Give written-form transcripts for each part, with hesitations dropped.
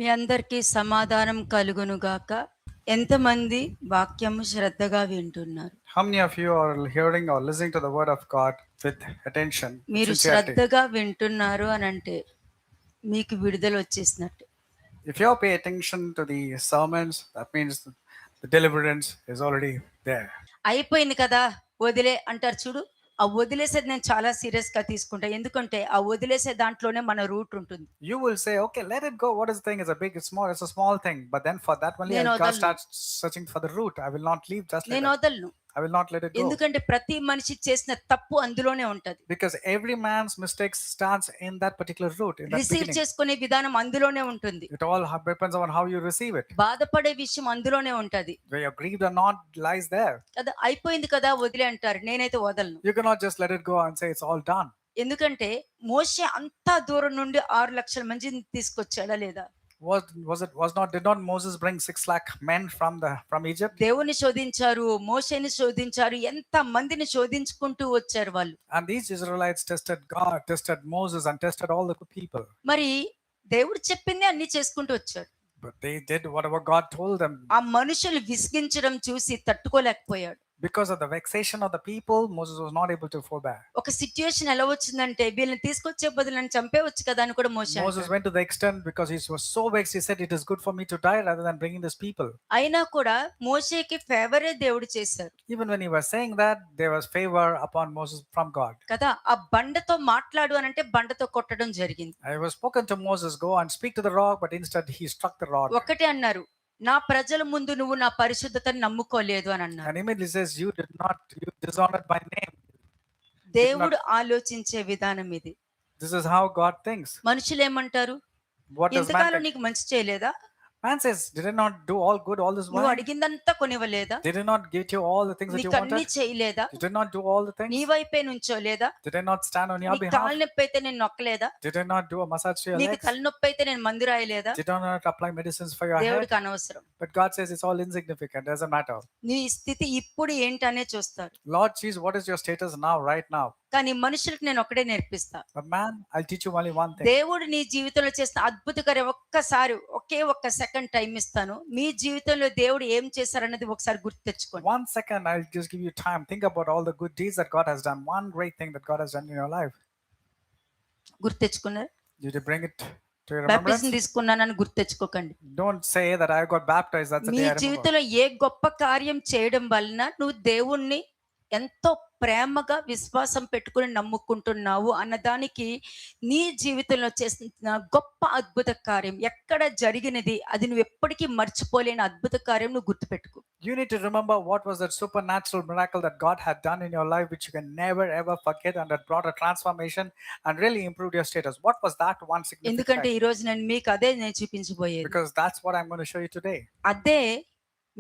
మీ అందరికీ సమాధానం కలుగునుగాక. ఎంతమంది వాక్యము శ్రద్ధగా వింటున్నారు? How many of you are hearing or listening to the word of God with attention, with మీరు sincerity? శ్రద్ధగా వింటున్నారు అని అంటే మీకు విడుదల వచ్చేసినట్టు. If you pay attention to the sermons, that means the deliverance is already there. అయిపోయింది కదా వదిలే అంటారు చూడు, ఆ వదిలేసేది నేను చాలా సీరియస్గా తీసుకుంటా. ఎందుకంటే ఆ వదిలేసే దాంట్లోనే మన రూట్ ఉంటుంది. You will say, okay, let it go. What is the thing? It's a big, it's small, it's a small thing. But then for that only, నేను I'll వదలను. start searching for the root. I will not leave just like నేను that. వదలను. I will not let it go. ఎందుకంటే ప్రతి మనిషి చేసిన తప్పు అందులోనే ఉంటది. Because every man's mistakes starts in that particular root, in that receive beginning. చేసుకునే విధానం అందులోనే ఉంటుంది. It all depends on how you receive it. బాధపడే విషయం అందులోనే ఉంటది Where you're grieved or not lies there. కదా. అయిపోయింది కదా వదిలే అంటారు. నేనైతే వదలను. You cannot just let it go and say it's all done. ఎందుకంటే మోషే అంత దూరం నుండి 6 లక్షల మందిని తీసుకొచ్చాడా లేదా? Did not Moses bring 6 lakh men from Egypt? దేవుని శోధించారు, మోషేని శోధించారు, ఎంత మందిని శోధించుకుంటూ వచ్చారు వాళ్ళు. And these Israelites tested God, tested Moses, and tested all the people. మరి దేవుడు చెప్పింది అన్ని చేసుకుంటూ వచ్చారు. But they did whatever God told them. ఆ మనుషులు విసిగించడం చూసి తట్టుకోలేకపోయాడు. Because of the vexation of the people, Moses was not able to forbear. ఒక సిట్యుయేషన్ ఎలా వచ్చిందంటే వీళ్ళని తీసుకొచ్చే బదులు నన్ను చంపేవచ్చు కదా అని కూడా Moses Moshe went to the extent because he was so vexed, he said, "It is good for me to die rather than bringing these people." అయినా కూడా మోషేకి ఫేవరే దేవుడు చేశారు Even when he was saying that, there was favor upon Moses from God. కదా. ఆ బండతో మాట్లాడు అని అంటే బండతో కొట్టడం జరిగింది. I was spoken to Moses, go and speak to the rock, but instead he struck the rod. ఒకటే అన్నారు, నా ప్రజల ముందు నువ్వు నా పరిశుద్ధతను నమ్ముకోలేదు అని అన్నారు. And immediately says, you dishonored my name. దేవుడు ఆలోచించే విధానం ఇది. This is how God thinks. మనుషులు ఏమంటారు? What does man ఇంతకాలం think? నీకు మంచి చేయలేదా? Man says, did I not do all good all this నువ్వు while? అడిగిందంతా కొనివ్వలేదా? Did I not give you all the things that you నీకు అన్ని wanted? చేయలేదా? Did I not do all the నీ things? వైపే నుంచోలేదా? Did I not stand on your నీకు behalf? కాలు నొప్పి అయితే నేను నొక్కలేదా? Did I not do a massage to your నీకు legs? తలనొప్పి అయితే నేను మందు రాయలేదా? Did I not apply medicines for your head? దేవుడికి అనవసరం. But God says it's all insignificant, doesn't matter. నీ స్థితి ఇప్పుడు ఏంటనే చూస్తారు. Lord Jesus, what is your status now, right now? కానీ మనుషులకు నేను ఒకటే నేర్పిస్తా. But man, I'll teach you only one thing. దేవుడు నీ జీవితంలో చేసిన అద్భుతకర ఒక్కసారి ఒక్క సెకండ్ టైం ఇస్తాను. మీ జీవితంలో దేవుడు ఏం చేశారన్నది ఒకసారి గుర్తు తెచ్చుకోండి. 1 second, I'll just give you time. Think about all the good deeds that God has done. One great thing that God has done in your life. గుర్తు తెచ్చుకున్నారు? Did you bring it to your remembrance? Baptism తీసుకున్నానని గుర్తు తెచ్చుకోకండి. Don't say that I got baptized. That's the me day I remember. జీవితంలో ఏ గొప్ప కార్యం చేయడం వలన నువ్వు దేవుణ్ణి ఎంతో ప్రేమగా విశ్వాసం పెట్టుకుని నమ్ముకుంటున్నావు అన్నదానికి నీ జీవితంలో చేసిన గొప్ప అద్భుత కార్యం ఎక్కడ జరిగినది, అది నువ్వు ఎప్పటికీ మర్చిపోలేని అద్భుత కార్యం నువ్వు గుర్తుపెట్టుకో. You need to remember what was that supernatural miracle that God had done in your life, which you can never ever forget, and that brought a transformation and really improved your status. What was that one significant ఎందుకంటే fact? ఈ రోజు మీకు అదే నేను చూపించబోయేది. Because that's what I'm going to show you today. అదే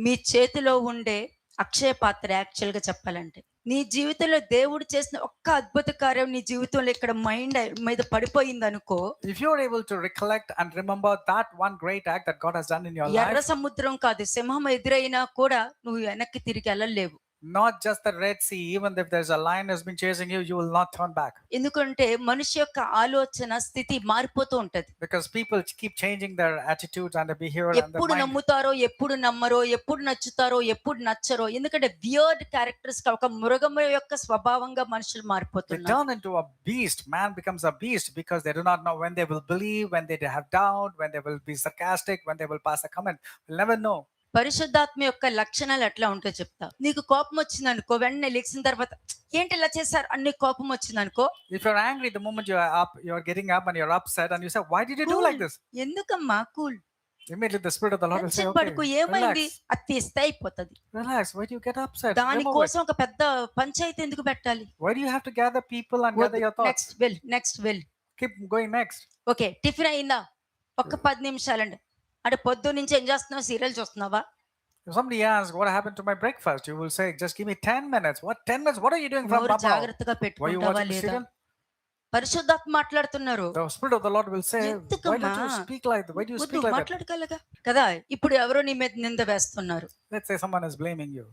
మీ చేతిలో ఉండే అక్షయ పాత్ర. యాక్చువల్ గా చెప్పాలంటే నీ జీవితంలో దేవుడు చేసిన ఒక్క అద్భుత కార్యం నీ జీవితంలో ఇక్కడ మైండ్ మీద పడిపోయింది అనుకో. If you're able to recollect and remember that one great act that God has done in your ఎర్ర life, సముద్రం కాదు, సింహం ఎదురైనా కూడా నువ్వు వెనక్కి తిరిగి వెళ్ళలేవు. not just the Red Sea, even if there's a lion has been chasing you, you will not turn back. ఎందుకంటే మనిషి యొక్క ఆలోచన స్థితి మారిపోతూ ఉంటది. Because people keep changing their attitudes and their behavior and their ఎప్పుడు mind. నమ్ముతారో, ఎప్పుడు నమ్మరో, ఎప్పుడు నచ్చుతారో, ఎప్పుడు నచ్చరో. ఎందుకంటే వియర్డ్ క్యారెక్టర్స్ ఒక మృగం యొక్క స్వభావంగా మనుషులు They మారిపోతున్నారు. turn into a beast. Man becomes a beast because they do not know when they will believe, when they have doubt, when they will be sarcastic, when they will pass a comment. We'll never know. పరిశుద్ధాత్మ యొక్క లక్షణాలు ఎట్లా ఉంటాయో చెప్తా. నీకు కోపం వచ్చింది అనుకో, వెంటనే లెగిసిన తర్వాత ఏంటి ఇలా చేశారు అన్ని కోపం వచ్చింది అనుకో. If you're angry, the moment you're getting up and you're upset and you say, why did you do like this? ఎందుకమ్మా cool, Immediately the Spirit of the Lord will say, tension okay, పడుకు, ఏమైంది, relax. అది తీస్తే అయిపోతుంది. Relax. Why do you get upset? Remove it. దానికోసం ఒక పెద్ద పంచాయతీ ఎందుకు పెట్టాలి? Why do you have to gather people and gather your thoughts? Next well. Keep going next. Okay, tiffin అయిందా? ఒక్క 10 నిమిషాలండి. అంటే పొద్దు నుంచి ఏం చేస్తున్నావు? సీరియల్ చూస్తున్నావా? If somebody asks what happened to my breakfast, you will say, just give me 10 minutes. What 10 minutes? What are you doing from నోరు Papa? జాగ్రత్తగా Were you పెట్టుకుంటావా watching the లేదా? serial? పరిశుద్ధాత్మ మాట్లాడుతున్నారు. The Spirit of the Lord will say, why ఎందుకమ్మా? don't you speak like that? Why do you speak like that? మాట్లాడగలగా కదా. ఇప్పుడు ఎవరో నీ మీద నింద వేస్తున్నారు. Let's say someone is blaming you.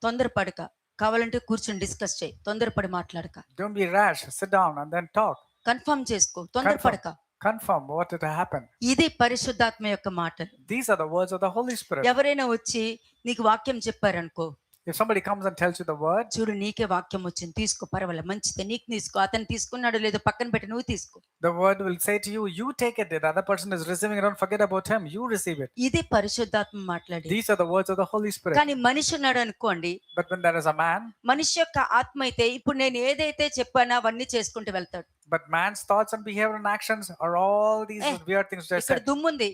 తొందరపడక, కావాలంటే కూర్చొని డిస్కస్ చేయి, తొందరపడి మాట్లాడక. Don't be rash. Sit down and then talk. Confirm చేసుకో, తొందరపడక. confirm what had happened. ఇది పరిశుద్ధాత్మ యొక్క మాటలు. These are the words of the Holy Spirit. ఎవరైనా వచ్చి నీకు వాక్యం చెప్పారనుకో, If somebody comes and tells you the word, చూడు నీకే వాక్యం వచ్చింది, తీసుకో, పర్వాలేదు, మంచిదే, నీకు తీసుకో, అతను తీసుకున్నాడు లేదో పక్కన పెట్టి నువ్వు తీసుకో. the word will say to you, you take it. The other person is receiving it, don't forget about him. You receive it. ఇది పరిశుద్ధాత్మ మాట్లాడి. These are the words of the Holy Spirit. కానీ మనిషి ఉన్నాడు అనుకోండి, But when there is a man, మనిషి యొక్క ఆత్మ అయితే ఇప్పుడు నేను ఏదైతే చెప్పానో అవన్నీ చేసుకుంటూ వెళ్తాడు. but man's thoughts and behavior and actions are all these weird things which I ఇక్కడ said. దుమ్ముంది,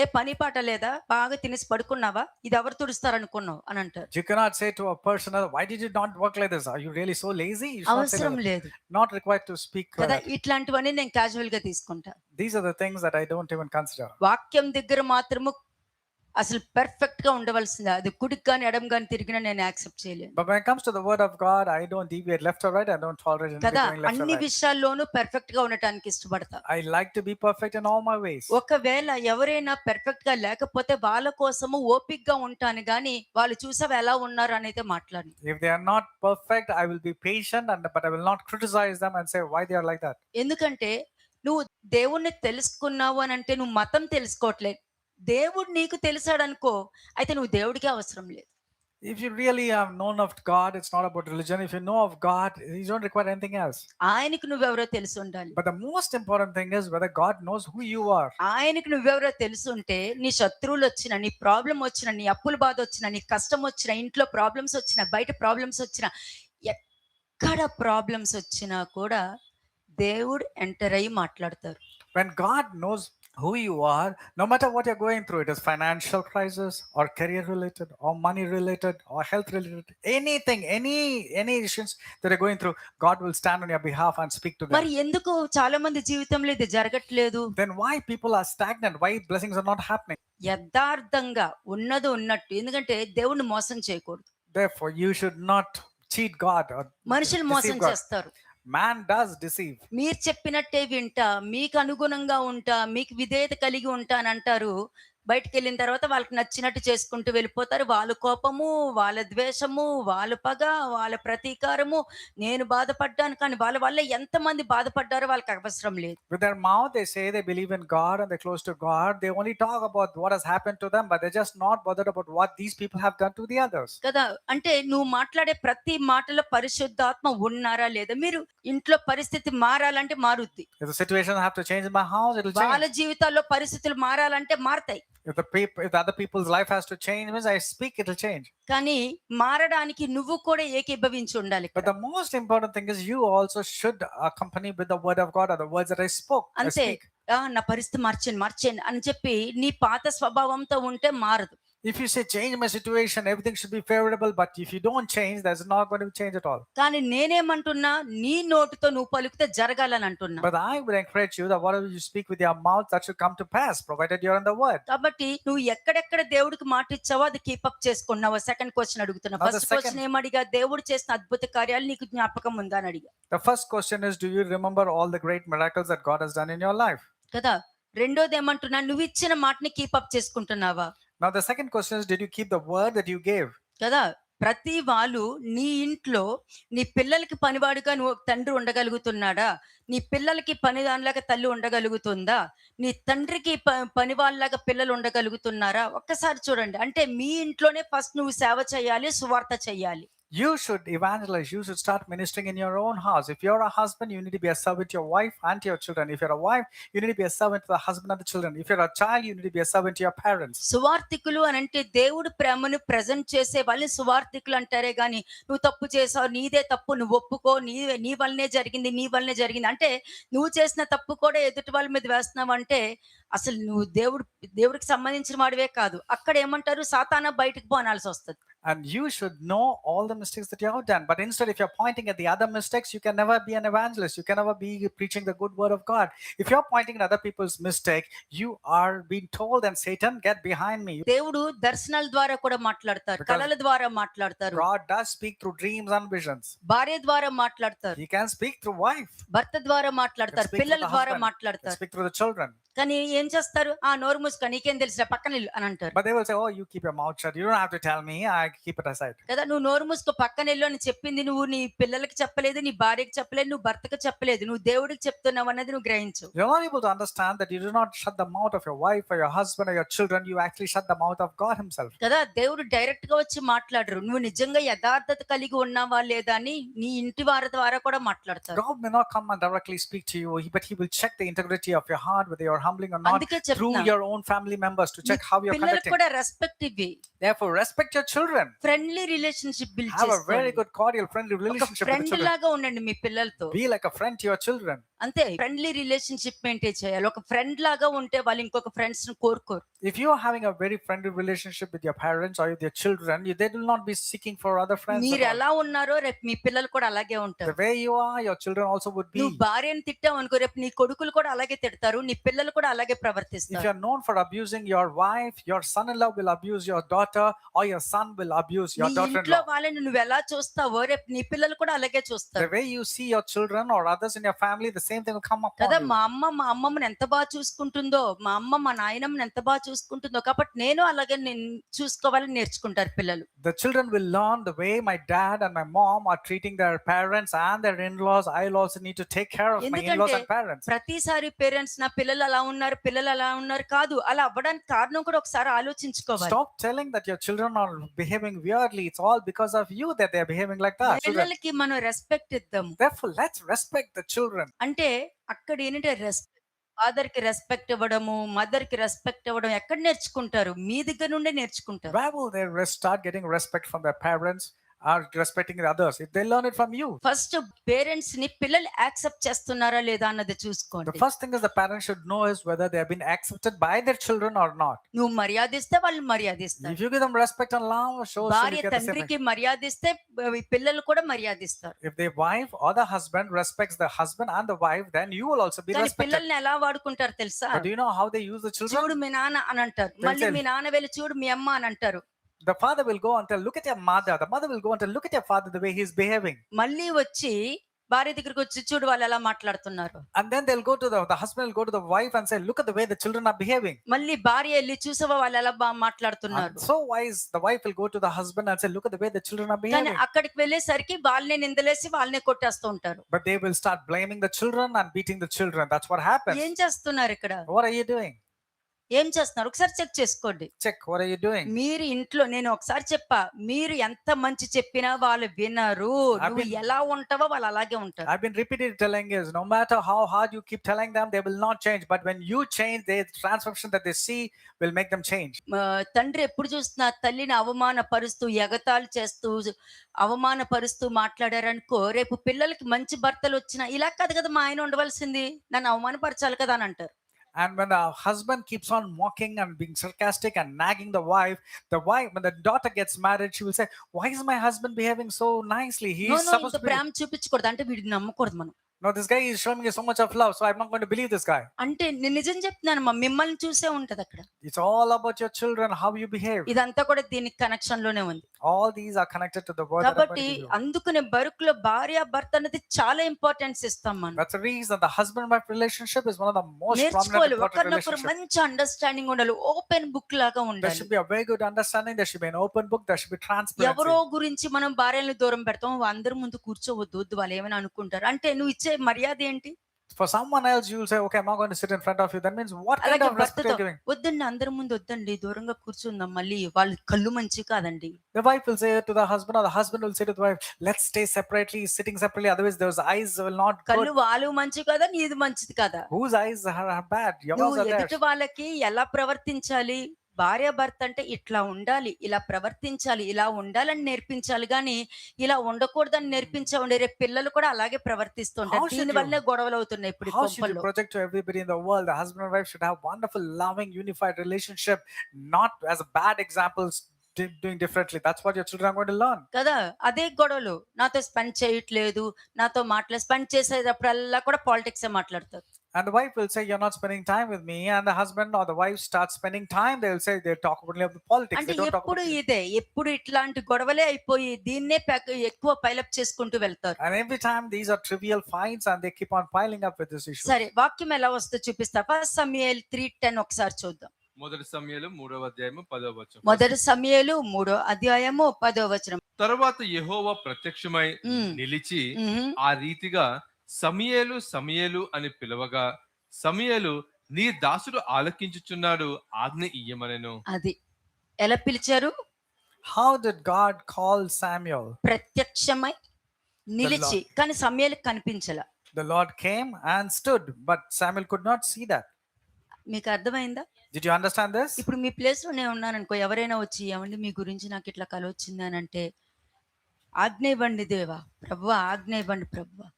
ఏ పని పాట లేదా, బాగా తినేసి పడుకున్నావా, ఇది ఎవరు తుడుస్తారు అనుకున్నావు అని అంటారు. You cannot say to a person, why did you not work like this? Are you really so lazy? You should not say అవసరం that. లేదు Not required to speak like కదా. that. ఇట్లాంటివన్నీ నేను క్యాజువల్ గా తీసుకుంటా. These are the things that I don't even consider. వాక్యం దగ్గర మాత్రము అసలు పెర్ఫెక్ట్ గా ఉండవలసిందే. అది కుడికి కానీ ఎడం కానీ తిరిగినా నేను యాక్సెప్ట్ చేయలేను But when it comes to the word of God, I don't deviate left or right. I don't tolerate anything కదా. going left or అన్ని right. విషయాల్లోనూ పెర్ఫెక్ట్ గా ఉండటానికి ఇష్టపడతా. I like to be perfect in all my ways. ఒకవేళ ఎవరైనా perfect గా లేకపోతే వాళ్ళ కోసము ఓపిక్ గా ఉంటాను గానీ వాళ్ళు చూసావు ఎలా ఉన్నారు అనేది మాట్లాడి. If they are not perfect, I will be patient, but I will not criticize them and say why they are like that. ఎందుకంటే నువ్వు దేవుణ్ణి తెలుసుకున్నావు అని అంటే నువ్వు మతం తెలుసుకోవట్లేదు. దేవుడు నీకు తెలిసాడు అనుకో, అయితే నువ్వు దేవుడికి అవసరం లేదు. If you really have known of God, it's not about religion. If you know of God, you don't require anything else. ఆయనకు నువ్వెవరో తెలిసి ఉండాలి. But the most important thing is whether God knows who you are. ఆయనకు నువ్వెవరో తెలుసుంటే నీ శత్రువులు వచ్చినా, నీ ప్రాబ్లం వచ్చినా, నీ అప్పుల బాధ వచ్చినా, నీ కష్టం వచ్చినా, ఇంట్లో ప్రాబ్లమ్స్ వచ్చినా, బయట ప్రాబ్లమ్స్ వచ్చినా, ఎక్కడ ప్రాబ్లమ్స్ వచ్చినా కూడా దేవుడు ఎంటర్ అయ్యి మాట్లాడతారు. When God knows who you are, no matter what you're going through, it is financial crisis or career related or money related or health related, anything, any issues that you're going through, God will stand on your behalf and speak to them. మరి ఎందుకు చాలా మంది జీవితంలో ఇది జరగట్లేదు? Then why people are stagnant? Why blessings are not happening? యథార్థంగా ఉన్నది ఉన్నట్టు, ఎందుకంటే దేవుణ్ణి మోసం చేయకూడదు. Therefore, you should not cheat God or మనుషులు మోసం deceive God. చేస్తారు. Man does deceive. మీరు చెప్పినట్టే వింటా, మీకు అనుగుణంగా ఉంటా, మీకు విధేయత కలిగి ఉంటా అని అంటారు. బయటికి వెళ్ళిన తర్వాత వాళ్ళకి నచ్చినట్టు చేసుకుంటూ వెళ్ళిపోతారు. వాళ్ళ కోపము, వాళ్ళ ద్వేషము, వాళ్ళ పగ, వాళ్ళ ప్రతీకారము, నేను బాధపడ్డాను, కానీ వాళ్ళ వల్ల ఎంతమంది బాధపడ్డారో వాళ్ళకి అవసరం లేదు. With their mouth, they say they believe in God and they're close to God. They only talk about what has happened to them, but they're just not bothered about what these people have done to the others. కదా. అంటే నువ్వు మాట్లాడే ప్రతి మాటలో పరిశుద్ధాత్మ ఉన్నారా లేదా? మీరు ఇంట్లో పరిస్థితి మారాలంటే మారుద్ది. If the situation have to change in my house, it'll వాళ్ళ change. జీవితాల్లో పరిస్థితులు మారాలంటే మారతాయి. If the other people's life has to change, means I speak, it'll change. కానీ మారడానికి నువ్వు కూడా ఏకీభవించి ఉండాలి. But the most important thing is you also should accompany with the word of God or the words that I spoke. I అంతే. speak. నా పరిస్థితి మార్చేయండి అని చెప్పి నీ పాత స్వభావంతో ఉంటే మారదు. If you say change my situation, everything should be favorable, but if you don't change, that's not going to change at all. కానీ నేనేమంటున్నా, నీ నోటితో నువ్వు పలికితే జరగాలని అంటున్నా. But I would encourage you that whatever you speak with your mouth, that should come to pass, provided you're in the word. కాబట్టి నువ్వు ఎక్కడెక్కడ దేవుడికి మాట ఇచ్చావో అది కీప్ అప్ చేసుకున్నావా? సెకండ్ క్వశ్చన్ అడుగుతున్నా. Now the ఫస్ట్ క్వశ్చన్ ఏమడిగా, దేవుడు చేసిన అద్భుత కార్యాలు నీకు జ్ఞాపకం ఉందా అని అడిగా. The first question is, do you remember all the great miracles that God has done in your life? కదా. రెండోది ఏమంటున్నా, నువ్వు ఇచ్చిన మాటని కీప్ అప్ చేసుకుంటున్నావా? Now the second question is, did you keep the word that you gave? కదా. ప్రతి వాళ్ళు నీ ఇంట్లో నీ పిల్లలకి పనివాడుగా నువ్వు తండ్రి ఉండగలుగుతున్నాడా? నీ పిల్లలకి పనిదానిలాగా తల్లి ఉండగలుగుతుందా? నీ తండ్రికి పని వాళ్ళలాగా పిల్లలు ఉండగలుగుతున్నారా? ఒక్కసారి చూడండి. అంటే మీ ఇంట్లోనే ఫస్ట్ నువ్వు సేవ చేయాలి, సువార్త చేయాలి. You should evangelize. You should start ministering in your own house. If you're a husband, you need to be a servant to your wife and to your children. If you're a wife, you need to be a servant to the husband and the children. If you're a child, you need to be a servant to your parents. సువార్థికులు అని అంటే దేవుడు ప్రేమను present చేసే వాళ్ళని సువార్థికులు అంటారే గాని, నువ్వు తప్పు చేసావు, నీదే తప్పు, నువ్వు ఒప్పుకో, నీ వల్లనే జరిగింది అంటే నువ్వు చేసిన తప్పు కూడా ఎదుటి వాళ్ళ మీద వేస్తున్నావు అంటే అసలు నువ్వు దేవుడికి సంబంధించిన వాడివే కాదు. అక్కడ ఏమంటారు, సాతానా బయటకు పోనాల్సి వస్తుంది. And you should know all the mistakes that you have done. But instead, if you're pointing at the other mistakes, you can never be an evangelist. You can never be preaching the good word of God. If you're pointing at other people's mistake, you are being told, and Satan, get behind me. దేవుడు దర్శనాల ద్వారా కూడా మాట్లాడతారు, కళల ద్వారా మాట్లాడతారు, God does speak through dreams and visions. భార్య ద్వారా మాట్లాడతారు, He can speak through wife. భర్త ద్వారా మాట్లాడతారు, Speak through పిల్లల the ద్వారా husband. మాట్లాడతారు. Speak through the children. కానీ ఏం చేస్తారు? "ఆ! నోరు మూసుకో నీకేం తెలుసురా పక్కనెళ్ళు" అని అంటారు. But they will say, oh, you keep your mouth shut. You don't have to tell me. I keep it aside. కదా! "నువ్వు నోరు మూసుకో పక్కనెళ్ళు" అని చెప్పింది నువ్వు నీ పిల్లలకి చెప్పలేదు, నీ భార్యకి చెప్పలేదు, నువ్వు భర్తకి చెప్పలేదు. నువ్వు దేవుడికి చెప్తున్నావన్నది నువ్వు గ్రహించు. You're not able to understand that you do not shut the mouth of your wife or your husband or your children. You actually shut the mouth of God Himself. కదా! దేవుడు డైరెక్ట్‌గా వచ్చి మాట్లాడరు. నువ్వు నిజంగా యథార్థత కలిగి ఉన్నావా లేదా అని నీ ఇంటి వారి ద్వారా కూడా మాట్లాడతారు. God may not come and directly speak to you, but He will check the integrity of your heart, whether you're humbling or not, అందుకే through చెప్తున్నా. your own family members to నీ check how you're పిల్లలకు conducting. కూడా respect ఇవ్వి. Therefore, respect your children. Friendly relationship build Have a very చేసుకోండి. good, cordial, friendly ఒక relationship with the friend children. లాగా ఉండండి మీ పిల్లలతో. Be like a friend to your children. అంతే ఫ్రెండ్లీ రిలేషన్‌షిప్ మెయింటైన్ చేయాలి. ఒక ఫ్రెండ్ లాగా ఉంటే వాళ్ళు ఇంకొక ఫ్రెండ్స్‌ని కోరుకోరు. If you are having a very friendly relationship with your parents or with your children, they will not be seeking for other friends. మీరు at all. ఎలా ఉన్నారో రేపు మీ పిల్లలు కూడా అలాగే The ఉంటారు. way you are, your children also would be. నువ్వు భార్యని తిట్టావనుకో రేపు నీ కొడుకులు కూడా అలాగే తిడతారు. నీ పిల్లలు కూడా అలాగే If ప్రవర్తిస్తారు. you're known for abusing your wife, your son-in-law will abuse your daughter, or your son will abuse your నీ ఇంట్లో daughter-in-law. వాళ్ళని నువ్వు ఎలా చూస్తావో రేపు నీ పిల్లలు కూడా అలాగే The చూస్తారు. way you see your children or others in your family, the same thing will come upon కదా you. మా అమ్మమ్మని ఎంత బాగా చూసుకుంటుందో, మా అమ్మ మా నాయనమ్మని ఎంత బాగా చూసుకుంటుందో కాబట్టి నేను అలాగే నేను చూసుకోవాలని నేర్చుకుంటారు పిల్లలు. The children will learn the way my dad and my mom are treating their parents and their in-laws. I'll also need to take care of my in-laws and parents. ప్రతిసారి పేరెంట్స్ నా పిల్లలు అలా ఉన్నారు, పిల్లలు అలా ఉన్నారు కాదు. అలా అవ్వడానికి కారణం కూడా ఒకసారి ఆలోచించుకోవాలి. Stop telling that your children are behaving weirdly. It's all because of you that they're behaving like that. Children. పిల్లలకి మనం రెస్పెక్ట్ ఇద్దాము. Therefore, let's respect the children. అంటే అక్కడ ఏంటంటే ఫాదర్ కి రెస్పెక్ట్ ఇవ్వడము, మదర్ కి రెస్పెక్ట్ ఇవ్వడం ఎక్కడ నేర్చుకుంటారు? మీ దగ్గర నుండే నేర్చుకుంటారు. Where will they start getting respect from their parents or respecting the others? If they learn it from you. First parents ని పిల్లలు యాక్సెప్ట్ చేస్తున్నారా లేదా అన్నది The చూసుకోండి. first thing is the parents should know is whether they have been accepted by their children or not. నువ్వు మర్యాదిస్తే వాళ్ళు మర్యాదిస్తారు. If you give them respect and love, show you భార్య get the same thing. తండ్రికి మర్యాదిస్తే పిల్లలు కూడా మర్యాదిస్తారు. If the wife or the husband respects the husband and the wife, then you will also be కానీ respected. పిల్లల్ని ఎలా వాడుకుంటారు తెలుసా? But do you know how they use the children? చూడు మీ నాన్న అని అంటారు. They'll మళ్ళీ say- మీ నాన్న వెళ్ళి చూడు మీ అమ్మ అని అంటారు. The father will go and tell, look at your mother. The mother will go and tell, look at your father, the way he's behaving. మళ్ళీ వచ్చి భార్య దగ్గరికి వచ్చి చూడు వాళ్ళు ఎలా మాట్లాడుతున్నారు. And then they'll go to the husband will go to the wife and say, look at the way the children are behaving. మళ్ళీ భార్య వెళ్ళి చూసావా వాళ్ళు ఎలా మాట్లాడుతున్నారు. And so wise, the wife will go to the husband and say, look at the way the children are కానీ behaving. అక్కడికి వెళ్ళేసరికి వాళ్ళనే నిందలేసి వాళ్ళనే కొట్టేస్తూ ఉంటారు. But they will start blaming the children and beating the children. That's what happens. ఏం చేస్తున్నారు ఇక్కడ? What are you doing? ఏం చేస్తున్నారు ఒకసారి చెక్ చేసుకోండి. Check, what are you doing? మీరు ఇంట్లో నేను ఒకసారి చెప్పా, మీరు ఎంత మంచి చెప్పినా వాళ్ళు వినరు. నువ్వు ఎలా ఉంటావో వాళ్ళు అలాగే ఉంటారు. I've been repeatedly telling is no matter how hard you keep telling them, they will not change. But when you change, the transformation that they see will make them change. తండ్రి ఎప్పుడు చూస్తున్నా తల్లిని అవమానపరుస్తూ ఎగతాళి చేస్తూ అవమానపరుస్తూ మాట్లాడారనుకో, రేపు పిల్లలకి మంచి భర్తలు వచ్చినా ఇలా కాదు కదా మా ఆయన ఉండవలసింది, నన్ను అవమానపరచాలి కదా అని అంటారు. And when the husband keeps on mocking and being sarcastic and nagging the wife, when the daughter gets married, she will say, why is my husband behaving so nicely? He is supposed ఇంత to be. ప్రేమ చూపించకూడదు అంటే వీడిని నమ్మకూడదు మనం. No, this guy is showing me so much of love, so I'm not going to believe this guy. అంటే నేను నిజం చెప్తున్నాను మా మిమ్మల్ని చూసే ఉంటది అక్కడ. It's all about your children, how you behave. ఇదంతా కూడా దీనికి కనెక్షన్ లోనే ఉంది. All these are connected to the word that I'm going కాబట్టి to give you. అందుకనే బరుకులో భార్య భర్త అనేది చాలా ఇంపార్టెన్స్ ఇస్తాం మనం. That's the reason the husband and wife relationship is one of the most prominent నేర్చుకోవాలి, important ఒకరినొకరు relationships. మంచి అండర్స్టాండింగ్ ఉండాలి, ఓపెన్ బుక్ లాగా There ఉండాలి. should be a very good understanding. There should be an open book. There should be transparency. ఎవరో గురించి మనం భార్యలను దూరం పెడతాం, అందరి ముందు కూర్చోవద్దు, వద్దు వాళ్ళు ఏమైనా అనుకుంటారు అంటే నువ్వు ఇచ్చే మర్యాద ఏంటి? For someone else, you will say, okay, I'm not going to sit in front of you. That means what kind అలాగే of respect భర్తతో you're giving? వద్దండి అందరి ముందు వద్దండి దూరంగా కూర్చుందాం, మళ్ళీ వాళ్ళ కళ్ళు మంచి కాదండి. The wife will say to the husband, or the husband will say to the wife, let's stay separately, sitting separately. Otherwise, those eyes will not కళ్ళు good. వాళ్ళు మంచి కదా నీది మంచిది కదా. Whose eyes are bad? Yours నువ్వు are theirs. ఎదుటి వాళ్ళకి ఎలా ప్రవర్తించాలి, భార్య భర్త అంటే ఇట్లా ఉండాలి, ఇలా ప్రవర్తించాలి, ఇలా ఉండాలని నేర్పించాలి గాని ఇలా ఉండకూడదని నేర్పించామండి రేపు పిల్లలు కూడా అలాగే ప్రవర్తిస్తుంటారు. How should దీని you- వల్లే గొడవలు అవుతున్నాయి ఇప్పుడు ఈ How should you కొంపల్లో. project to everybody in the world? The husband and wife should have wonderful, loving, unified relationship, not as bad examples doing differently. That's what your children are going to learn. కదా అదే గొడవలు, నాతో spend చేయట్లేదు, నాతో spend చేసేటప్పుడల్లా కూడా politics మాట్లాడతారు. And the wife will say, "You're not spending time with me." And the husband or the wife starts spending time. They'll say they talk only about politics. అంటే They don't talk ఎప్పుడు about. ఇదే, ఎప్పుడు ఇట్లాంటి గొడవలే అయిపోయి దీన్నే ఎక్కువ pile up చేసుకుంటూ వెళ్తారు. And every time these are trivial fights, and they keep on piling up with this issue. సరే, వాక్యం ఎలా వస్తుందో చూపిస్తా. ఫస్ట్ సమూయేలు 3:10 ఒకసారి చూద్దాం. మొదటి సమూయేలు 3వ అధ్యాయము 10వ వచనం. మొదటి సమూయేలు 3వ అధ్యాయము 10వ వచనం. తరువాత యెహోవా ప్రత్యక్షమై ఉమ్. నిలిచి ఉహు. ఆ రీతిగా సమూయేలు సమూయేలు అని పిలవగా సమూయేలు నీ దాసుడు ఆలకించుచున్నాడు, ఆజ్ఞ ఇయ్యమనెను. అది ఎలా పిలిచారు? How did God call Samuel? ప్రత్యక్షమై నిలిచి, కానీ సమూయేలుకి కనిపించల. The Lord came and stood, but Samuel could not see that. మీకు అర్థమైందా? Did you understand this? ఇప్పుడు మీ ప్లేస్ లో నేను ఉన్నాను అనుకో, ఎవరైనా వచ్చి ఏమండి మీ గురించి నాకు ఇట్లా కల వచ్చింది అని అంటే, ఆజ్ఞ ఇవ్వండి దేవా, ప్రభువా ఆజ్ఞ ఇవ్వండి ప్రభువా,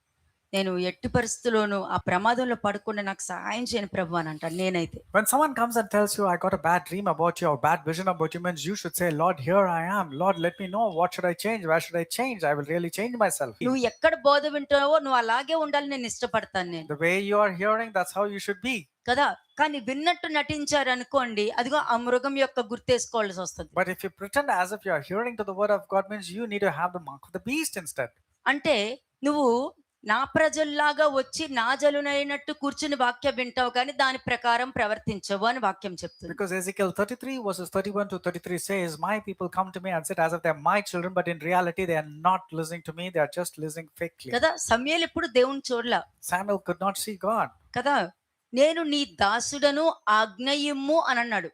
నేను ఎట్టి పరిస్థితుల్లోనూ ఆ ప్రమాదంలో పడకుండా నాకు సహాయం చేయని ప్రభు అని అంటాను నేనైతే. When someone comes and tells you, "I got a bad dream about you or bad vision about you," means you should say, "Lord, here I am. Lord, let me know. What should I change? Where should I change? I will really change myself." నువ్వు ఎక్కడ బోధ వింటావో నువ్వు అలాగే ఉండాలి, నేను ఇష్టపడతాను నేను, The way you are hearing, that's how you should be. కదా. కానీ విన్నట్టు నటించారు అనుకోండి, అదిగో ఆ మృగం యొక్క గుర్తేసుకోవాల్సి వస్తుంది. But if you pretend as if you are hearing to the word of God, means you need to have the mark of the beast instead. అంటే నువ్వు నా ప్రజల్లాగా వచ్చి నా జలునైనట్టు కూర్చుని వాక్యం వింటావు, కానీ దాని ప్రకారం ప్రవర్తించవు అని వాక్యం చెప్తుంది. Because Ezekiel 33 verses 31 to 33 says, "My people come to me and sit as if they are my children, but in reality they are not listening to me. They are just listening fakely." కదా. సమూయేలు ఎప్పుడు దేవుని చూడలా Samuel could not see God. కదా. నేను నీ దాసుడను, ఆజ్ఞ ఇమ్ము అని అన్నాడు.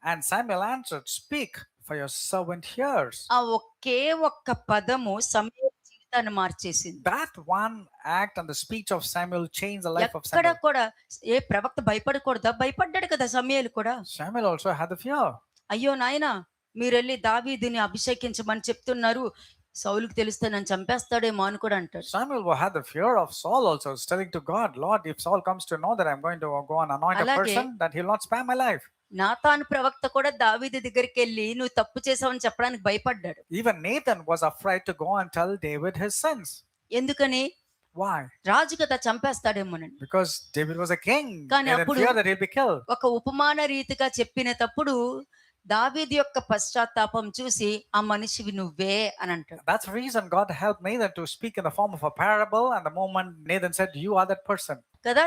And Samuel answered, "Speak, for your servant hears." ఆ ఒకే ఒక్క పదము సమూయేలు జీవితాన్ని మార్చేసింది. That one act and the speech of Samuel changed the life of ఎక్కడ Samuel. కూడా ఏ ప్రవక్త భయపడకూడదా? భయపడ్డాడు కదా సమూయేలు కూడా. Samuel also had the fear. అయ్యో నాయనా, మీరెళ్ళి దావీదుని అభిషేకించమని చెప్తున్నారు, సౌలుకి తెలిస్తే నన్ను చంపేస్తాడేమో అని కూడా అంటాడు. Samuel had the fear of Saul also, telling to God, "Lord, if Saul comes to know that I'm going to go and anoint a Alage. person, that he'll not spare my life." నాతాను ప్రవక్త కూడా దావీదు దగ్గరికి వెళ్ళి నువ్వు తప్పు చేసావని చెప్పడానికి భయపడ్డాడు. Even Nathan was afraid to go and tell David his sins. ఎందుకని? Why? రాజు కదా, చంపేస్తాడేమోనని. Because David was a king. కానీ And in అప్పుడు- fear that he'll be killed. ఒక ఉపమాన రీతిగా చెప్పినప్పుడు దావీదు యొక్క పశ్చాత్తాపం చూసి ఆ మనిషివి నువ్వే అని అంటాడు. That's the reason God helped Nathan to speak in the form of a parable. And the moment Nathan said, "You are that person," కదా.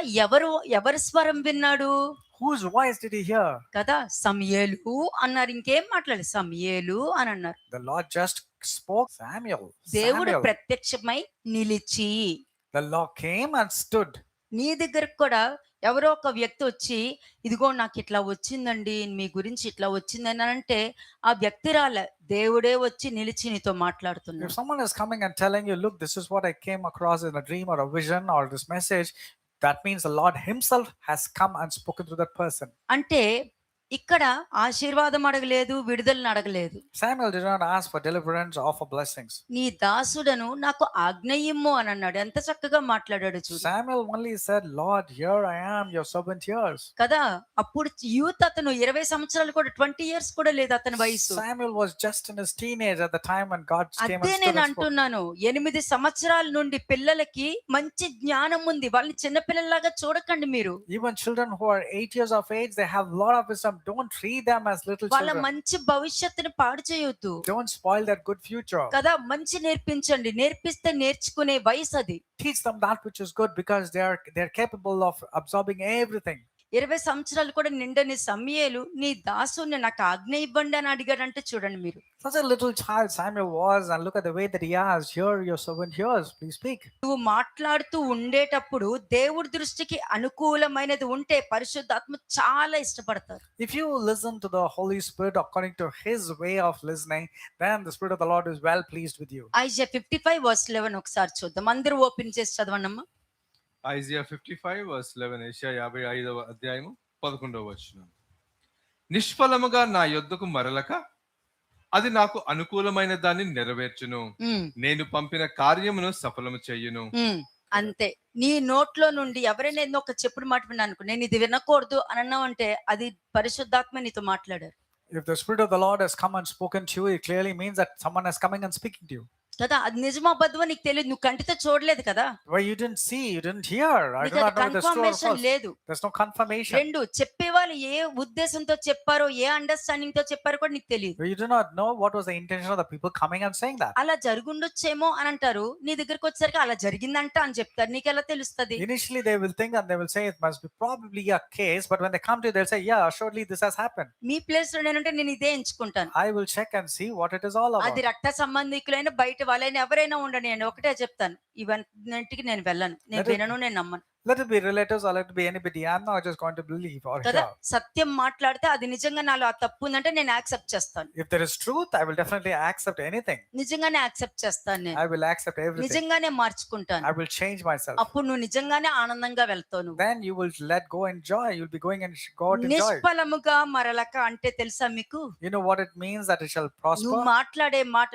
ఎవరి స్వరం విన్నాడు? whose voice did he hear? కదా. సమూయేలు అన్నారు, ఇంకేం మాట్లాడలేదు, సమూయేలు అని అన్నారు. The Lord just spoke, "Samuel." దేవుడు Samuel. ప్రత్యక్షమై నిలిచి, The Lord came and stood. నీ దగ్గరకు కూడా ఎవరో ఒక వ్యక్తి వచ్చి, ఇదిగో నాకు ఇట్లా వచ్చిందండి, మీ గురించి ఇట్లా వచ్చిందని అంటే ఆ వ్యక్తి రాలే, దేవుడే వచ్చి నిలిచి నీతో If మాట్లాడుతున్నాడు. someone is coming and telling you, "Look, this is what I came across in a dream or a vision or this message," that means the Lord himself has come and spoken to that person. అంటే ఇక్కడ ఆశీర్వాదం అడగలేదు, విడుదలను అడగలేదు. Samuel did not ask for deliverance or for blessings. నీ దాసుడను నాకు ఆజ్ఞ ఇమ్ము అని అన్నాడు. ఎంత చక్కగా మాట్లాడాడు చూడు Samuel only said, "Lord, here I am, your servant hears." కదా. అప్పుడు యూత్, అతను 20 సంవత్సరాలు కూడా, 20 ఇయర్స్ కూడా లేదు అతని వయసు. Samuel was just in his teenage at the time when God came and అదే stood నేను and spoke. అంటున్నాను, 8 సంవత్సరాల నుండి పిల్లలకి మంచి జ్ఞానం ఉంది, వాళ్ళని చిన్నపిల్లలాగా చూడకండి మీరు. Even children who are 8 years of age, they have a lot of wisdom. Don't treat them as little వాళ్ళ children. మంచి భవిష్యత్తుని పాడు చేయొద్దు Don't spoil their good future. కదా. మంచి నేర్పించండి, నేర్పిస్తే నేర్చుకునే వయసు అది. Teach them that which is good, because they're capable of absorbing everything. 20 సంవత్సరాలు కూడా నిండని సమూయేలు నీ దాసుని నాకు ఆజ్ఞ ఇవ్వండి అని అడిగాడంటే చూడండి మీరు. Such a little child Samuel was, and look at the way that he asked, "Here your servant hears, please speak." నువ్వు మాట్లాడుతూ ఉండేటప్పుడు దేవుడి దృష్టికి అనుకూలమైనది ఉంటే పరిశుద్ధాత్మ చాలా ఇష్టపడతారు. If you listen to the Holy Spirit according to his way of listening, then the Spirit of the Lord is well pleased with you. Aiza 55:11 ఒకసారి చూద్దాం. అందరూ ఓపెన్ చేసి చదవండమ్మా. ఐజియా 55:11, యెషయా 55:11. నిష్ఫలముగా నా యొద్దకు మరలక అది నాకు అనుకూలమైన దాన్ని నెరవేర్చును, ఉమ్, నేను పంపిన కార్యమును సఫలము చెయ్యును. ఉమ్, అంతే. నీ నోట్లో నుండి ఎవరైనా ఏదో ఒక చెప్పుడు మాట విన్నానుకో, నేను ఇది వినకూడదు అని అన్నావంటే అది పరిశుద్ధాత్మ నీతో మాట్లాడారు. If the Spirit of the Lord has come and spoken to you, it clearly means that someone is coming and speaking to you. కదా, అది నిజమో అబద్ధమో నీకు తెలియదు, నువ్వు కంటితో చూడలేదు కదా, Why you didn't see, you didn't hear. I నీకు do అది not know whether it's true or confirmation false. లేదు. There's no confirmation. 2, చెప్పేవాళ్ళు ఏ ఉద్దేశంతో చెప్పారో, ఏ అండర్స్టాండింగ్ తో చెప్పారో కూడా నీకు తెలియదు. You do not know what was the intention of the people coming and saying that. అలా జరుగుండొచ్చేమో అని అంటారు, నీ దగ్గరికి వచ్చేసరికి అలా జరిగిందంట అని చెప్తారు, నీకు ఎలా తెలుస్తుంది? Initially they will think and they will say it must be probably a case, but when they come to you, they'll say, yeah, surely this has happened. Me place లో నేనంటే నేను ఇదే ఎంచుకుంటాను. I will check and see what it is all about. అది రక్త సంబంధికులైన బయట వాళ్ళైనా ఎవరైనా ఉండని, నేను ఒకటే చెప్తాను, ఇవన్నింటికి నేను వెళ్ళను, నేను Let it- వినను, నేను నమ్మను Let it be relatives or let it be anybody. I'm not just going to believe or కదా. hear. సత్యం మాట్లాడితే అది నిజంగా నాలో ఆ తప్పు ఉందంటే నేను యాక్సెప్ట్ చేస్తాను, If there is truth, I will definitely accept anything. నిజంగానే యాక్సెప్ట్ చేస్తాను, నేను I will accept everything. నిజంగానే మార్చుకుంటాను. I will change myself. అప్పుడు నువ్వు నిజంగానే ఆనందంగా వెళ్తావు. నువ్వు Then you will let go and joy. You'll be going and go out in joy. నిష్ఫలముగా మరలక అంటే తెలుసా మీకు? You know what it means, that it shall prosper. నువ్వు మాట్లాడే మాట,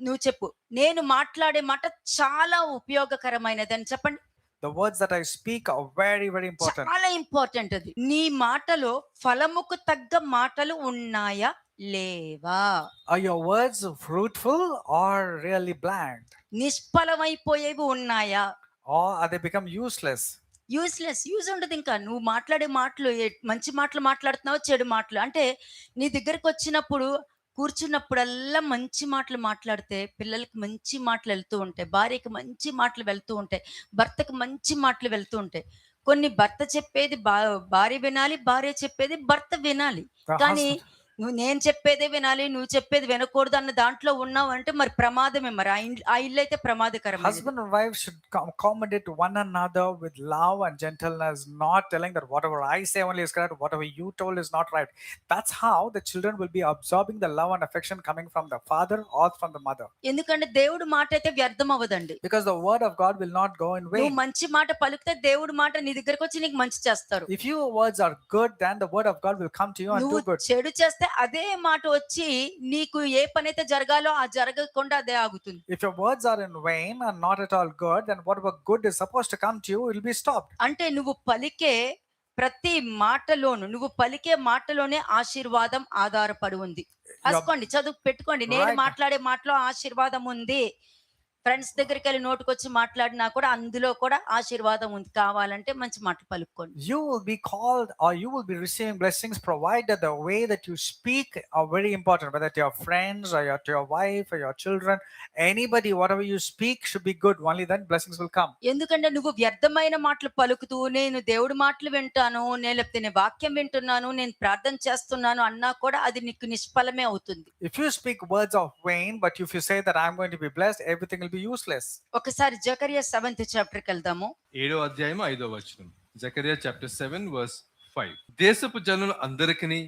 నువ్వు చెప్పు, నేను మాట్లాడే మాట చాలా ఉపయోగకరమైనది అని చెప్పండి. The words that I speak are very, very important. చాలా ఇంపార్టెంట్ అది. నీ మాటలో ఫలముకు తగ్గ మాటలు ఉన్నాయా లేవా? Are your words fruitful or really bland? నిష్ఫలమైపోయేవి ఉన్నాయా? Or are they become useless? Useless, use ఉండదు. ఇంకా నువ్వు మాట్లాడే మాటలు మంచి మాటలు మాట్లాడుతున్నావు, చెడు మాటలు అంటే, నీ దగ్గరకు వచ్చినప్పుడు కూర్చున్నప్పుడల్లా మంచి మాటలు మాట్లాడితే పిల్లలకి మంచి మాటలు వెళ్తూ ఉంటాయి, భార్యకి మంచి మాటలు వెళ్తూ ఉంటాయి, భర్తకి మంచి మాటలు వెళ్తూ ఉంటాయి. కొన్ని భర్త చెప్పేది భార్య వినాలి, భార్య చెప్పేది భర్త వినాలి. The కానీ husband- నువ్వు నేను చెప్పేదే వినాలి, నువ్వు చెప్పేది వినకూడదు అన్న దాంట్లో ఉన్నావు అంటే మరి ప్రమాదమే. మరి ఆ ఇల్లు అయితే ప్రమాదకరం. Husband and wife should accommodate one another with love and gentleness, not telling that whatever I say only is correct, whatever you told is not right. That's how the children will be absorbing the love and affection coming from the father or from the mother. ఎందుకంటే దేవుడు మాట అయితే వ్యర్థం అవ్వదండి. Because the word of God will not go in నువ్వు vain. మంచి మాట పలికితే దేవుడు మాట నీ దగ్గరకు వచ్చి నీకు మంచి చేస్తారు. If your words are good, then the word of God will come to you and నువ్వు do good. చెడు చేస్తే అదే మాట వచ్చి నీకు ఏ పని అయితే జరగాలో ఆ జరగకుండా అదే ఆగుతుంది. If your words are in vain and not at all good, then whatever good is supposed to come to you will be stopped. అంటే నువ్వు పలికే ప్రతి మాటలోను, నువ్వు పలికే మాటలోనే ఆశీర్వాదం ఆధారపడి ఉంది. రాసుకోండి, చదువు పెట్టుకోండి. నేను Right. మాట్లాడే మాటలో ఆశీర్వాదం ఉంది. ఫ్రెండ్స్ దగ్గరికి వెళ్ళి నోటుకొచ్చి మాట్లాడినా కూడా అందులో కూడా ఆశీర్వాదం ఉంది. కావాలంటే మంచి మాటలు పలుక్కోండి. You will be called or you will be receiving blessings provided the way that you speak are very important, whether to your friends or to your wife or your children, anybody, whatever you speak should be good. Only then blessings will come. ఎందుకంటే నువ్వు వ్యర్థమైన మాటలు పలుకుతూ నేను దేవుడి మాటలు వింటాను, లేకపోతే నేను వాక్యం వింటున్నాను, నేను ప్రార్థన చేస్తున్నాను అన్నా కూడా అది నీకు నిష్ఫలమే అవుతుంది. If you speak words of vain, but if you say that I'm going to be blessed, everything will be useless. ఒకసారి జకరియా 7th చాప్టర్కి వెళ్దాము. 7వ అధ్యాయం 5వ వచనం. జకరియా చాప్టర్ 7 వర్స్ 5. దేశపు జనులు అందరికిని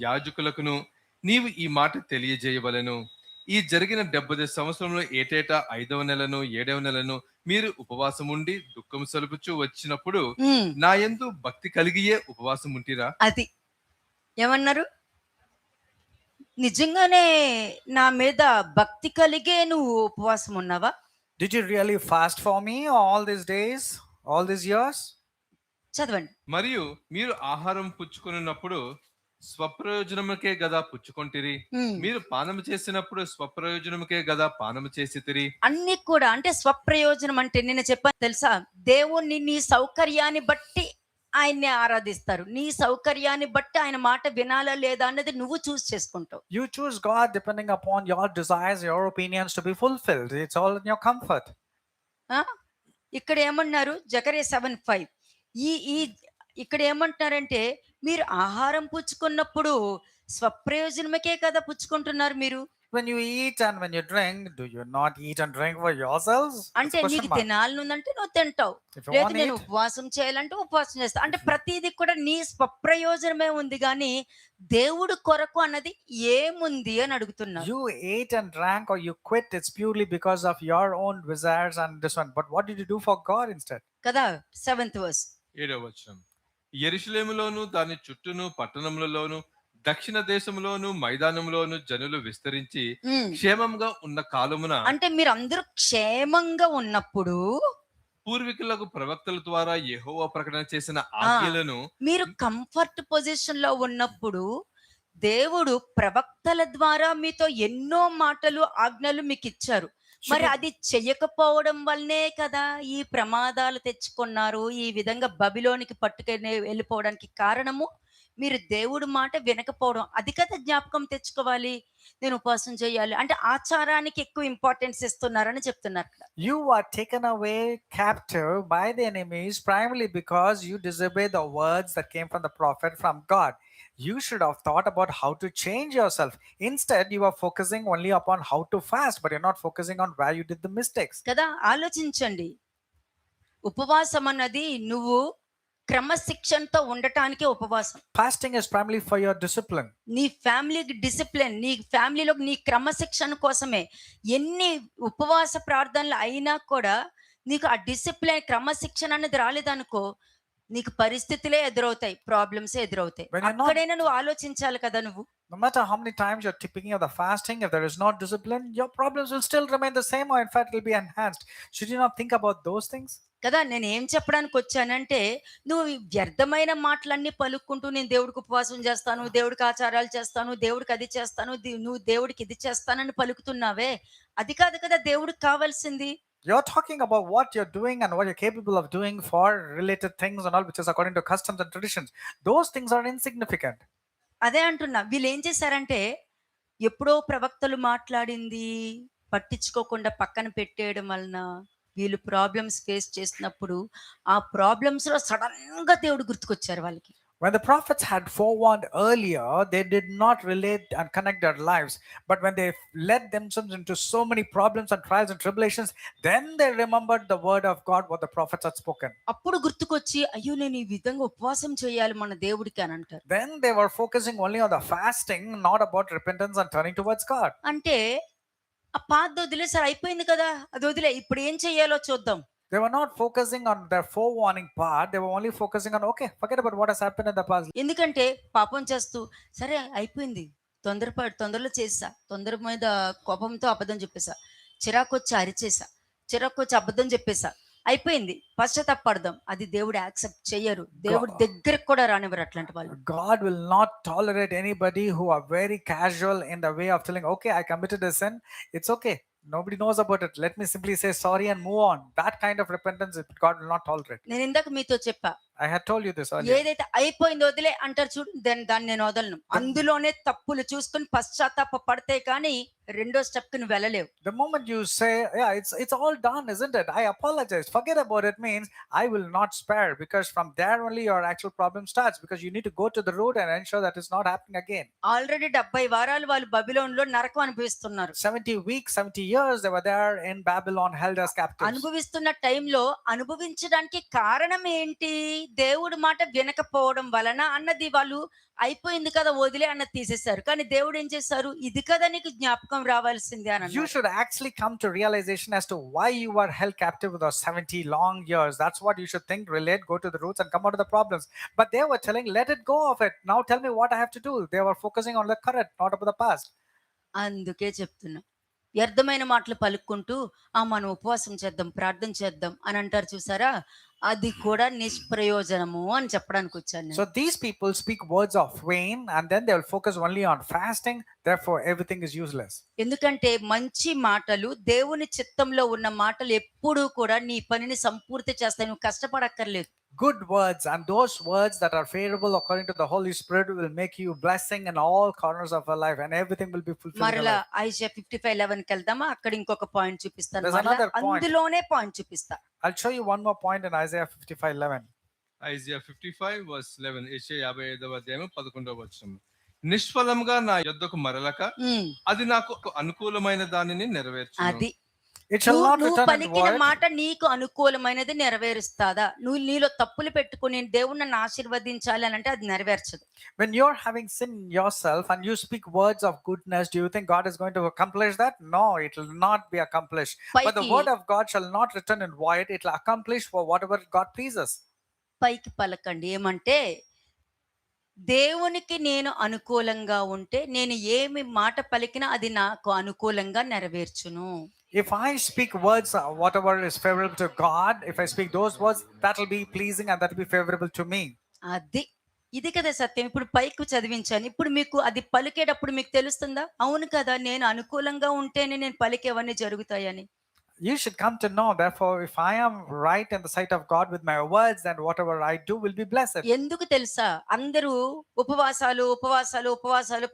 యాజకులకును నీవు ఈ మాట తెలియజేయవలెను. ఈ జరిగిన 70 సంవత్సరంలో ఏటేటా 5వ నెలను 7వ నెలను మీరు ఉపవాసం ఉండి దుఃఖం సలుపుచూ వచ్చినప్పుడు నా యందు భక్తి కలిగియే ఉపవాసం ఉంటిరా? అది ఏమన్నారు? నిజంగానే నా మీద భక్తి కలిగే నువ్వు ఉపవాసం ఉన్నావా? Did you really fast for me all these days, all these years? చదవండి. మరియు మీరు ఆహారం పుచ్చుకొనున్నప్పుడు స్వప్రయోజనముకే గదా పుచ్చుకొంటిరి, మీరు పానము చేసినప్పుడు స్వప్రయోజనముకే గదా పానము చేసితిరి. అన్ని కూడా అంటే స్వప్రయోజనం అంటే నేను చెప్పాను తెలుసా, దేవుణ్ణి నీ సౌకర్యాన్ని బట్టి ఆయన్ని ఆరాధిస్తారు. నీ సౌకర్యాన్ని బట్టి ఆయన మాట వినాలా లేదా అన్నది నువ్వు చూస్ చేసుకుంటావు. You choose God depending upon your desires, your opinions to be fulfilled. It's all in your comfort. ఇక్కడ ఏమన్నారు? జకరియా 7:5 ఈ ఇక్కడ ఏమంటున్నారంటే మీరు ఆహారం పుచ్చుకున్నప్పుడు స్వప్రయోజనమకే కదా పుచ్చుకుంటున్నారు మీరు. When you eat and when you drink, do you not eat and drink for yourselves? అంటే నీకు తినాలనుందంటే నువ్వు తింటావు, If you లేదు want to నేను eat, ఉపవాసం చేయాలంటే ఉపవాసం చేస్తా. అంటే ప్రతిదీ కూడా నీ స్వప్రయోజనమే ఉంది కానీ దేవుడు కొరకు అన్నది ఏముంది అని అడుగుతున్నా. you ate and drank or you quit, it's purely because of your own desires and this one. But what did you do for God instead? కదా. 7th verse. 7వ వచనం. యెరూషలేములోను దాని చుట్టూను పట్టణములలోను దక్షిణ దేశంలోను మైదానంలోను జనులు విస్తరించి క్షేమంగా ఉన్న కాలమున, అంటే మీరు అందరూ క్షేమంగా ఉన్నప్పుడు, పూర్వీకులకు ప్రవక్తల ద్వారా యెహోవా ప్రకటన చేసిన ఆజ్ఞలను, మీరు కంఫర్ట్ పొజిషన్ లో ఉన్నప్పుడు దేవుడు ప్రవక్తల ద్వారా మీతో ఎన్నో మాటలు ఆజ్ఞలు మీకు ఇచ్చారు. మరి you- అది చెయ్యకపోవడం వల్లనే కదా ఈ ప్రమాదాలు తెచ్చుకున్నారు. ఈ విధంగా బబిలోనికి పట్టుకొని వెళ్ళిపోవడానికి కారణము మీరు దేవుడి మాట వినకపోవడం. అది కదా జ్ఞాపకం తెచ్చుకోవాలి. నేను ఉపవాసం చేయాలి అంటే ఆచారానికి ఎక్కువ ఇంపార్టెన్స్ ఇస్తున్నారని చెప్తున్నారు ఇక్కడ. You are taken away captive by the enemies primarily because you disobey the words that came from the prophet from God. You should have thought about how to change yourself. Instead, you are focusing only upon how to fast, but you're not focusing on where you did the mistakes. కదా ఆలోచించండి. ఉపవాసం అన్నది నువ్వు క్రమశిక్షణతో ఉండటానికే ఉపవాసం. Fasting is primarily for your discipline. నీ ఫ్యామిలీకి discipline, నీ ఫ్యామిలీలో నీ క్రమశిక్షణ కోసమే. ఎన్ని ఉపవాస ప్రార్థనలు అయినా కూడా నీకు ఆ డిసిప్లిన్ క్రమశిక్షణ అనేది రాలేదనుకో నీకు పరిస్థితులే ఎదురవుతాయి, ప్రాబ్లమ్స్ ఎదురవుతాయి. When you're not- అక్కడైనా నువ్వు ఆలోచించాలి కదా నువ్వు. No matter how many times you're tipping of the fasting, if there is no discipline, your problems will still remain the same, or in fact, it will be enhanced. Should you not think about those things? కదా నేను ఏం చెప్పడానికి వచ్చానంటే నువ్వు ఈ వ్యర్థమైన మాటలన్నీ పలుక్కుంటూ నేను దేవుడికి ఉపవాసం చేస్తాను, దేవుడికి ఆచారాలు చేస్తాను, దేవుడికి అది చేస్తాను, నువ్వు దేవుడికి ఇది చేస్తానని పలుకుతున్నావే, అది కాదు కదా దేవుడికి కావాల్సింది. You're talking about what you're doing and what you're capable of doing for related things and all, which is according to customs and traditions. Those things are insignificant. అదే అంటున్నా. వీళ్ళు ఏం చేశారంటే ఎప్పుడో ప్రవక్తలు మాట్లాడింది పట్టించుకోకుండా పక్కన పెట్టేయడం వలన వీళ్ళు ప్రాబ్లమ్స్ ఫేస్ చేసినప్పుడు ఆ ప్రాబ్లమ్స్ లో సడన్ గా దేవుడు గుర్తుకొచ్చారు వాళ్ళకి. When the prophets had forewarned earlier, they did not relate and connect their lives. But when they led themselves into so many problems and trials and tribulations, then they remembered the word of God, what the prophets had spoken. అప్పుడు గుర్తుకొచ్చి అయ్యో నేను ఈ విధంగా ఉపవాసం చేయాలి మన దేవుడికి అని అంటారు. Then they were focusing only on the fasting, not about repentance and turning towards God. అంటే ఆ పాత వదిలేసారు, అయిపోయింది కదా అది వదిలే, ఇప్పుడు ఏం చెయ్యాలో చూద్దాం. They were not focusing on their forewarning part. They were only focusing on, okay, forget about what has happened in the past. ఎందుకంటే పాపం చేస్తూ సరే అయిపోయింది, తొందరలో చేసా, తొందర మీద కోపంతో అబద్ధం చెప్పేసా, చిరాకు వచ్చి అరిచేసా, చిరాకు వచ్చి అబద్ధం చెప్పేసా, అయిపోయింది, పశ్చాత్తాపడదాం. అది దేవుడు యాక్సెప్ట్ చెయ్యరు, దేవుడి దగ్గరకు కూడా రానివ్వరు అట్లాంటి వాళ్ళు. God will not tolerate anybody who are very casual in the way of telling, okay, I committed a sin. It's okay. Nobody knows about it. Let me simply say sorry and move on. That kind of repentance, God will not tolerate. నేను ఇందాక మీతో చెప్పా, I had told you this earlier. ఏదైతే అయిపోయిందో వదిలే అంటారు చూడు, దాన్ని నేను వదలను. అందులోనే తప్పులు చూసుకుని పశ్చాత్తాప పడితే కానీ రెండో స్టెప్ కి నువ్వు వెళ్ళలేవు. The moment you say, yeah, it's all done, isn't it? I apologize. Forget about it means I will not spare, because from there only your actual problem starts, because you need to go to the root and ensure that it's not happening again. Already 70 వారాలు వాళ్ళు Babylon లో నరకం అనుభవిస్తున్నారు. 70 weeks, 70 years they were there in Babylon, held as captives. అనుభవిస్తున్న టైంలో అనుభవించడానికి కారణం ఏంటి? దేవుడి మాట వినకపోవడం వలన అన్నది. వాళ్ళు అయిపోయింది కదా వదిలే అన్నది తీసేశారు. కానీ దేవుడు ఏం చేశారు, ఇది కదా నీకు జ్ఞాపకం రావాల్సింది అని You అన్నారు. should actually come to realization as to why you were held captive for those 70 long years. That's what you should think, relate, go to the roots and come out of the problems. But they were telling, let it go of it. Now tell me what I have to do. They were focusing on the current, not about the past. అందుకే చెప్తున్నా, వ్యర్థమైన మాటలు పలుక్కుంటూ మనం ఉపవాసం చేద్దాం, ప్రార్థన చేద్దాం అని అంటారు చూసారా, అది కూడా నిష్ప్రయోజనము అని చెప్పడానికి వచ్చాను నేను. So these people speak words of vain, and then they will focus only on fasting. Therefore, everything is useless. ఎందుకంటే మంచి మాటలు, దేవుని చిత్తంలో ఉన్న మాటలు ఎప్పుడూ కూడా నీ పనిని సంపూర్తి చేస్తాయి, నువ్వు కష్టపడక్కర్లేదు. Good words, and those words that are favorable according to the Holy Spirit will make you blessing in all corners of your life, and everything will be fulfilled in your మరలా life. ఐజా 55:11 కి వెళ్దామా, అక్కడ ఇంకొక point చూపిస్తాను. There's మరలా another point. అందులోనే point చూపిస్తా. I'll show you one more point in Isaiah 55:11. Isaiah 55 verse 11, యెషయా 55వ అధ్యాయం 11వ వచనం. నిష్ఫలంగా నా యొద్దకు మరలక ఉమ్, అది నాకు అనుకూలమైన దానిని నెరవేర్చును. అది It shall not నువ్వు return in పలికిన void. మాట నీకు అనుకూలమైనది నెరవేరుస్తాదా? నువ్వు నీలో తప్పులు పెట్టుకుని దేవుణ్ణి నన్ను ఆశీర్వదించాలి అని అంటే అది నెరవేర్చదు. When you're having sin yourself and you speak words of goodness, do you think God is going to accomplish that? No, it will not be accomplished. But the పైకి word of God shall not return in void. It will accomplish for whatever God pleases. పైకి పలకండి, ఏమంటే దేవునికి నేను అనుకూలంగా ఉంటే నేను ఏమి మాట పలికినా అది నాకు అనుకూలంగా నెరవేర్చును. If I speak words, whatever is favorable to God, if I speak those words, that will be pleasing and that will be favorable to me. అది ఇది కదా సత్యం. ఇప్పుడు పైకి చదివించాను. ఇప్పుడు మీకు అది పలికేటప్పుడు మీకు తెలుస్తుందా? అవును కదా! నేను అనుకూలంగా ఉంటేనే నేను పలికేవన్నీ జరుగుతాయని. You should come to know, therefore, if I am right in the sight of God with my words, then whatever I do will be blessed. ఎందుకు తెలుసా? అందరూ ఉపవాసాలు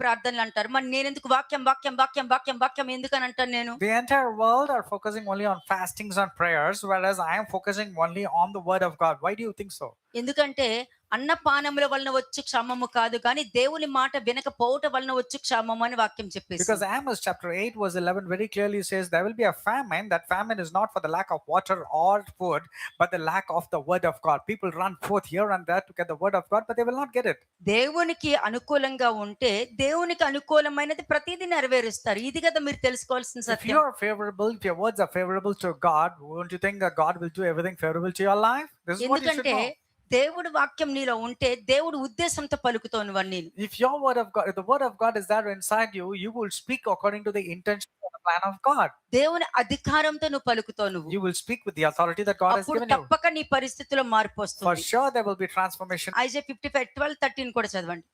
ప్రార్థనలంటారు. మరి నేనెందుకు వాక్యం ఎందుకని అంటాను నేను? The entire world are focusing only on fastings and prayers, whereas I am focusing only on the word of God. Why do you think so? ఎందుకంటే అన్నపానముల వలన వచ్చు క్షామము కాదు గాని దేవుని మాట వినకపోవుట వలన వచ్చు క్షామము అని వాక్యం Because చెప్పేసింది. Amos chapter 8 verse 11 very clearly says there will be a famine. That famine is not for the lack of water or food, but the lack of the word of God. People run forth here and there to get the word of God, but they will not get it. దేవునికి అనుకూలంగా ఉంటే దేవునికి అనుకూలమైనది ప్రతిదీ నెరవేరుస్తారు. ఇది కదా మీరు తెలుసుకోవాల్సిన If Satyam. you are favorable, if your words are favorable to God, won't you think that God will do everything favorable to your life? This is what you should ఎందుకంటే know. దేవుడి వాక్యం నీలో ఉంటే దేవుడు ఉద్దేశంతో పలుకుతావు నువ్వన్నీ. If your word of God, if the word of God is there inside you, you will speak according to the intention and the plan of God. దేవుని అధికారంతో నువ్వు పలుకుతావు నువ్వు. You will speak with the authority that God has అప్పుడు given you. తప్పక నీ పరిస్థితిలో మార్పు For వస్తుంది. sure, there will be transformation. Aiza 55 12 13 కూడా చదవండి.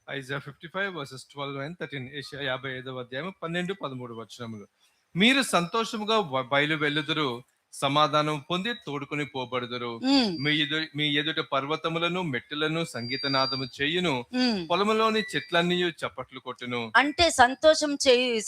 Aiza 55 versus 12 and 13. యెషయా 55వ అధ్యాయం 12, 13 వచనములు. మీరు సంతోషముగా బయలు వెళ్ళుదురు, సమాధానం పొంది తోడుకొని పోబడుదురు. ఉమ్, మీ ఎదుట పర్వతములను మెట్టులను సంగీతనాదము చేయును, ఉమ్. పొలములోని చెట్లన్నీ చప్పట్లు కొట్టును. అంటే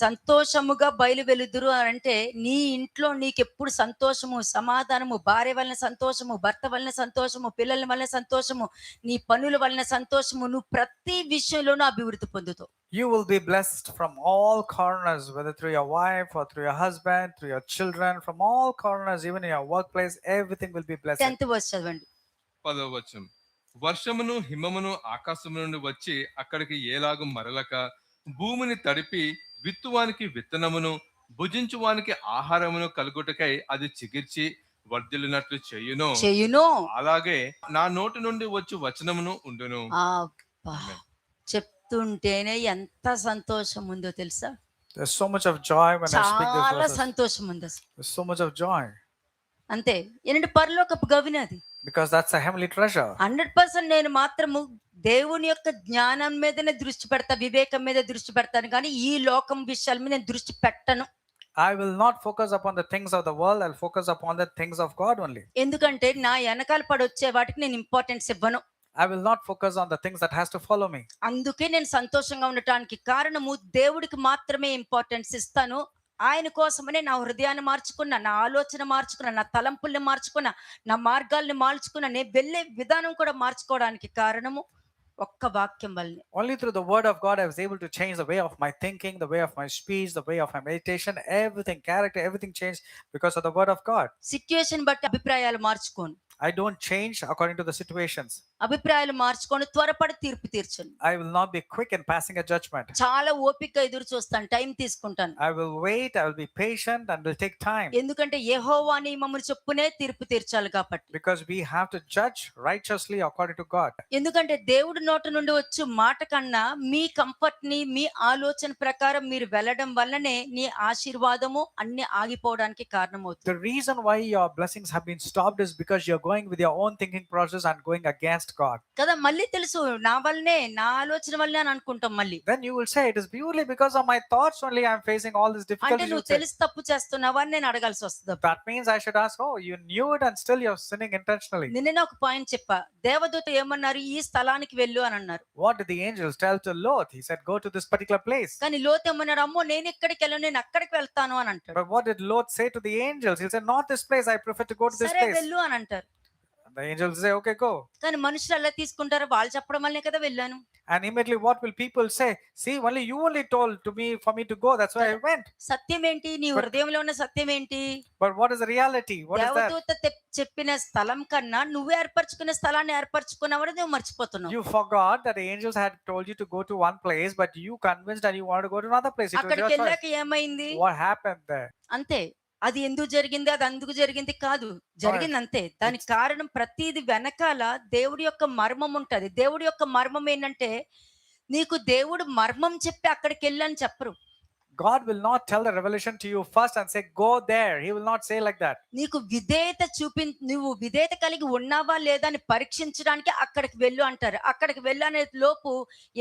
సంతోషముగా బయలు వెలుదురు అని అంటే నీ ఇంట్లో నీకెప్పుడు సంతోషము సమాధానము, భార్య వలన సంతోషము, భర్త వలన సంతోషము, పిల్లల వలన సంతోషము, నీ పనుల వలన సంతోషము, నువ్వు ప్రతి విషయంలోనూ అభివృద్ధి పొందుతావు. You will be blessed from all corners, whether through your wife or through your husband, through your children, from all corners, even in your workplace, everything will be blessed. 10th verse చదవండి. 10వ వచనం. వర్షమును హిమమును ఆకాశము నుండి వచ్చి అక్కడికి ఏలాగు మరలక, భూమిని తడిపి విత్తువానికి విత్తనమును భుజించువానికి ఆహారమును కలుగుటకై అది చిగిర్చి వర్ధిల్లినట్లు చేయును. అలాగే నా నోటి నుండి వచ్చి వచనమును ఉండును. అబ్బా, చెప్తుంటేనే ఎంత సంతోషం ఉందో తెలుసా? There's so much of joy when I speak these చాలా verses. సంతోషం ఉంది అసలు. There's so much of joy అంతే. ఏంటంటే పరలోకపు గవిని అది. because that's a heavenly treasure. 100% నేను మాత్రము దేవుని యొక్క జ్ఞానం మీదనే దృష్టి పెడతా, వివేకం మీద దృష్టి పెడతాను కానీ ఈ లోకం విషయాల మీద నేను దృష్టి పెట్టను. I will not focus upon the things of the world. I'll focus upon the things of God only. ఎందుకంటే నా వెనకాల పడొచ్చే వాటికి నేను ఇంపార్టెన్స్ ఇవ్వను. I will not focus on the things that has to follow me. అందుకే నేను సంతోషంగా ఉండటానికి కారణము దేవుడికి మాత్రమే ఇంపార్టెన్స్ ఇస్తాను. ఆయన కోసమనే నా హృదయాన్ని మార్చుకున్నా, నా ఆలోచన మార్చుకున్నా, నా తలంపుల్ని మార్చుకున్నా, నా మార్గాల్ని మార్చుకున్నా, నేను వెళ్ళే విధానం కూడా మార్చుకోవడానికి కారణము ఒక్క వాక్యం వల్లనే. Only through the word of God I was able to change the way of my thinking, the way of my speech, the way of my meditation, everything, character, everything changed because of the word of God. Situation బట్టి అభిప్రాయాలు మార్చుకోను. I don't change according to the situations. అభిప్రాయాలు మార్చుకొని త్వరపడి తీర్పు తీర్చను. I will not be quick in passing a judgment. చాలా ఓపికగా ఎదురు చూస్తాను, టైం తీసుకుంటాను. I will wait, I will be patient, and will take time. ఎందుకంటే యెహోవా నియమములు చొప్పునే తీర్పు తీర్చాలి కాబట్టి. Because we have to judge righteously according to God. ఎందుకంటే దేవుడి నోటి నుండి వచ్చు మాట కన్నా మీ కంఫర్ట్ ని, మీ ఆలోచన ప్రకారం మీరు వెళ్ళడం వల్లనే నీ ఆశీర్వాదము అన్ని ఆగిపోవడానికి కారణమవుతుంది. The reason why your blessings have been stopped is because you're going with your own thinking process and going against God. కదా, మళ్ళీ తెలుసు నా వల్లనే, నా ఆలోచన వల్లనే అని అనుకుంటాం మళ్ళీ. Then you will say it is purely because of my thoughts only I'm facing all these అంటే difficulties. నువ్వు తెలిసి తప్పు చేస్తున్నావా అని నేను అడగాల్సి వస్తుంది. That means I should ask, oh, you knew it and still you're sinning intentionally. నిన్న ఒక పాయింట్ చెప్పా, దేవదూత ఏమన్నారు, ఈ స్థలానికి వెళ్ళు అని అన్నారు. What did the angels tell to Lot? He said, go to this particular place. కానీ లోతు ఏమన్నాడు, అమ్మో నేను ఎక్కడికి వెళ్ళను, నేను అక్కడికి వెళ్తాను అని అంటాడు. But what did Lot say to the angels? He said, not this place, I prefer to go to this సరే place. వెళ్ళు అని అంటారు. And the angels say, okay, go. కానీ మనుషులు అలా తీసుకుంటారు, వాళ్ళు చెప్పడం వల్లనే కదా వెళ్ళాను. And immediately what will people say? See, you only told to me for me to go, that's why I went. సత్యం ఏంటి? నీ హృదయంలో ఉన్న సత్యం ఏంటి? But what is the reality? What is that? దేవదూత చెప్పిన స్థలం కన్నా నువ్వే ఏర్పరచుకున్న స్థలాన్ని ఏర్పరచుకున్నావని నువ్వు మర్చిపోతున్నావు. You forgot that the angels had told you to go to one place, but you convinced and you wanted to go to another place. It was అక్కడికి your choice. వెళ్ళాక ఏమైంది? What happened there? అంతే. అది ఎందుకు జరిగింది, అది అందుకు జరిగింది కాదు, జరిగింది అంతే. దానికి కారణం ప్రతిది వెనకాల దేవుడి యొక్క మర్మం ఉంటది. దేవుడి యొక్క మర్మం ఏంటంటే నీకు దేవుడు మర్మం చెప్పి అక్కడికి వెళ్ళని చెప్పరు. God will not tell the revelation to you first and say, go there. He will not say like that. నీకు విధేయత నువ్వు విధేయత కలిగి ఉన్నావా లేదా అని పరీక్షించడానికి అక్కడికి వెళ్ళు అంటారు. అక్కడికి వెళ్ళు అనే లోపు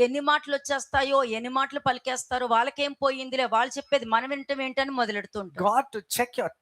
ఎన్ని మాటలు వచ్చేస్తాయో, ఎన్ని మాటలు పలికేస్తారో, వాళ్ళకేం పోయిందిలే, వాళ్ళు చెప్పేది మనం వినటం ఏంటని మొదలెడుతూ ఉంటారు. God to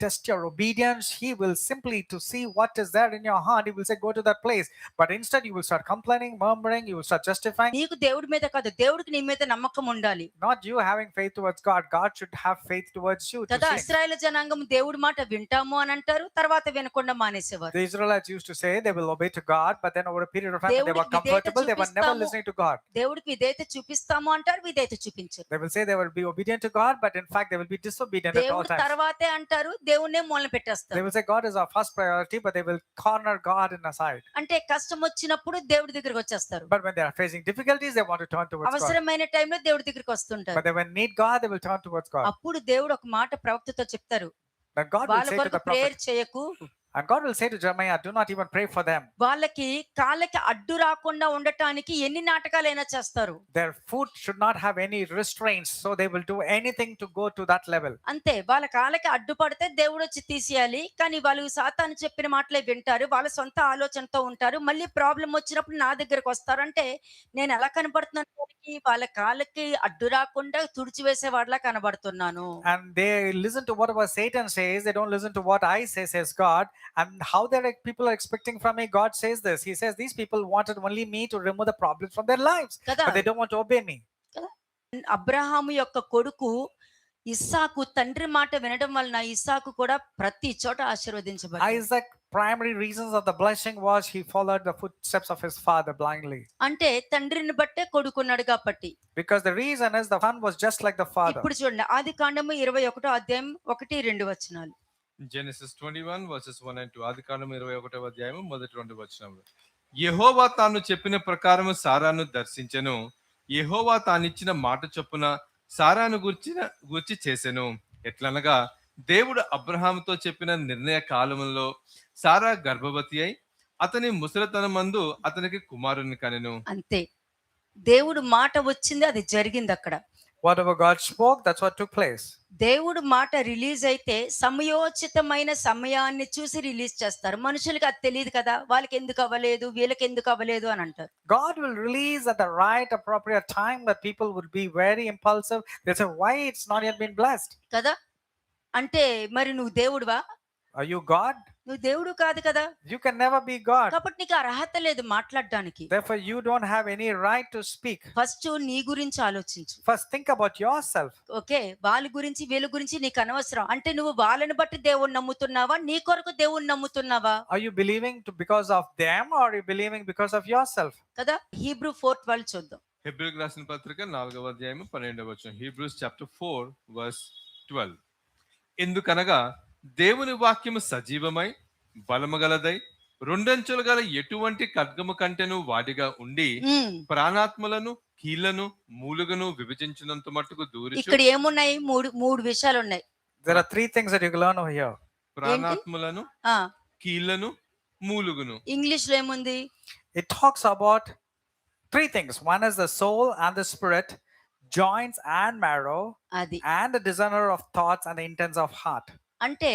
test your obedience, He will simply to see what is there in your heart. He will say, go to that place. But instead you will start complaining, murmuring, you will start justifying. నీకు దేవుడి మీద కాదు, దేవుడికి నీ మీద నమ్మకం ఉండాలి Not you having faith towards God. God should have faith towards you. To కదా. sing. ఇశ్రాయేలు జనాంగం దేవుడి మాట వింటాము అని అంటారు, తర్వాత వినకుండా మానేసేవారు. The Israelites used to say they will obey to God, but then over a period of time when they were దేవుడికి విధేయత comfortable, they were never చూపిస్తాము. listening to God. దేవుడికి విధేయత చూపిస్తాము అంటారు, విధేయత చూపించరు. They will say they will be obedient to God, but in fact they will be disobedient at all దేవుడు times. తర్వాతే అంటారు, దేవుణ్ణే మూలన They పెట్టేస్తారు. will say God is our first priority, but they will corner God in a side. అంటే కష్టం వచ్చినప్పుడు దేవుడి దగ్గరికి వచ్చేస్తారు. But when they are facing difficulties, they want to turn towards God. అవసరమైన టైంలో దేవుడి దగ్గరికి వస్తుంటారు. But they when need God, they will turn towards God. అప్పుడు దేవుడు ఒక మాట ప్రవక్తతో చెప్తారు, Then God will వాళ్ళ say to కొరకు the ప్రేయర్ prophet, చేయకు, and God will say to Jeremiah, do not even pray for them. వాళ్ళకి కాళ్ళకి అడ్డు రాకుండా ఉండటానికి ఎన్ని నాటకాలైనా చేస్తారు. Their foot should not have any restraints, so they will do anything to go to that level. అంతే, వాళ్ళ కాళ్ళకి అడ్డుపడితే దేవుడు వచ్చి తీసేయాలి. కానీ వాళ్ళు సాతాను చెప్పిన మాటలే వింటారు, వాళ్ళ సొంత ఆలోచనతో ఉంటారు. మళ్ళీ ప్రాబ్లం వచ్చినప్పుడు నా దగ్గరకు వస్తారు. అంటే నేను ఎలా కనబడుతున్నాను వారికి? వాళ్ళ కాళ్ళకి అడ్డు రాకుండా తుడిచివేసే వాడిలా కనబడుతున్నాను. And they listen to whatever Satan says, they don't listen to what I say, says God. And how people are expecting from me, God says this. He says these people wanted only me to remove the problems from their lives, కదా. but they don't want to obey me. Abraham యొక్క కొడుకు ఇస్సాకు తండ్రి మాట వినడం వలన ఇస్సాకు కూడా ప్రతి చోట ఆశీర్వదించబడ్డాడు. Isaac, primary reasons of the blessing was he followed the footsteps of his father blindly. అంటే తండ్రిని బట్టే కొడుకున్నాడు కాబట్టి. Because the reason is the son was just like the father. ఇప్పుడు చూడండి, ఆదికాండము 21వ అధ్యాయం 1-2 వచనాలు. Genesis 21 verses 1 and 2. ఆదికాండము 21వ అధ్యాయము మొదటి 2 వచనములు. యెహోవా తాను చెప్పిన ప్రకారము సారాను దర్శించెను. యెహోవా తానిచ్చిన మాట చొప్పున సారాను గూర్చి చేసెను. ఎట్లనగా దేవుడు అబ్రహాముతో చెప్పిన నిర్ణయ కాలములో సారా గర్భవతి అయి అతని ముసలితనమందు అతనికి కుమారుని కనెను. అంతే, దేవుడు మాట వచ్చింది, అది జరిగింది అక్కడ. Whatever God spoke, that's what took place. దేవుడు మాట రిలీజ్ అయితే సమయోచితమైన సమయాన్ని చూసి రిలీజ్ చేస్తారు. మనుషులకి అది తెలియదు కదా, వాళ్ళకి ఎందుకు అవ్వలేదు, వీళ్ళకి ఎందుకు అవ్వలేదు అని అంటారు. God will release at the right appropriate time that people would be very impulsive. They'll say, why it's not yet been blessed? కదా. అంటే మరి నువ్వు దేవుడువా? Are you God? నువ్వు దేవుడు కాదు కదా, You can never be God. కాబట్టి నీకు అర్హత లేదు మాట్లాడడానికి. Therefore, you don't have any right to speak. First నీ గురించి ఆలోచించు. First, think about yourself. Okay, వాళ్ళ గురించి వీళ్ళ గురించి నీకు అనవసరం. అంటే నువ్వు వాళ్ళని బట్టి దేవుణ్ణి నమ్ముతున్నావా, నీ కొరకు దేవుణ్ణి నమ్ముతున్నావా? Are you believing because of them, or are you believing because of yourself? కదా. హీబ్రూ 4:12 చూద్దాం. హెబ్రీయులకు రాసిన పత్రిక 4వ అధ్యాయము 12వ వచనం. Hebrews chapter 4 verse 12. ఎందుకనగా దేవుని వాక్యము సజీవమై బలము గలదై రెండంచులు గల ఎటువంటి ఖడ్గము కంటెను వాడిగా ఉండి ప్రాణాత్మలను కీళ్లను మూలుగను విభజించినంత మట్టుకు దూరి ఇక్కడ ఏమున్నాయి? మూడు విషయాలు ఉన్నాయి. There are three things that you can learn over here. ప్రాణాత్మలను ఆ కీళ్లను మూలుగును. ఇంగ్లీష్ లో ఏముంది? It talks about three things. One is the soul and the spirit, joints and marrow, అది and the discerner of thoughts and the intents of heart. అంటే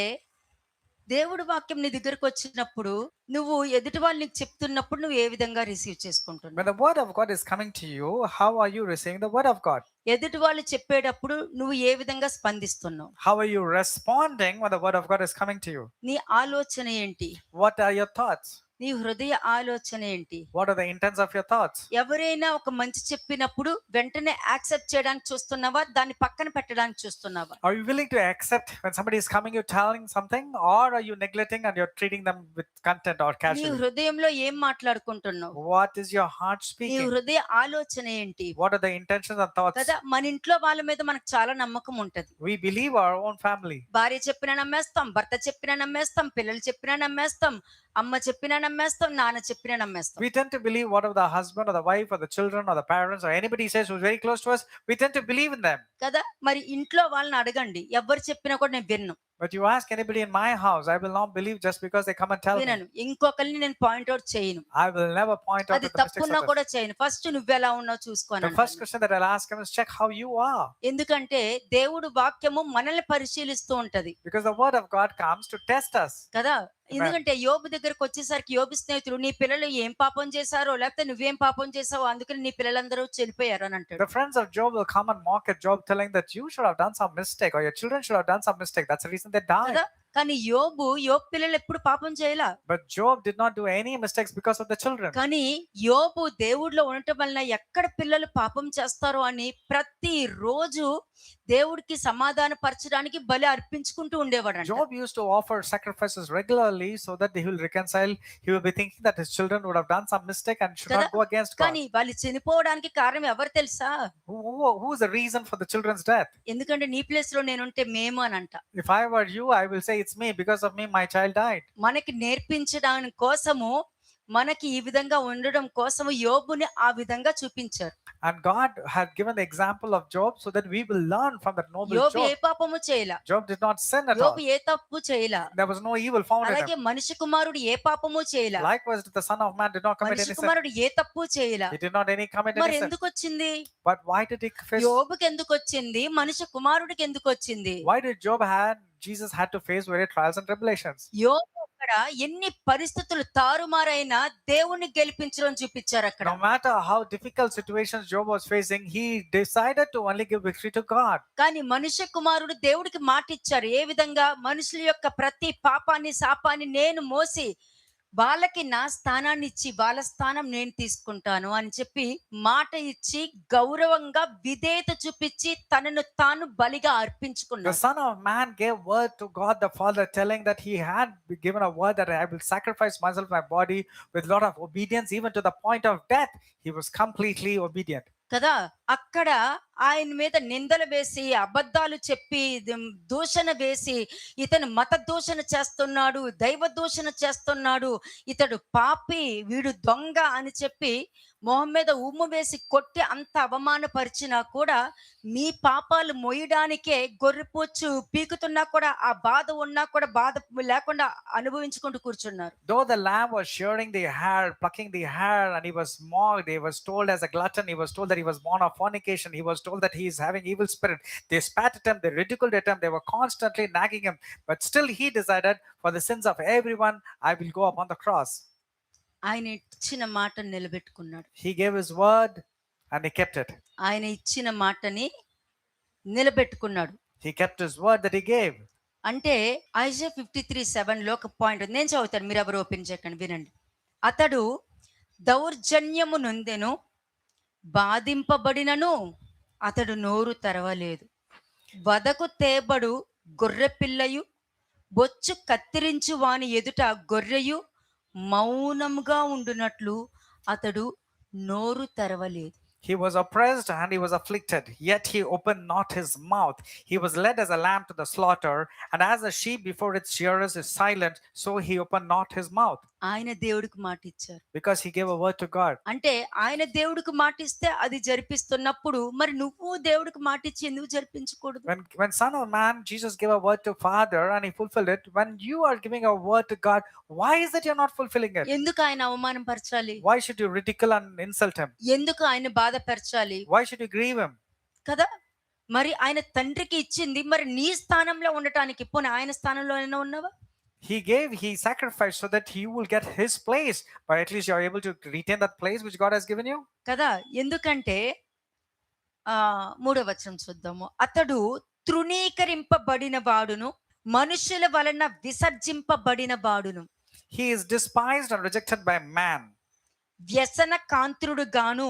దేవుడి వాక్యం నీ దగ్గరకు వచ్చినప్పుడు నువ్వు ఎదుటి వాళ్ళు నీకు చెప్తున్నప్పుడు నువ్వు ఏ విధంగా రిసీవ్ చేసుకుంటున్నావు? When the word of God is coming to you, how are you receiving the word of God? ఎదుటి వాళ్ళు చెప్పేటప్పుడు నువ్వు ఏ విధంగా స్పందిస్తున్నావు? How are you responding when the word of God is coming to you? నీ ఆలోచన ఏంటి? What are your thoughts? నీ హృదయ ఆలోచన ఏంటి? What are the intents of your thoughts? ఎవరైనా ఒక మంచి చెప్పినప్పుడు వెంటనే యాక్సెప్ట్ చేయడానికి చూస్తున్నావా, దాన్ని పక్కన పెట్టడానికి చూస్తున్నావా? Are you willing to accept when somebody is coming you telling something, or are you neglecting and you're treating them with contempt or నీ casually? హృదయంలో ఏం మాట్లాడుకుంటున్నావు? What is your heart నీ speaking? హృదయ ఆలోచన ఏంటి? What are the intentions and thoughts? కదా. మన ఇంట్లో వాళ్ళ మీద మనకు చాలా నమ్మకం ఉంటది. We believe our own family. భార్య చెప్పినా నమ్మేస్తాం, భర్త చెప్పినా నమ్మేస్తాం, పిల్లలు చెప్పినా నమ్మేస్తాం, అమ్మ చెప్పినా నమ్మేస్తాం, నాన్న చెప్పినా నమ్మేస్తాం. We tend to believe whatever the husband or the wife or the children or the parents or anybody says who's very close to us, we tend to believe in them. కదా. మరి ఇంట్లో వాళ్ళని అడగండి, ఎవరు చెప్పినా కూడా నేను విన్ను. But you ask anybody in my house, I will not believe just because they come and tell me. వినను. ఇంకొకరిని నేను పాయింట్అవుట్ చేయను. I will never point out అది to the mistakes తప్పున్నా of others. కూడా చేయను. ఫస్ట్ నువ్వెలా ఉన్నావు చూసుకోను The first అంటాను. question that I'll ask him is check how you are. ఎందుకంటే దేవుడు వాక్యము మనల్ని పరిశీలిస్తూ ఉంటది Because the word of God comes to test us. కదా. ఎందుకంటే యోబు దగ్గరకు వచ్చేసరికి యోబు స్నేహితులు నీ పిల్లలు ఏం పాపం చేశారో లేకపోతే నువ్వేం పాపం చేసావో అందుకని నీ పిల్లలందరూ చెడిపోయారు అని అంటాడు. The friends of Job will come and mock at Job, telling that you should have done some mistake or your children should have done some mistake. That's the reason they died. కదా. కానీ యోబు పిల్లలు ఎప్పుడు పాపం చేయలా. But Job did not do any mistakes because of the children. కానీ యోబు దేవుడిలో ఉండటం వలన ఎక్కడ పిల్లలు పాపం చేస్తారో అని ప్రతి రోజు దేవుడికి సమాధాన పరచడానికి బలి అర్పించుకుంటూ ఉండేవాడు. Job used to offer sacrifices regularly so that he will reconcile. He will be thinking that his children would have done some mistake and should not go against God. కానీ వాళ్ళు చనిపోవడానికి కారణం ఎవరు తెలుసా? Who is the reason for the children's death? ఎందుకంటే నీ place లో నేనుంటే మేము అని అంట. If I were you, I will say it's me. Because of me, my child died. మనకి నేర్పించడానికి కోసము మనకి ఈ విధంగా ఉండడం కోసము యోబుని ఆ విధంగా చూపించారు. And God had given the example of Job so that we will learn from that noble యోబు ఏ Job. పాపము చేయలా. Job did not sin at all. యోబు ఏ తప్పు చేయలా. There was no evil found in అలాగే him. మనిషి కుమారుడు ఏ పాపము చేయలా. Likewise, the Son of Man did not commit మనిషి any sin. కుమారుడు ఏ తప్పు చేయలా. He did not commit మరి any sin. ఎందుకు వచ్చింది? But why did he face? యోబుకి ఎందుకు వచ్చింది? మనిషి కుమారుడికి ఎందుకు వచ్చింది? Why did Jesus had to face various trials and tribulations? యోబు అక్కడ ఎన్ని పరిస్థితులు తారుమారైనా దేవుణ్ణి గెలిపించడం చూపించారు అక్కడ. No matter how difficult situations Job was facing, he decided to only give victory to God. కానీ మనుష్య కుమారుడు దేవుడికి మాట ఇచ్చారు. ఏ విధంగా? మనుషుల యొక్క ప్రతి పాపాన్ని శాపాన్ని నేను మోసి వాళ్ళకి నా స్థానాన్ని ఇచ్చి వాళ్ళ స్థానం నేను తీసుకుంటాను అని చెప్పి మాట ఇచ్చి గౌరవంగా విధేయత చూపించి తనను తాను బలిగా The అర్పించుకున్నాడు. Son of Man gave word to God the Father, telling that he had given a word that I will sacrifice myself, my body, with a lot of obedience, even to the point of death. He was completely obedient. కదా. అక్కడ ఆయన మీద నిందలు వేసి అబద్ధాలు చెప్పి దూషణ వేసి ఇతను మత దూషణ చేస్తున్నాడు, దైవ దూషణ చేస్తున్నాడు, ఇతడు పాపి, వీడు దొంగ అని చెప్పి మొహం మీద ఉమ్ము వేసి కొట్టి అంత అవమానపరిచినా కూడా మీ పాపాలు మోయడానికే గొర్రెపోచ్చు పీకుతున్నా కూడా ఆ బాధ ఉన్నా కూడా బాధ లేకుండా అనుభవించుకుంటూ కూర్చున్నారు. Though the lamb was shearing the hair, plucking the hair, and he was mocked, he was told as a glutton, he was told that he was born of fornication, he was told that he is having evil spirit. They spat at him, they ridiculed at him, they were constantly nagging him. But still he decided, for the sins of everyone, I will go upon the cross. ఆయన ఇచ్చిన మాటను నిలబెట్టుకున్నాడు. He gave his word and he kept it. ఆయన ఇచ్చిన మాటని నిలబెట్టుకున్నాడు. He kept his word that he gave. అంటే ఐజా 53:7 ఒక point ఉంది. నేను చదువుతాను, మీరు ఎవరు ఓపెన్ చేయకండి, వినండి. అతడు దౌర్జన్యము నొందెను, బాధింపబడినను అతడు నోరు తెరవలేదు. వదకు తేబడు గొర్రె పిల్లయు బొచ్చు కత్తిరించు వాని ఎదుట గొర్రెయు మౌనముగా ఉండునట్లు అతడు నోరు తెరవలేదు. He was oppressed and he was afflicted, yet he opened not his mouth. He was led as a lamb to the slaughter, and as a sheep before its shearers is silent, so he opened not his mouth. ఆయన దేవుడికి మాట ఇచ్చారు. Because he gave a word to God. అంటే ఆయన దేవుడికి మాట ఇస్తే అది జరిపిస్తున్నప్పుడు మరి నువ్వు దేవుడికి మాట ఇచ్చి ఎందుకు జరిపించకూడదు? When Son of Man, Jesus gave a word to Father and he fulfilled it. When you are giving a word to God, why is it you're not fulfilling it? ఎందుకు ఆయన అవమానం పరచాలి? Why should you ridicule and insult him? ఎందుకు ఆయన బాధపరచాలి? Why should you grieve him? కదా. మరి ఆయన తండ్రికి ఇచ్చింది మరి నీ స్థానంలో ఉండటానికి, పోనీ ఆయన స్థానంలో అయినా ఉన్నావా? He sacrificed so that you will get his place, but at least you're able to retain that place which God has given you. కదా. ఎందుకంటే 3వ వచనం చూద్దాము. అతడు తృణీకరింపబడిన వాడును, మనుషుల వలన విసర్జింపబడిన వాడును. He is despised and rejected by man. వ్యసన కాంతుడు గాను,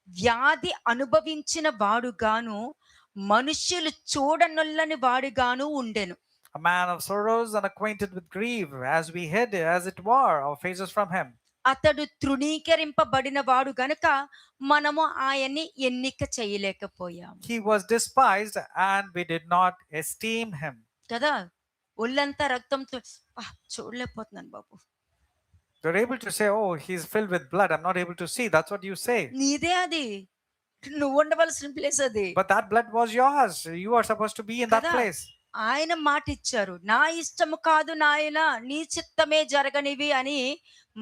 వ్యాధి అనుభవించిన వాడు గాను, మనుష్యులు చూడనొల్లని వాడుగాను ఉండెను. A man of sorrows and acquainted with grief, as we hid as it were our faces from him. అతడు తృణీకరింపబడిన వాడు గనుక మనము ఆయన్ని ఎన్నిక చేయలేకపోయాము. He was despised and we did not esteem him. కదా. ఒళ్ళంతా రక్తంతో చూడలేకపోతున్నాను బాబు. You're able to say, oh, he's filled with blood, I'm not able to see. That's what you say. నీదే అది, నువ్వు ఉండవలసిన ప్లేస్ అది. But that blood was yours. You are supposed to be in that కదా. place. ఆయన మాట ఇచ్చారు. నా ఇష్టము కాదు నాయన, నీ చిత్తమే జరగనివి అని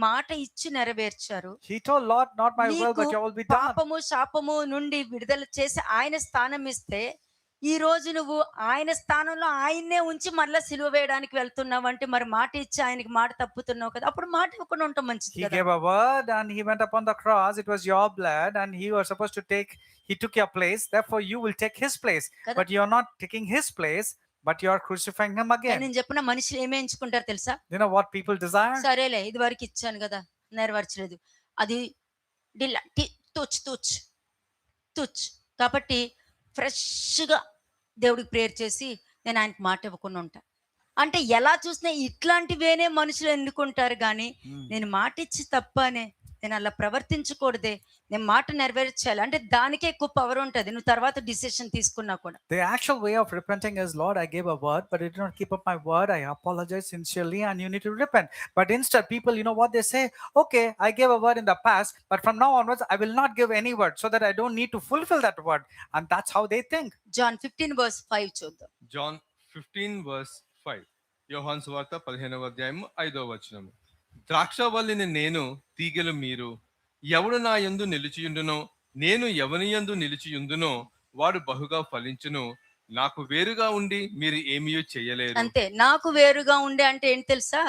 మాట ఇచ్చి నెరవేర్చారు. He told, Lord, not my will, నీకు but your will be done. పాపము, శాపము నుండి విడుదల చేసి ఆయన స్థానం ఇస్తే, ఈ రోజు నువ్వు ఆయన స్థానంలో ఆయన్నే ఉంచి మరలా సిలువ వేయడానికి వెళ్తున్నావంటే మరి మాట ఇచ్చి ఆయనకి మాట తప్పుతున్నావు కదా! అప్పుడు మాట ఇవ్వకుండా ఉండటం మంచిది He కదా! gave a word and he went upon the cross. It was your blood and he was supposed to take, he took your place. Therefore, you will take his place. కదా! But you're not taking his place, but you're crucifying him కానీ again. నేను చెప్పిన మనుషులు ఏమి ఎంచుకుంటారు తెలుసా? You know what people desire? సరేలే ఇది వరకు ఇచ్చాను కదా, నెరవేర్చలేదు. అది తుచ్ తుచ్ తుచ్. కాబట్టి ఫ్రెష్‌గా దేవుడికి ప్రేయర్ చేసి నేను ఆయనకి మాట ఇవ్వకుండా ఉంటా. అంటే ఎలా చూసినా ఇట్లాంటివేనే మనుషులు ఎన్నుకుంటారు గానీ, నేను మాట ఇచ్చి తప్పనే, నేను అలా ప్రవర్తించకూడదే, నేను మాట నెరవేర్చాలి అంటే దానికే ఎక్కువ పవర్ ఉంటది. నువ్వు తర్వాత డిసిషన్ తీసుకున్నా కూడా. The actual way of repenting is, Lord, I gave a word, but I did not keep up my word. I apologize sincerely and you need to repent. But instead, people, you know what they say? Okay, I gave a word in the past, but from now onwards, I will not give any word so that I don't need to fulfill that word. And that's how they think. John 15:5 చూద్దాం. John 15:5. యోహాను సువార్త 15వ అధ్యాయము 5వ వచనము. ద్రాక్షవల్లిని నేను, తీగెలు మీరు. ఎవడు నా యందు నిలిచియుండునో, నేను ఎవని యందు నిలిచియుందునో వాడు బహుగా ఫలించును. నాకు వేరుగా ఉండి మీరు ఏమీ చేయలేరు. అంతే. నాకు వేరుగా ఉండే అంటే ఏంటి తెలుసా?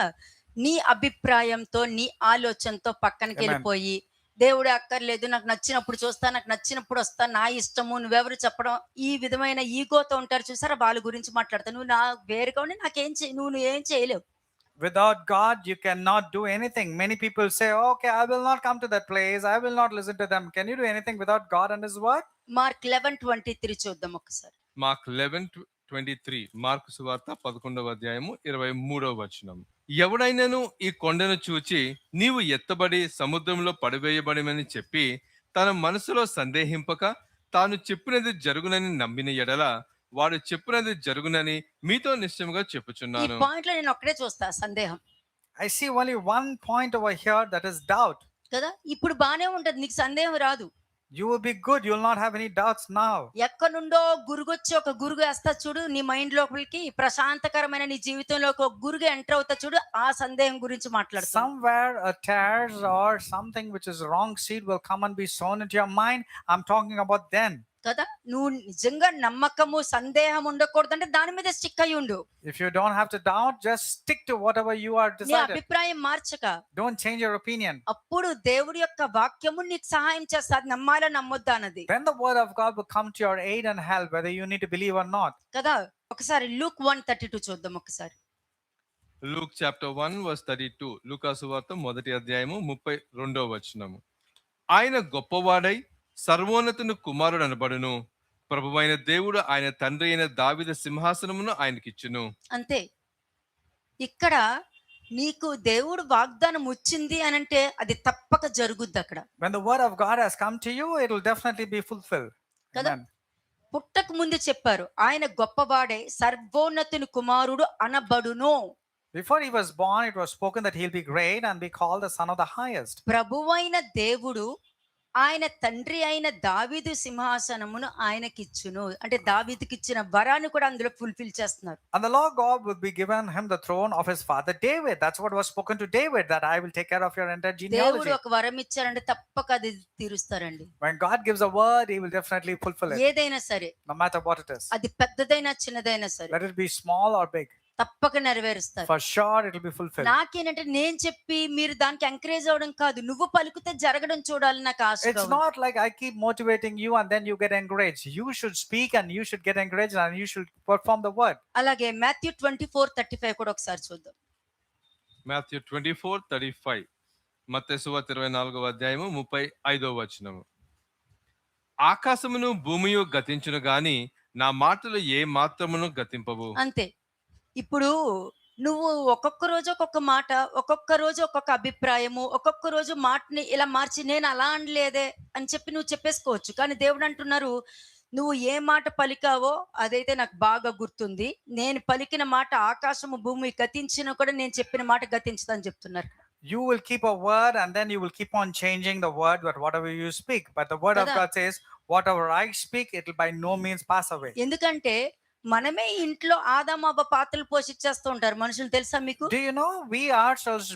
నీ అభిప్రాయంతో, నీ ఆలోచనతో పక్కనకి వెళ్ళిపోయి, దేవుడే అక్కర్లేదు, నాకు నచ్చినప్పుడు చూస్తా, నాకు నచ్చినప్పుడు వస్తా, నా ఇష్టము, నువ్వెవరు చెప్పడం, ఈ విధమైన ఈగోతో ఉంటారు చూసారా, వాళ్ళ గురించి మాట్లాడతా. నువ్వు నా వేరుగా ఉండి నువ్వు ఏం చేయలేవు. Without God, you cannot do anything. Many people say, okay, I will not come to that place. I will not listen to them. Can you do anything without God and his word? Mark 11:23 చూద్దాం ఒకసారి. Mark 11:23. Mark సువార్త 11వ అధ్యాయము 23వ వచనం. ఎవడైనను ఈ కొండను చూచి నీవు ఎత్తబడి సముద్రంలో పడివేయబడిమని చెప్పి తన మనసులో సందేహింపక తాను చెప్పినది జరుగునని నమ్మిన ఎడల వాడు చెప్పినది జరుగునని మీతో నిశ్చయముగా ఈ చెప్పుచున్నాను. పాయింట్ లో నేను ఒక్కడే చూస్తా, సందేహం I see only one point over here, that is doubt. కదా. ఇప్పుడు బానే ఉంటది, నీకు సందేహం రాదు. You will be good. You will not have any doubts now. ఎక్కడ నుండో గురుగొచ్చి ఒక గురుగు వేస్తా చూడు, నీ మైండ్ లోపలికి ప్రశాంతకరమైన నీ జీవితంలోకి ఒక గురుగు ఎంటర్ అవుతా చూడు, ఆ సందేహం గురించి మాట్లాడుతా. Somewhere a tares or something which is wrong seed will come and be sown into your mind. I'm talking about then. కదా. నువ్వు నిజంగా నమ్మకము, సందేహం ఉండకూడదంటే దాని మీద స్టిక్ అయి ఉండు. If you don't have to doubt, just stick to whatever you are నీ decided. అభిప్రాయం మార్చక, Don't change your opinion. అప్పుడు దేవుడి యొక్క వాక్యము నీకు సహాయం చేస్తుంది, నమ్మాలా నమ్మొద్దా అన్నది. Then the word of God will come to your aid and help, whether you need to believe or not. కదా. ఒకసారి లూక్ 1:32 చూద్దాం ఒకసారి. Luke chapter 1:32. లూకా సువార్త 1వ అధ్యాయము 32వ వచనము. ఆయన గొప్పవాడై సర్వోన్నతుని కుమారుడు అనబడును. ప్రభువైన దేవుడు ఆయన తండ్రి అయిన దావీదు సింహాసనమును ఆయనకిచ్చును. అంతే. ఇక్కడ నీకు దేవుడు వాగ్దానం వచ్చింది అని అంటే అది తప్పక జరుగుద్ది అక్కడ. When the word of God has come to you, it will definitely be fulfilled. కదా. Amen. పుట్టక ముందు చెప్పారు, ఆయన గొప్పవాడే సర్వోన్నతుని కుమారుడు అనబడును. Before he was born, it was spoken that he'll be great and be called the Son of the Highest. ప్రభువైన దేవుడు ఆయన తండ్రి అయిన దావీదు సింహాసనమును ఆయనకిచ్చును. అంటే దావీదుకి ఇచ్చిన వరాన్ని కూడా అందులో ఫుల్ఫిల్ చేస్తున్నారు. And the Lord God would be given him the throne of his father David. That's what was spoken to David, that I will take care of your entire దేవుడు genealogy. ఒక వరం ఇచ్చారంటే తప్పక అది తీరుస్తారండి. When God gives a word, he will definitely fulfill it, ఏదైనా సరే, no matter what it is. అది పెద్దదైనా చిన్నదైనా సరే, Let it be small or big. తప్పక నెరవేరుస్తారు. For sure, it will be fulfilled. నాకేంటంటే నేను చెప్పి మీరు దానికి ఎంకరేజ్ అవ్వడం కాదు, నువ్వు పలుకుతే జరగడం చూడాలి నాకు ఆశ. It's not like I keep motivating you and then you get encouraged. You should speak and you should get encouraged and you should perform the word. అలాగే మాథ్యూ 24:35 కూడా ఒకసారి చూద్దాం. మాథ్యూ 24:35. మత్తయి సువార్త 24వ అధ్యాయము 35వ వచనము. ఆకాశమును భూమియు గతించును గాని నా మాటలు ఏ మాత్రమును గతింపవు. అంతే. ఇప్పుడు నువ్వు ఒక్కొక్క రోజు ఒక్కొక్క మాట, ఒక్కొక్క రోజు ఒక్కొక్క అభిప్రాయము, ఒక్కొక్క రోజు మాటని ఇలా మార్చి నేను అలా అనలేదే అని చెప్పి నువ్వు చెప్పేసుకోవచ్చు. కానీ దేవుడు అంటున్నారు, నువ్వు ఏ మాట పలికావో అదైతే నాకు బాగా గుర్తుంది. నేను పలికిన మాట ఆకాశము భూమి గతించినా కూడా నేను చెప్పిన మాట గతించుదని చెప్తున్నారు. You will keep a word and then you will keep on changing the word, but whatever you speak. But the word of Kada. God says, whatever I speak, it will by no means pass away. ఎందుకంటే మనమే ఇంట్లో ఆదామవ్వ పాత్రలు పోషించేస్తూ ఉంటారు మనుషులు, తెలుసా మీకు? Do you know we ourselves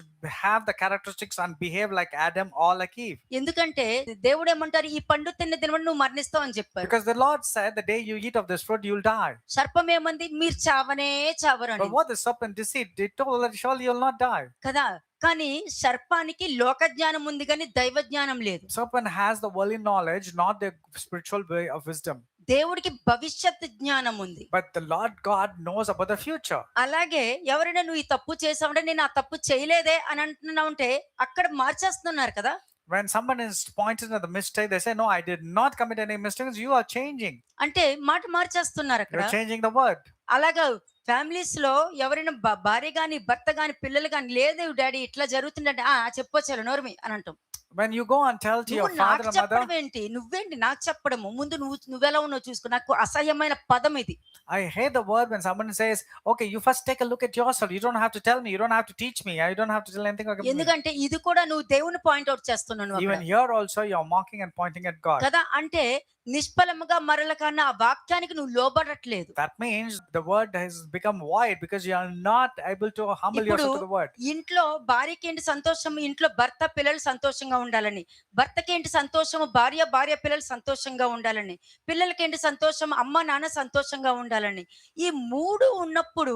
have the characteristics and behave like Adam or like Eve? ఎందుకంటే దేవుడు ఏమంటారు, ఈ పండు తిన్న దినవని నువ్వు మరణిస్తావు అని చెప్పారు. Because the Lord said, the day you eat of this fruit, you'll die. సర్పం ఏమంది, మీరు చావనే చావరు But అని what the serpent deceived, it told that surely you'll not die. కదా. కానీ సర్పానికి లోక జ్ఞానం ఉంది కానీ దైవ జ్ఞానం లేదు. Serpent has the worldly knowledge, not the spiritual way of wisdom. దేవుడికి భవిష్యత్ జ్ఞానం ఉంది. But the Lord God knows about the future. అలాగే ఎవరైనా నువ్వు ఈ తప్పు చేసావంటే నేను ఆ తప్పు చేయలేదే అని అంటున్నావు అంటే అక్కడ మార్చేస్తున్నారు కదా. When someone is pointing at the mistake, they say, no, I did not commit any mistakes. You are changing. అంటే మాట మార్చేస్తున్నారు అక్కడ. You're changing the word. అలాగా ఫ్యామిలీస్ లో ఎవరైనా భార్య గాని భర్త గాని పిల్లలు గాని, లేదు డాడీ ఇట్లా జరుగుతుందంటే చెప్పొచ్చారు నోర్మి అని అంటాం. When you go and tell to your నువ్వు father నాకు or mother, చెప్పడం ఏంటి, నువ్వేంటి నాకు చెప్పడము, ముందు నువ్వెలా ఉన్నావు చూసుకో. నాకు అసహ్యమైన పదం ఇది. I hate the word when someone says, okay, you first take a look at yourself. You don't have to tell me. You don't have to teach me. You don't have to tell anything about me. ఎందుకంటే ఇది కూడా నువ్వు దేవుని point out చేస్తున్నావు Even here also, you're mocking and pointing at God. కదా. అంటే నిష్ఫలముగా మరల కన్నా ఆ వాక్యానికి నువ్వు లోబడట్లేదు. That means the word has become void because you are not able to humble yourself to the word. ఇంట్లో భార్యకి ఏంటి సంతోషం, ఇంట్లో భర్త పిల్లలు సంతోషంగా ఉండాలని. భర్తకి ఏంటి సంతోషం, భార్య పిల్లలు సంతోషంగా ఉండాలని. పిల్లలకి ఏంటి సంతోషం, అమ్మ నాన్న సంతోషంగా ఉండాలని. ఈ మూడు ఉన్నప్పుడు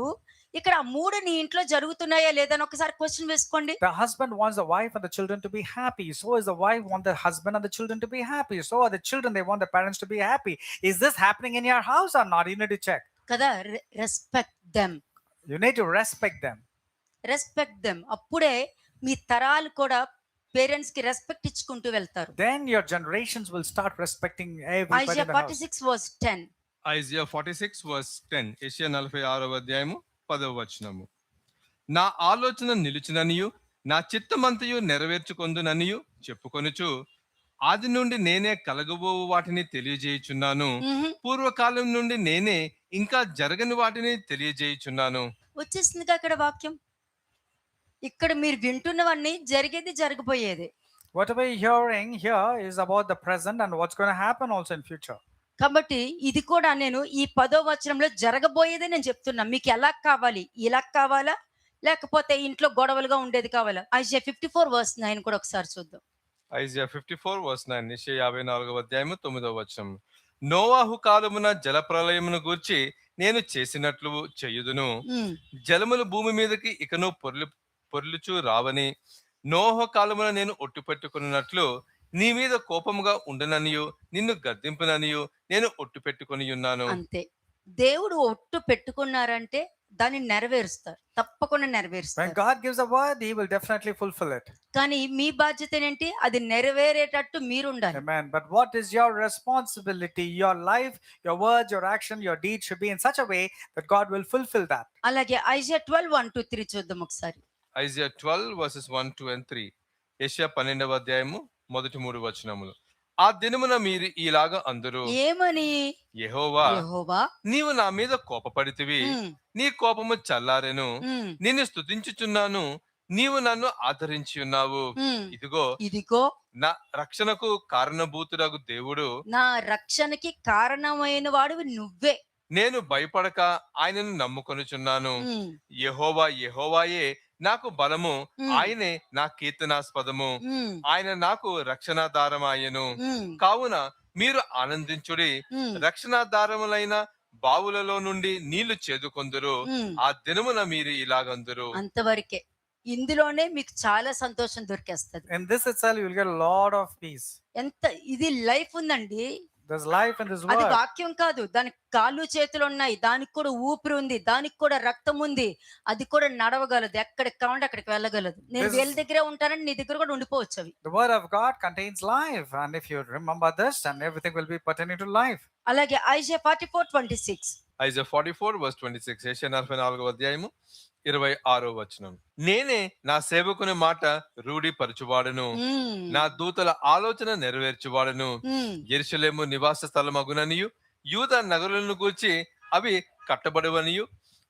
ఇక్కడ ఆ మూడు నీ ఇంట్లో జరుగుతున్నాయా లేదా అని ఒకసారి క్వశ్చన్ వేసుకోండి. The husband wants the wife and the children to be happy. So is the wife want the husband and the children to be happy. So are the children, they want the parents to be happy. Is this happening in your house or not? You need to check. కదా. Respect them. You need to respect them. Respect them. అప్పుడే మీ తరాలు కూడా parents కి respect ఇచ్చుకుంటూ వెళ్తారు. Then your generations will start respecting everybody in Isaiah the house. 46 verse 10. Isaiah 46 verse 10, యెషయా 46వ అధ్యాయము 10వ వచనము. నా ఆలోచన నిలుచుననియు నా చిత్తమంతయు నెరవేర్చుకొందుననియు చెప్పుకొనుచు ఆది నుండి నేనే కలగబోవు వాటిని తెలియజేయుచున్నాను, పూర్వకాలం నుండి నేనే ఇంకా జరగని వాటిని తెలియజేయుచున్నాను. వచ్చేసిందిగా అక్కడ వాక్యం. ఇక్కడ మీరు వింటున్నవన్నీ జరిగేది జరగబోయేది. Whatever you're hearing here is about the present and what's going to happen also in future. కాబట్టి ఇది కూడా నేను ఈ 10వ వచనంలో జరగబోయేదే నేను చెప్తున్నా. మీకు ఎలా కావాలి, ఇలా కావాలా లేకపోతే ఇంట్లో గొడవలుగా ఉండేది కావాలా? ఐజియా 54 verse 9 కూడా ఒకసారి చూద్దాం. ఐజియా 54 వర్స్ 9, యెషయా 54వ అధ్యాయము 9వ వచనం. నోవాహు కాలమున జల ప్రళయమును గూర్చి నేను చేసినట్లు చేయుదును, జలములు భూమి మీదకి ఇకను పొర్లుచు రావని. నోహు కాలమున నేను ఒట్టుపెట్టుకున్నట్లు నీ మీద కోపముగా ఉండననియు నిన్ను గద్దింపుననియు నేను ఒట్టు పెట్టుకొని ఉన్నాను. అంతే. దేవుడు ఒట్టు పెట్టుకున్నారంటే దాన్ని నెరవేరుస్తారు, తప్పకుండా When నెరవేరుస్తారు. God gives a word, He will definitely fulfill it. కానీ మీ బాధ్యత ఏంటి, అది నెరవేరేటట్టు మీరు ఉండాలి. Amen. But what is your responsibility? Your life, your words, your action, your deeds should be in such a way that God will fulfill that. అలాగే Isaiah 12:1-3 చూద్దాం ఒకసారి. Isaiah 12 versus 1, 2 and 3, యెషయా 12వ అధ్యాయము మొదటి 3 వచనములు. ఆ దినమున మీరు ఇలాగా అందరూ ఏమని, యెహోవా యెహోవా నీవు నా మీద కోపపడితివి, నీ కోపము చల్లారెను, నిన్ను స్తుతించుచున్నాను, నీవు నన్ను ఆదరించి ఉన్నావు. ఇదిగో నా రక్షణకు కారణభూతుడగు దేవుడు, నా రక్షణకి కారణమైన వాడు నువ్వే. నేను భయపడక ఆయనను నమ్ముకొనుచున్నాను. యెహోవా యెహోవాయే నాకు బలము, ఆయనే నా కీర్తనాస్పదము, ఆయన నాకు రక్షణాధారమాయెను. కావున మీరు ఆనందించుడి, రక్షణాధారములైన బావులలో నుండి నీళ్లు చేదుకొందురు. ఆ దినమున మీరు ఇలాగందురు. అంతవరకే. ఇందులోనే మీకు చాలా సంతోషం దొరికేస్తుంది. In this itself, you will get a lot of peace. ఎంత ఇది లైఫ్ ఉందండి. There's life in this అది word. వాక్యం కాదు, దానికి కాళ్ళు చేతులు ఉన్నాయి, దానికి కూడా ఊపిరి ఉంది, దానికి కూడా రక్తం ఉంది, అది కూడా నడవగలదు, ఎక్కడికి కావాలంటే అక్కడికి వెళ్ళగలదు. నేను This- వీళ్ళ దగ్గరే ఉంటానని నీ దగ్గర కూడా ఉండిపోవచ్చు అవి. The word of God contains life. And if you remember this, and everything will be pertaining to life. అలాగే ఐజియా 44:26. ఐజియా 44 వర్స్ 26, యెషయా 44వ అధ్యాయము 26వ వచనం. నేనే నా సేవకుని మాట రూఢిపరచువాడును, నా దూతల ఆలోచన నెరవేర్చువాడును. యెరూషలేము నివాస స్థలమగుననియు యూదా నగరులను గూర్చి అవి కట్టబడవనియు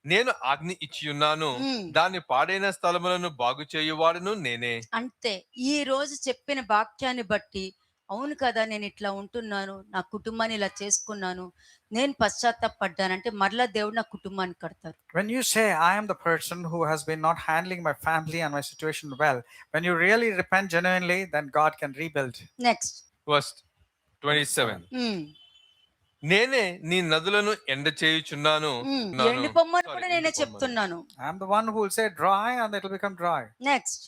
నేను ఆజ్ఞ ఇచ్చియున్నాను, దాన్ని పాడైన స్థలములను బాగు చేయువాడును నేనే. అంతే. ఈ రోజు చెప్పిన వాక్యాన్ని బట్టి అవును కదా! నేను ఇట్లా ఉంటున్నాను. నా కుటుంబాన్ని ఇలా చేసుకున్నాను. నేను పశ్చాత్తాపపడ్డానంటే మరలా దేవుడు నా కుటుంబాన్ని కడతారు. When you say, I am the person who has been not handling my family and my situation well, when you really repent genuinely, then God can rebuild. Next. Verse 27. Hmm. నేనే నీ నదులను ఎండ చేయుచున్నాను. ఎండిపోమ్మని Sorry, కూడా నేనే ఎండిపోమ్మని. చెప్తున్నాను. I am the one who will say dry and it will become dry. Next.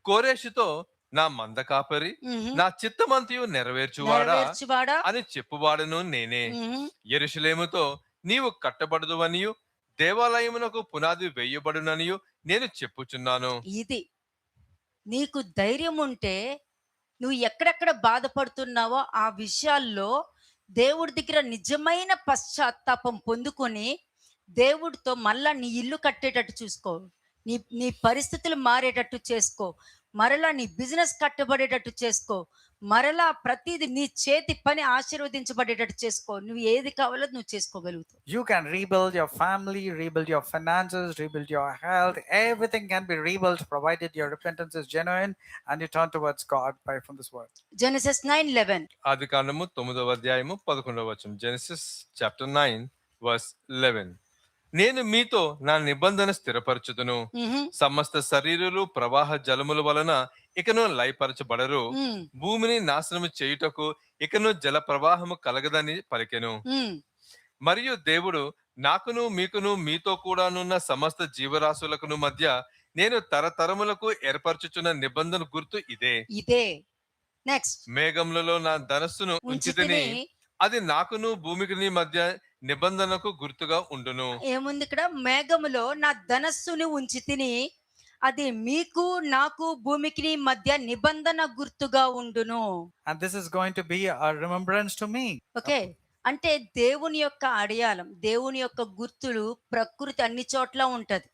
కోరేషుతో నా మంద కాపరి, హుహు. నా చిత్తమంతయు నెరవేర్చువాడా నెరవేర్చువాడా? అని చెప్పువాడను నేనే. హుహు. యెరూషలేముతో నీవు కట్టబడదువనియు దేవాలయమునకు పునాది వేయబడుననియు నేను చెప్పుచున్నాను. ఇది. నీకు ధైర్యం ఉంటే నువ్వు ఎక్కడెక్కడ బాధపడుతున్నావో ఆ విషయాల్లో దేవుడి దగ్గర నిజమైన పశ్చాత్తాపం పొందుకొని దేవుడితో మళ్ళా నీ ఇల్లు కట్టేటట్టు చూసుకో. నీ నీ పరిస్థితులు మారేటట్టు చేసుకో. మరలా నీ బిజినెస్ కట్టబడేటట్టు చేసుకో. మరలా ప్రతిది నీ చేతి పని ఆశీర్వదించబడేటట్టు చేసుకో. నువ్వు ఏది కావాలో నువ్వు చేసుకోగలుగుతావు. You can rebuild your family, rebuild your finances, rebuild your health. Everything can be rebuilt provided your repentance is genuine and you turn towards God by from this word. Genesis 9:11. ఆది కాండము 9వ అధ్యాయము 11వ వచనం. Genesis chapter 9 verse 11. నేను మీతో నా నిబంధన స్థిరపరచుదును. మ్హూ. సమస్త శరీరులు ప్రవాహ జలముల వలన ఇకను లయపరచబడరు. మ్. భూమిని నాశనము చేయుటకు ఇకను జల ప్రవాహము కలగదని పలికెను. మ్. మరియు దేవుడు నాకును మీకును మీతో కూడానున్న సమస్త జీవరాశులకును మధ్య నేను తరతరములకు ఏర్పరచుచున్న నిబంధన గుర్తు ఇదే. ఇదే. నెక్స్ట్. మేఘములలో నా ధనస్సును ఉంచితిని, అది నాకును భూమికిని మధ్య నిబంధనకు గుర్తుగా ఉండును. ఏముంది ఇక్కడ? మేఘములో నా ధనస్సుని ఉంచి తిని అది మీకు నాకు భూమికి మధ్య నిబంధన గుర్తుగా ఉండును. And this is going to be a remembrance to me. Okay. అంటే దేవుని యొక్క అడయాళం, దేవుని యొక్క గుర్తులు ప్రకృతి అన్ని చోట్ల ఉంటది.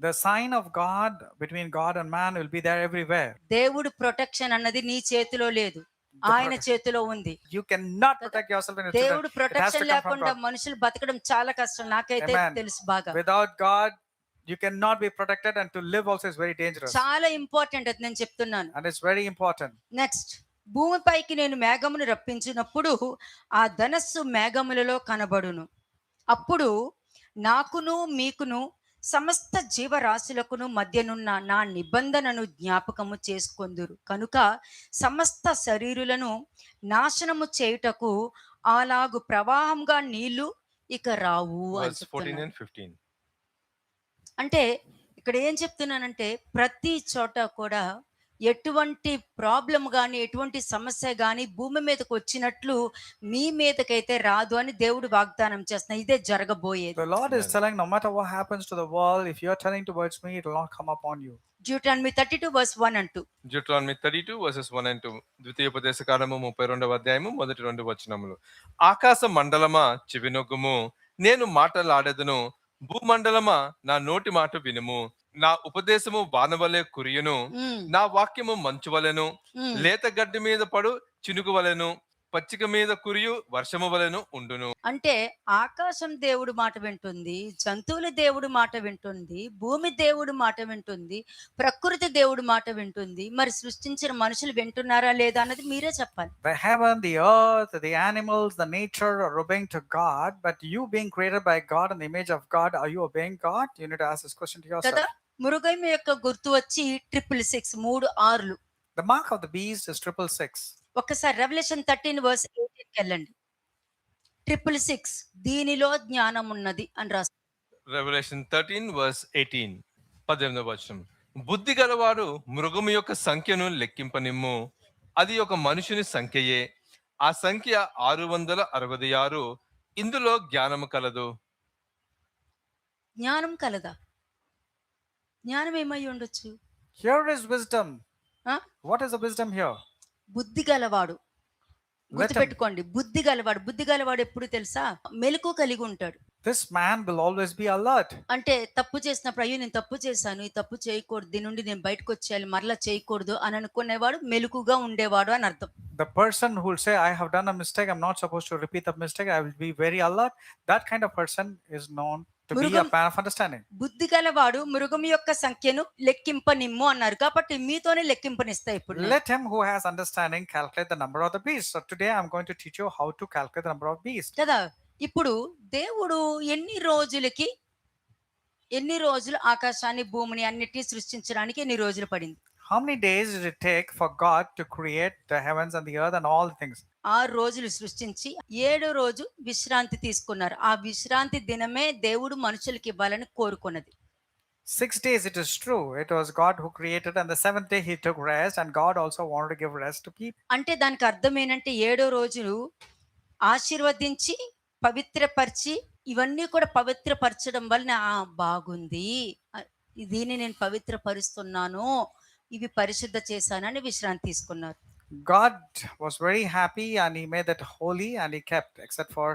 The sign of God between God and man will be there everywhere. దేవుడు ప్రొటెక్షన్ అన్నది నీ చేతిలో లేదు, ఆయన చేతిలో ఉంది. You cannot protect yourself and your దేవుడు children. It has to protection come from లేకుండా God. మనుషులు బతకడం చాలా కష్టం. నాకైతే Amen. తెలుసు బాగా. Without God, you cannot be protected, and to live also is very dangerous. చాలా ఇంపార్టెంట్ అది నేను చెప్తున్నాను. And it's very important. Next. భూమిపైకి నేను మేఘమును రప్పించినప్పుడు ఆ ధనస్సు మేఘములలో కనబడును. అప్పుడు నాకును మీకును సమస్త జీవరాశులకును మధ్యనున్న నా నిబంధనను జ్ఞాపకము చేసుకొందురు కనుక సమస్త శరీరులను నాశనము చేయుటకు అలాగు ప్రవాహంగా నీళ్లు ఇక రావు అని Verse 14 చెప్తున్నాను. and 15. అంటే ఇక్కడ ఏం చెప్తున్నానంటే ప్రతి చోట కూడా ఎటువంటి ప్రాబ్లం కానీ ఎటువంటి సమస్య కానీ భూమి మీదకి వచ్చినట్లు మీ మీదకైతే రాదు అని దేవుడు వాగ్దానం చేస్తున్నా. ఇదే జరగబోయేది. The Lord is telling, no matter what happens to the world, if you are turning towards me, it will not come upon you. Deuteronomy 32 verse 1 and 2. Deuteronomy 32 verses 1 and 2. ద్వితీయోపదేశకాండము 32వ అధ్యాయము మొదటి 2 వచనములు. ఆకాశ మండలమా చెవినొగ్గుము, నేను మాటలాడెదను. భూమండలమా నా నోటి మాట వినుము. నా ఉపదేశము వానవలె కురియును, నా వాక్యము మంచు వలెను, లేత గడ్డి మీద పడు చినుకు వలెను, పచ్చిక మీద కురియు వర్షము వలెను ఉండును. అంటే ఆకాశం దేవుడు మాట వింటుంది, జంతువుల దేవుడు మాట వింటుంది, భూమి దేవుడు మాట వింటుంది, ప్రకృతి దేవుడు మాట వింటుంది. మరి సృష్టించిన మనుషులు వింటున్నారా లేదా అన్నది మీరే చెప్పాలి. The heaven, the earth, the animals, the nature are obeying to God, but you being created by God in the image of God, are you obeying God? You need to ask this question to yourself. కదా. మృగము యొక్క గుర్తు వచ్చి 666 3 6. The mark of the beast is 666. ఒక్కసారి revolution 13 verse 18 కి వెళ్ళండి. 666 దీనిలో జ్ఞానం ఉన్నది అని రాస్తారు. Revelation 13 verse 18. 18వ వచనం. బుద్ధి గలవాడు మృగము యొక్క సంఖ్యను లెక్కింపనిమ్ము, అది ఒక మనుషుని సంఖ్యయే, ఆ సంఖ్య 666. ఇందులో జ్ఞానము కలదు. జ్ఞానం కలదా? జ్ఞానం ఏమై ఉండొచ్చు? Here is wisdom. Huh? What is the wisdom here? బుద్ధి గలవాడు. గుర్తుపెట్టుకోండి, బుద్ధి గలవాడు. బుద్ధి గలవాడు ఎప్పుడు తెలుసా? మెలకు కలిగి ఉంటాడు. This man will always be alert. అంటే తప్పు చేసినప్పుడు అయ్యో నేను తప్పు చేశాను, ఈ తప్పు చేయకూడదు, దీని నుండి నేను బయటకు వచ్చేయాలి, మరలా చేయకూడదు అని అనుకునేవాడు మెలకుగా ఉండేవాడు అని అర్థం. The person who will say, I have done a mistake, I'm not supposed to repeat the mistake, I will be very alert. That kind of person is known to be a మృగం man of understanding. బుద్ధి గలవాడు మృగం యొక్క సంఖ్యను లెక్కింపనిమ్ము అన్నారు. కాబట్టి మీతోనే లెక్కింపనిస్తా ఇప్పుడు నేను. Let him who has understanding calculate the number of the beast. So today I'm going to teach you how to calculate the number of beasts. కదా ఇప్పుడు దేవుడు ఎన్ని రోజులు ఆకాశాన్ని భూమిని అన్నిటిని సృష్టించడానికి ఎన్ని రోజులు పడింది? How many days did it take for God to create the heavens and the earth and all the things? 6 రోజులు సృష్టించి 7వ రోజు విశ్రాంతి తీసుకున్నారు. ఆ విశ్రాంతి దినమే దేవుడు మనుషులకి ఇవ్వాలని కోరుకున్నది. 6 days, it is true. It was God who created, and the 7th day he took rest, and God also wanted to give rest to people. అంటే దానికి అర్థం ఏంటంటే 7వ రోజు ఆశీర్వదించి పవిత్రపరిచి ఇవన్నీ కూడా పవిత్రపరచడం వలన బాగుంది, దీన్ని నేను పవిత్రపరుస్తున్నాను, ఇవి పరిశుద్ధ చేశానని విశ్రాంతి తీసుకున్నారు. God was very happy and he made that holy and he kept except for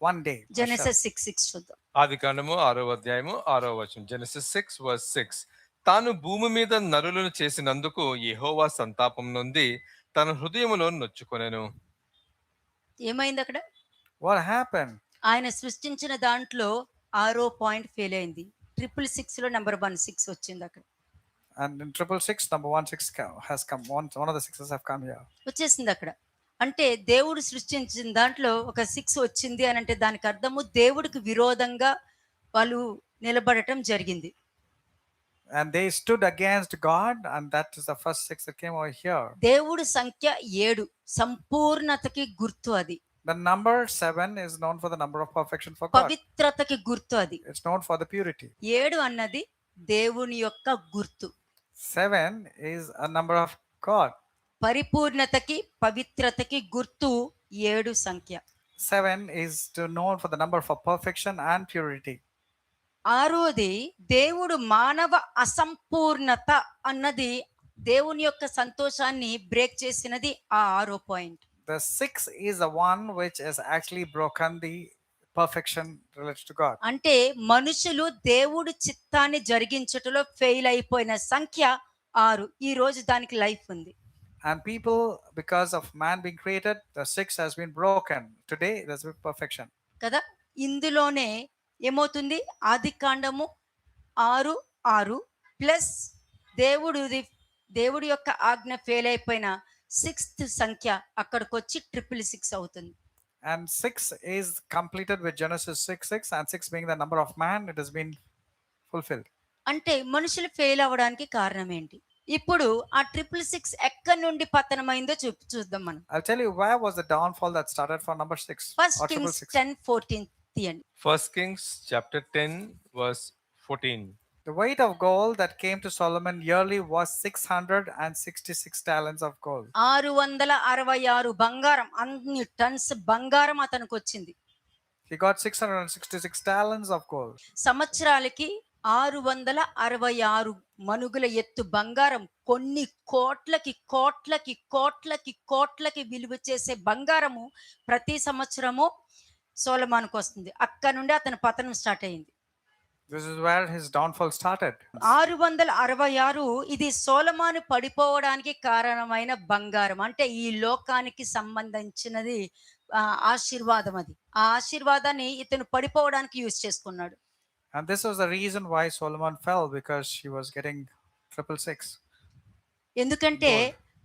one day. Genesis 6:6 చూద్దాం. ఆదికాండము 6వ అధ్యాయము 6వ వచనం. జెనెసిస్ 6:6. తాను భూమి మీద నరులను చేసినందుకు యెహోవా సంతాపం నొంది తన హృదయములో నొచ్చుకొనెను. ఏమైంది అక్కడ? What happened? ఆయన సృష్టించిన దాంట్లో 6వ పాయింట్ ఫెయిల్ అయింది. 666 లో నెంబర్ 16 వచ్చింది అక్కడ. And in 666, number 16 has come. One of the sixes have come here. వచ్చేసింది అక్కడ. అంటే దేవుడు సృష్టించిన దాంట్లో ఒక 6 వచ్చింది అని అంటే దానికి అర్థము దేవుడికి విరోధంగా వాళ్ళు నిలబడటం జరిగింది. And they stood against God, and that is the first 6 that came over here. దేవుడి సంఖ్య 7 సంపూర్ణతకి గుర్తు అది. The number 7 is known for the number of perfection for God. పవిత్రతకి గుర్తు అది. It's known for the purity. 7 అన్నది దేవుని యొక్క గుర్తు. 7 is a number of God. పరిపూర్ణతకి పవిత్రతకి గుర్తు 7 సంఖ్య. 7 is known for the number for perfection and purity. 6వది దేవుడు మానవ అసంపూర్ణత అన్నది దేవుని యొక్క సంతోషాన్ని బ్రేక్ చేసినది ఆ 6వ point. The 6 is the one which is actually broken the perfection related to God. అంటే మనుషులు దేవుడి చిత్తాన్ని జరిగించటంలో ఫెయిల్ అయిపోయిన సంఖ్య 6. ఈ రోజు దానికి లైఫ్ ఉంది. And people, because of man being created, the 6 has been broken. Today there's been perfection. కదా ఇందులోనే ఏమవుతుంది? ఆదికాండము 6:6 ప్లస్ దేవుడి యొక్క ఆజ్ఞ ఫెయిల్ అయిపోయిన 6th సంఖ్య అక్కడికి వచ్చి 666 అవుతుంది. And 6 is completed with Genesis 6:6, and 6 being the number of man, it has been fulfilled. అంటే మనుషులు ఫెయిల్ అవ్వడానికి కారణం ఏంటి? ఇప్పుడు ఆ 666 ఎక్కడి నుండి పతనమైందో చూద్దాం మనం. I'll tell you where was the downfall that started for number 6. First or Kings 666. 10:14 తీయండి. 1 Kings chapter 10 verse 14. The weight of gold that came to Solomon yearly was 666 talents of gold. 666 బంగారం, అన్ని టన్స్ బంగారం అతనికి వచ్చింది. He got 666 talents of gold. సంవత్సరాలకి 666 మనుగుల ఎత్తు బంగారం, కొన్ని కోట్లకి కోట్లకి కోట్లకి కోట్లకి విలువ చేసే బంగారము ప్రతి సంవత్సరము సొలొమోనుకు వస్తుంది. అక్కడ నుండి అతని పతనం స్టార్ట్ అయింది. This is where his downfall started. 666 ఇది సొలొమోను పడిపోవడానికి కారణమైన బంగారం. అంటే ఈ లోకానికి సంబంధించినది ఆశీర్వాదం. అది ఆ ఆశీర్వాదాన్ని ఇతను పడిపోవడానికి యూజ్ చేసుకున్నాడు. And this was the reason why Solomon fell, because she was getting 666. ఎందుకంటే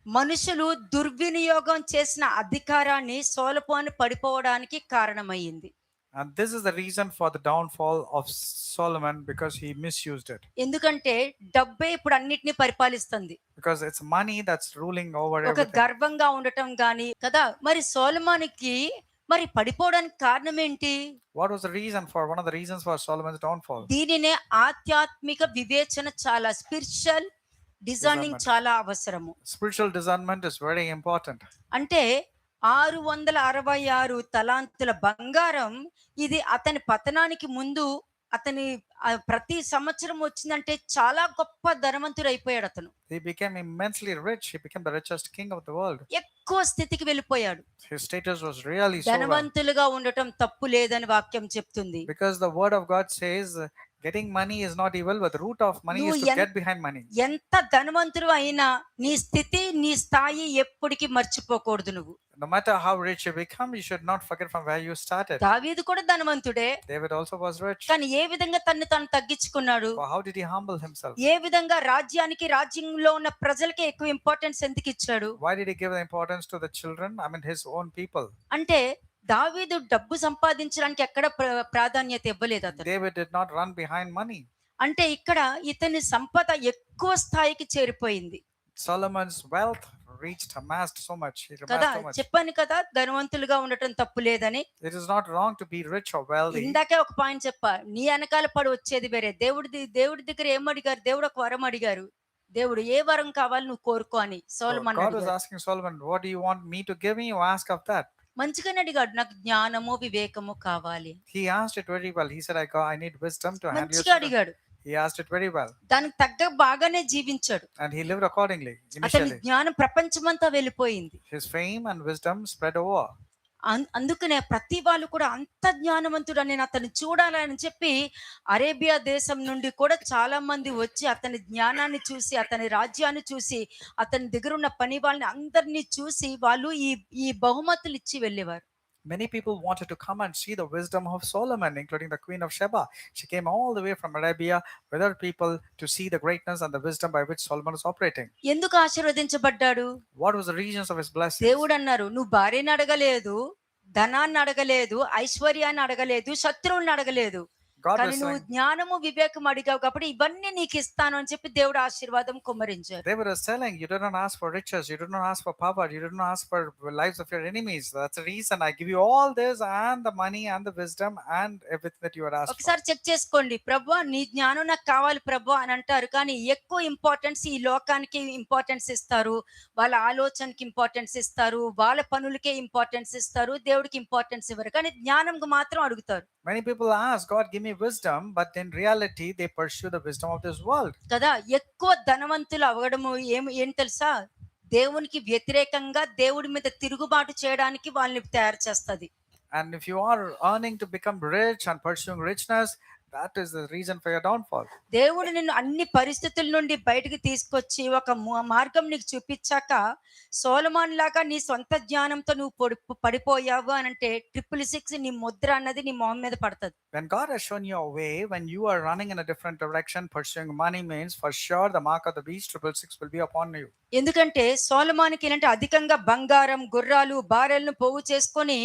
మనుషులు దుర్వినియోగం చేసిన అధికారాన్ని సొలొమోను పడిపోవడానికి కారణమైంది. And this is the reason for the downfall of Solomon, because he misused it. ఎందుకంటే డబ్బే ఇప్పుడు అన్నిటిని పరిపాలిస్తుంది. Because it's money that's ruling over ఒక everything. గర్వంగా ఉండటం గాని కదా. మరి సొలొమోనుకి మరి పడిపోవడానికి కారణం ఏంటి? What was the reason for one of the reasons for Solomon's downfall? దీనినే ఆధ్యాత్మిక వివేచన, చాలా స్పిరిచువల్ డిజైనింగ్ చాలా అవసరము. Spiritual discernment is very important. అంటే 666 తలాంతుల బంగారం ఇది అతని పతనానికి ముందు అతని ప్రతి సంవత్సరం వచ్చిందంటే చాలా గొప్ప ధనవంతుడు అయిపోయాడు అతను. He became immensely rich. He became the richest king of the world. ఎక్కువ స్థితికి వెళ్ళిపోయాడు. His status was really so well. ధనవంతులుగా ఉండటం తప్పు లేదని వాక్యం చెప్తుంది. Because the word of God says getting money is not evil, but the root of money is to get behind money. ఎంత ధనవంతుడు అయినా నీ స్థితి నీ స్థాయి ఎప్పటికీ మర్చిపోకూడదు నువ్వు. No matter how rich you become, you should not forget from where you started. దావీదు కూడా ధనవంతుడే, David also was rich. కానీ ఏ విధంగా తన్ని తాను తగ్గించుకున్నాడు? But how did he humble himself? ఏ విధంగా రాజ్యానికి, రాజ్యంలో ఉన్న ప్రజలకి ఎక్కువ ఇంపార్టెన్స్ ఎందుకు ఇచ్చాడు? Why did he give the importance to the children? I mean, his own people. అంటే దావీదు డబ్బు సంపాదించడానికి ఎక్కడ ప్రాధాన్యత ఇవ్వలేదు అతను. David did not run behind money. అంటే ఇక్కడ ఇతని సంపద ఎక్కువ స్థాయికి చేరిపోయింది Solomon's wealth amassed so much. He కదా. amassed so much. చెప్పాను కదా, ధనవంతులుగా ఉండటం తప్పు లేదని. It is not wrong to be rich or wealthy. ఇందాకే ఒక పాయింట్ చెప్పా, నీ వెనకాల పడి వచ్చేది వేరే. దేవుడి దగ్గర ఏం అడిగారు? దేవుడు ఒక వరం అడిగారు. దేవుడు ఏ వరం కావాలి నువ్వు కోరుకో అని సొలొమోను God was అడిగాడు. asking Solomon, what do you want me to give me? You ask of that. మంచిగానే అడిగాడు, నాకు జ్ఞానము వివేకము కావాలి. He asked it very well. He said, I need wisdom to handle your మంచిగా children. అడిగాడు, He asked it very well. దానికి తగ్గ బాగానే జీవించాడు. And he lived accordingly అతని initially. జ్ఞానం ప్రపంచమంతా వెళ్ళిపోయింది. His fame and wisdom spread over. అందుకనే ప్రతి వాళ్ళు కూడా అంత జ్ఞానవంతుడు నేను అతన్ని చూడాలని చెప్పి అరేబియా దేశం నుండి కూడా చాలా మంది వచ్చి అతని జ్ఞానాన్ని చూసి, అతని రాజ్యాన్ని చూసి, అతని దగ్గర ఉన్న పని వాళ్ళని అందరినీ చూసి వాళ్ళు ఈ బహుమతులు ఇచ్చి వెళ్ళేవారు. Many people wanted to come and see the wisdom of Solomon, including the Queen of Sheba. She came all the way from Arabia with her people to see the greatness and the wisdom by which Solomon was operating. ఎందుకు ఆశీర్వదించబడ్డాడు? What was the reasons of his blessing? దేవుడు అన్నారు, నువ్వు భార్యని అడగలేదు, ధనాన్ని అడగలేదు, ఐశ్వర్యాన్ని అడగలేదు, శత్రువులను అడగలేదు, God కానీ was నువ్వు saying, జ్ఞానము వివేకం అడిగావు కాబట్టి ఇవన్నీ నీకు ఇస్తాను అని చెప్పి దేవుడు ఆశీర్వాదం కుమ్మరించారు. David was telling, you did not ask for riches, you did not ask for power, you did not ask for lives of your enemies. That's the reason I give you all this and the money and the wisdom and everything that you had asked for. ఒకసారి check చేసుకోండి, ప్రభువా నీ జ్ఞానం నాకు కావాలి ప్రభువా అని అంటారు, కానీ ఎక్కువ ఇంపార్టెన్స్ ఈ లోకానికి ఇంపార్టెన్స్ ఇస్తారు, వాళ్ళ ఆలోచనకి ఇంపార్టెన్స్ ఇస్తారు, వాళ్ళ పనులకే ఇంపార్టెన్స్ ఇస్తారు, దేవుడికి ఇంపార్టెన్స్ ఇవ్వరు, కానీ జ్ఞానంకి మాత్రం అడుగుతారు. Many people ask, God, give me wisdom, but in reality, they pursue the wisdom of this world. కదా. ఎక్కువ ధనవంతులు అవ్వడము ఏం తెలుసా? దేవునికి వ్యతిరేకంగా దేవుడి మీద తిరుగుబాటు చేయడానికి వాళ్ళని తయారు చేస్తది. And if you are earning to become rich and pursuing richness, that is the reason for your downfall. దేవుడు నిన్ను అన్ని పరిస్థితుల నుండి బయటికి తీసుకొచ్చి ఒక మార్గం నీకు చూపించాక సొలొమోను లాగా నీ సొంత జ్ఞానంతో నువ్వు పడిపోయావు అని అంటే 666 నీ ముద్ర అన్నది నీ మొహం మీద పడుతుంది. When God has shown you a way, when you are running in a different direction, pursuing money means for sure the mark of the beast 666 will be upon you. ఎందుకంటే సొలొమోనుకి ఏంటంటే అధికంగా బంగారం, గుర్రాలు, భార్యలను పోగు చేసుకొని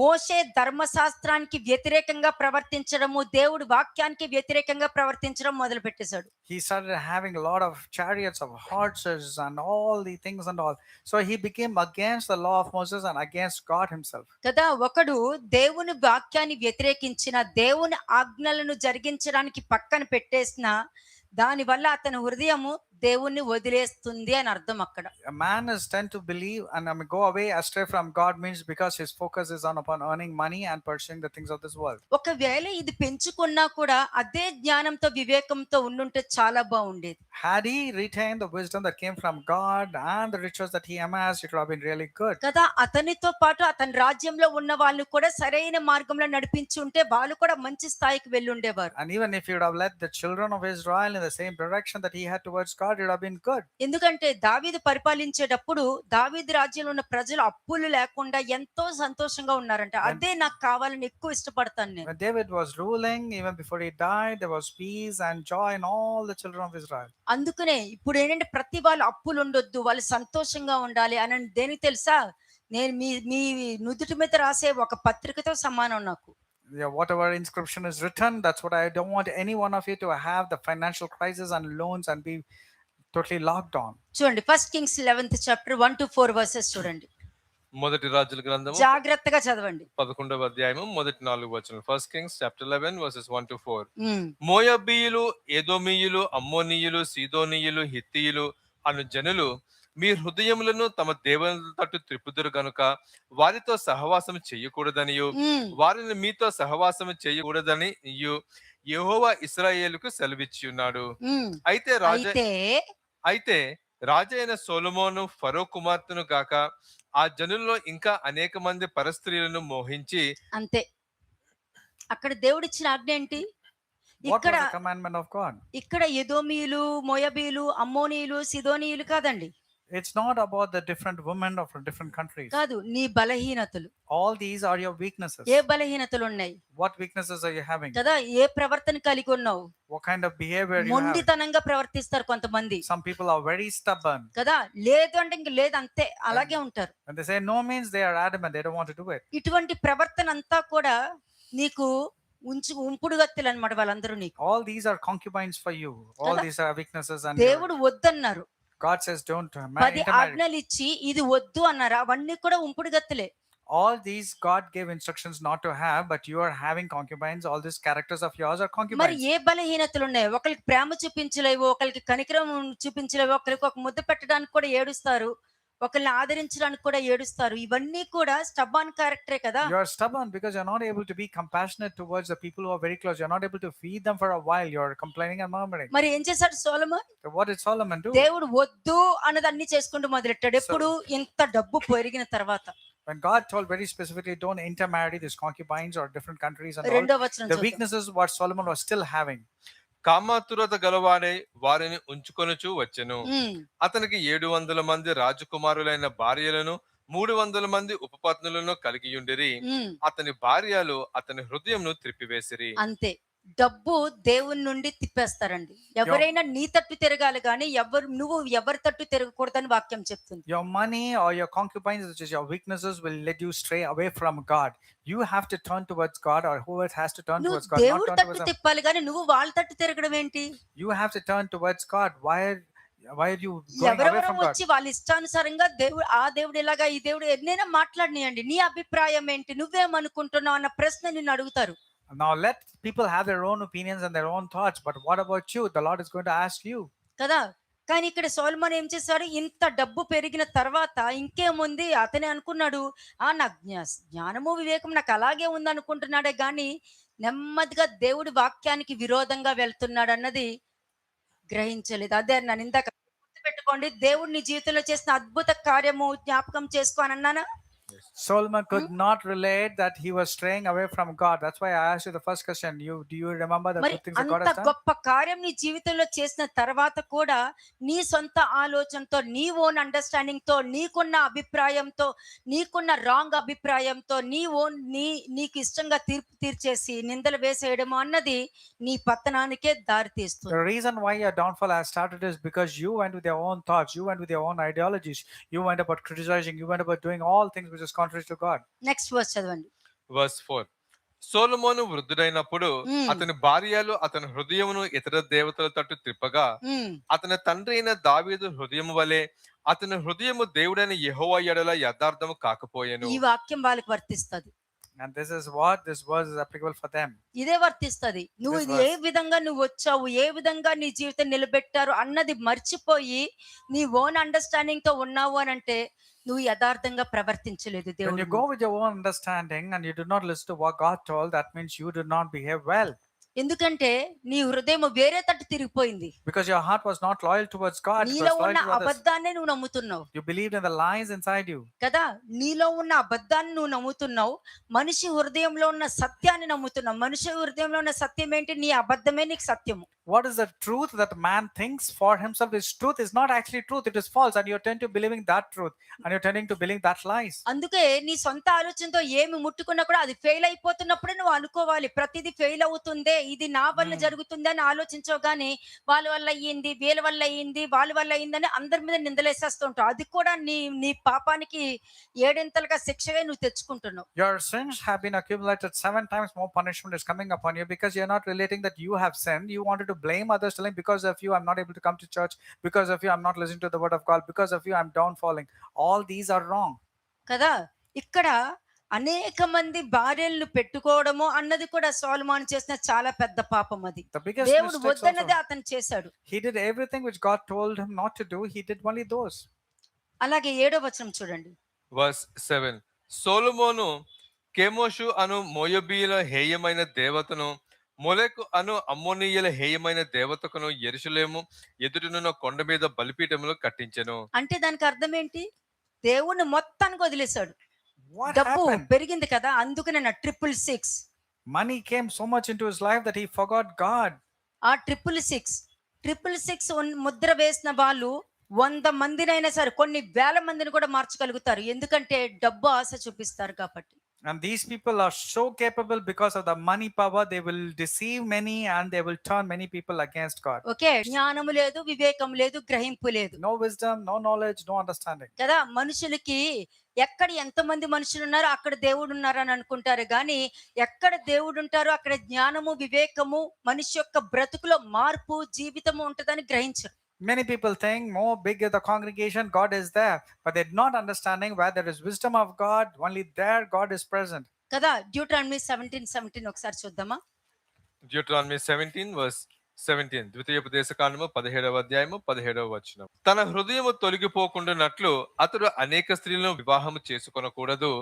మోషే ధర్మశాస్త్రానికి వ్యతిరేకంగా ప్రవర్తించడము, దేవుడి వాక్యానికి వ్యతిరేకంగా ప్రవర్తించడం మొదలు పెట్టేశాడు. He started having a lot of chariots of horses and all the things and all. So he became against the law of Moses and against God himself. కదా. ఒకడు దేవుని వాక్యాన్ని వ్యతిరేకించిన, దేవుని ఆజ్ఞలను జరిగించడానికి పక్కన పెట్టేసిన దాని వల్ల అతని హృదయము దేవుణ్ణి వదిలేస్తుంది అని అర్థం అక్కడ. A man is tend to believe and go away astray from God means because his focus is on upon earning money and pursuing the things of this world. ఒకవేళ ఇది పెంచుకున్నా కూడా అదే జ్ఞానంతో వివేకంతో ఉండుంటే చాలా బాగుండేది. Had he retained the wisdom that came from God and the riches that he amassed, it would have been really good. కదా. అతనితో పాటు అతని రాజ్యంలో ఉన్న వాళ్ళు కూడా సరైన మార్గంలో నడిపించి ఉంటే వాళ్ళు కూడా మంచి స్థాయికి వెళ్ళి ఉండేవారు. And even if he would have led the children of Israel in the same direction that he had towards God, it would have been good. ఎందుకంటే దావీదు పరిపాలించేటప్పుడు దావీదు రాజ్యంలో ఉన్న ప్రజలు అప్పులు లేకుండా ఎంతో సంతోషంగా ఉన్నారంట. అదే నాకు కావాలని ఎక్కువ ఇష్టపడతాను నేను. When David was ruling, even before he died, there was peace and joy in all the children of Israel. అందుకనే ఇప్పుడు ఏంటంటే ప్రతి వాళ్ళు అప్పులు ఉండొద్దు, వాళ్ళు సంతోషంగా ఉండాలి అని దేనికి తెలుసా? నేను మీ నుదుటి మీద రాసే ఒక పత్రికతో సమానం నాకు. Yeah, whatever inscription is written, that's what I don't want any one of you to have the financial crisis and loans and be totally locked on. చూడండి, 1 Kings 11th chapter 1-4 verses చూడండి, మొదటి రాజుల గ్రంథము జాగ్రత్తగా చదవండి. 11వ అధ్యాయము మొదటి 4 వచనాలు. First Kings chapter 11 versus 1-4. ఉమ్, మోయాబీయులు, ఏదోమీయులు, అమ్మోనీయులు, సీదోనీయులు, హిత్తీయులు అను జనులు మీ హృదయములను తమ దేవుని తట్టు త్రిప్పుదురు గనుక వారితో సహవాసం చేయకూడదనియు ఉమ్, వారిని మీతో సహవాసం చేయకూడదని యెహోవా ఇశ్రాయేలుకు సెలవిచ్చి ఉన్నాడు. ఉమ్. అయితే అయితే రాజైన సొలొమోను ఫరో కుమార్తెను గాక ఆ జనుల్లో ఇంకా అనేక మంది పరస్త్రీలను మోహించి. అంతే. అక్కడ దేవుడిచ్చిన ఆజ్ఞ ఏంటి? What was ఇక్కడ the commandment of God? ఇక్కడ ఎదోమీయులు, మోయాబీయులు, అమ్మోనీయులు, సిదోనీయులు కాదండి. It's not about the different women of different countries. కాదు, నీ బలహీనతలు. All these are your weaknesses. ఏ బలహీనతలు ఉన్నాయి What weaknesses are you having? కదా? ఏ ప్రవర్తన కలిగి ఉన్నావు? What kind of behavior you have? మొండితనంగా ప్రవర్తిస్తారు కొంతమంది Some people are very stubborn. కదా. లేదు అంటే ఇంక లేదు అంతే, అలాగే ఉంటారు. When they say no means they are adamant, they don't want to do it. ఇటువంటి ప్రవర్తన అంతా కూడా నీకు ఉంపుడు గత్తెలు అన్నమాట వాళ్ళందరూ నీకు. All these are concubines for you. All కదా? these are weaknesses, and దేవుడు వద్దన్నారు, God says don't 10 intermarry. ఆజ్ఞలు ఇచ్చి ఇది వద్దు అన్నారు. అవన్నీ కూడా ఉంపుడు గత్తెలే. All these God gave instructions not to have, but you are having concubines. All these characters of yours are మరి concubines. ఏ బలహీనతలు ఉన్నాయి? ఒకరికి ప్రేమ చూపించలేవు, ఒకరికి కనికరం చూపించలేవు, ఒకరికి ఒక ముద్ద పెట్టడానికి కూడా ఏడుస్తారు, ఒకరిని ఆదరించడానికి కూడా ఏడుస్తారు. ఇవన్నీ కూడా స్టబాన్ క్యారెక్టరే కదా. You are stubborn because you're not able to be compassionate towards the people who are very close. You're not able to feed them for a while. You're complaining and murmuring. మరి ఏం చేశాడు Solomon? So what did Solomon do? దేవుడు వద్దు అన్నది అన్ని చేసుకుంటూ మొదలెట్టాడు. ఎప్పుడు? ఇంత డబ్బు పెరిగిన తర్వాత. When God told very specifically, don't intermarry these concubines or different countries and all, రెండో వచనం the చూద్దాం. weaknesses what Solomon was still having. కామాతురత గలవాడై వారిని ఉంచుకొనుచు వచ్చెను. ఉమ్, అతనికి 700 మంది రాజకుమారులైన భార్యలను 300 మంది ఉపపత్నులను కలిగియుండిరి. ఉమ్, అతని భార్యలు అతని హృదయంను త్రిప్పివేసిరి. అంతే. డబ్బు దేవుని నుండి తిప్పేస్తారండి. ఎవరైనా నీ తట్టు తిరగాలి గాని నువ్వు ఎవరి తట్టు తిరగకూడదని వాక్యం చెప్తుంది. Your money or your concubines, which is your weaknesses, will let you stray away from God. You have to turn towards God, or whoever has to turn నువ్వు towards God, not దేవుడి turn తట్టు towards them. తిప్పాలి గాని నువ్వు వాళ్ళ తట్టు తిరగడం ఏంటి? You have to turn towards God. Why are you going away ఎవరెవరో from God? వచ్చి వాళ్ళ ఇష్టానుసారంగా ఆ దేవుడు ఇలాగా, ఈ దేవుడు ఎన్నైనా మాట్లాడినాయండి. నీ అభిప్రాయం ఏంటి, నువ్వేమనుకుంటున్నావు అన్న ప్రశ్న నిన్ను అడుగుతారు. Now let people have their own opinions and their own thoughts, but what about you? The Lord is going to ask you. కదా. కానీ ఇక్కడ సొలొమోను ఏం చేశాడు? ఇంత డబ్బు పెరిగిన తర్వాత ఇంకేముంది, అతనే అనుకున్నాడు, నాకు జ్ఞానము వివేకం నాకు అలాగే ఉంది అనుకుంటున్నాడే గాని నెమ్మదిగా దేవుడి వాక్యానికి విరోధంగా వెళ్తున్నాడు అన్నది గ్రహించలేదు. అదే నన్ను ఇందాక గుర్తుపెట్టుకోండి, దేవుడు నీ జీవితంలో చేసిన అద్భుత కార్యము జ్ఞాపకం చేసుకో అని అన్నానా? Solomon could not relate that he was straying away from God. That's why I asked you the first question. Do you remember the మరి good things that God అంత has done? గొప్ప కార్యం నీ జీవితంలో చేసిన తర్వాత కూడా నీ సొంత ఆలోచనతో, నీ ఓన్ అండర్స్టాండింగ్ తో, నీకున్న అభిప్రాయంతో, నీకున్న రాంగ్ అభిప్రాయంతో, నీకు ఇష్టంగా తీర్పు తీర్చేసి నిందలు వేసేయడం అన్నది నీ పతనానికే దారి తీస్తుంది. The reason why your downfall has started is because you went with your own thoughts, you went with your own ideologies, you went about criticizing, you went about doing all things which is contrary to God. Next verse చదవండి. Verse 4. సొలొమోను వృద్ధుడైనప్పుడు అతని భార్యలు అతని హృదయమును ఇతర దేవతల తట్టు త్రిప్పగా అతని తండ్రి అయిన దావీదు హృదయము వలె అతని హృదయము దేవుడైన యెహోవా యెడల యథార్థము కాకపోయెను. ఈ వాక్యం వాళ్ళకి వర్తిస్తది. And this is what this verse is applicable for them. ఇదే వర్తిస్తది. నువ్వు ఏ విధంగా నువ్వు వచ్చావు, ఏ విధంగా నీ జీవితం నిలబెట్టారు అన్నది మర్చిపోయి నీ ఓన్ అండర్స్టాండింగ్ తో ఉన్నావు అని అంటే నువ్వు యథార్థంగా ప్రవర్తించలేదు. When దేవుడు you go with your own understanding and you do not listen to what God told, that means you did not behave well. ఎందుకంటే నీ హృదయం వేరే తట్టు తిరిగిపోయింది. Because your heart was not loyal towards God, it was నీలో loyal ఉన్న to others. అబద్ధాన్నే నువ్వు నమ్ముతున్నావు You believed in the lies inside you. కదా. నీలో ఉన్న అబద్ధాన్ని నువ్వు నమ్ముతున్నావు, మనిషి హృదయంలో ఉన్న సత్యాన్ని నమ్ముతున్నావు. మనిషి హృదయంలో ఉన్న సత్యం ఏంటి? నీ అబద్ధమే నీకు సత్యము. What is the truth that man thinks for himself is truth is not actually truth, it is false, and you tend to believing that truth and you're tending to believe that lies. అందుకే నీ సొంత ఆలోచనతో ఏమి ముట్టుకున్నా కూడా అది fail అయిపోతున్నప్పుడే నువ్వు అనుకోవాలి, ప్రతిదీ ఫెయిల్ అవుతుందే, ఇది నా వల్ల జరుగుతుంది అని ఆలోచించవు. గానీ వాళ్ళ వల్ల అయ్యింది, వీళ్ళ వల్ల అయ్యింది, వాళ్ళ వల్ల అయ్యిందని అందరి మీద నిందలేసేస్తూ ఉంటావు. అది కూడా నీ పాపానికి 7 ఇంతలుగా శిక్షగా నువ్వు తెచ్చుకుంటున్నావు. Your sins have been accumulated 7 times more punishment is coming upon you because you're not relating that you have sinned. You wanted to blame others, telling because of you I'm not able to come to church, because of you I'm not listening to the word of God, because of you I'm downfalling. All these are wrong. కదా. ఇక్కడ అనేక మంది భార్యలను పెట్టుకోవడము అన్నది కూడా సొలొమోను చేసిన చాలా పెద్ద పాపం. అది The biggest దేవుడు mistakes వద్దన్నదే also. అతను చేశాడు. He did everything which God told him not to do. He did only those. అలాగే 7వ వచనం చూడండి. వర్స్ 7. సొలొమోను కెమోషు అను మోయాబీయుల హేయమైన దేవతను, మొలెకు అను అమ్మోనీయుల హేయమైన దేవతకును యెరూషలేము ఎదుటనున్న కొండ మీద బలిపీఠములు కట్టించెను. అంటే దానికి అర్థం ఏంటి? దేవుణ్ణి మొత్తానికి వదిలేశాడు. What డబ్బు happened? పెరిగింది కదా, అందుకనే 666. Money came so much into his life that he forgot God. ఆ 666 ముద్ర వేసిన వాళ్ళు 100 మందినైనా సరే, కొన్ని వేల మందిని కూడా మార్చగలుగుతారు. ఎందుకంటే డబ్బు ఆశ చూపిస్తారు కాబట్టి. And these people are so capable because of the money power. They will deceive many and they will turn many people against God. Okay. జ్ఞానము లేదు, వివేకం లేదు, గ్రహింపు లేదు. No wisdom, no knowledge, no understanding. కదా! మనుషులకి ఎక్కడ ఎంతమంది మనుషులున్నారో అక్కడ దేవుడున్నారని అనుకుంటారు గానీ, ఎక్కడ దేవుడుంటారో అక్కడ జ్ఞానము, వివేకము, మనిషి యొక్క బ్రతుకులో మార్పు, జీవితము ఉంటదని గ్రహించరు. Many people think more bigger the congregation, God is there. But they're not understanding where there is wisdom of God, only there God is present. కదా! డ్యూటరానమీ 17:17 ఒకసారి చూద్దామా? డ్యూటరానమీ 17 వర్స్ 17 ద్వితీయోపదేశకాండము 17వ అధ్యాయము 17వ వచనం. తన హృదయము తొలగిపోకుండానట్లు అతడు అనేక స్త్రీలను వివాహము చేసుకొనకూడదు.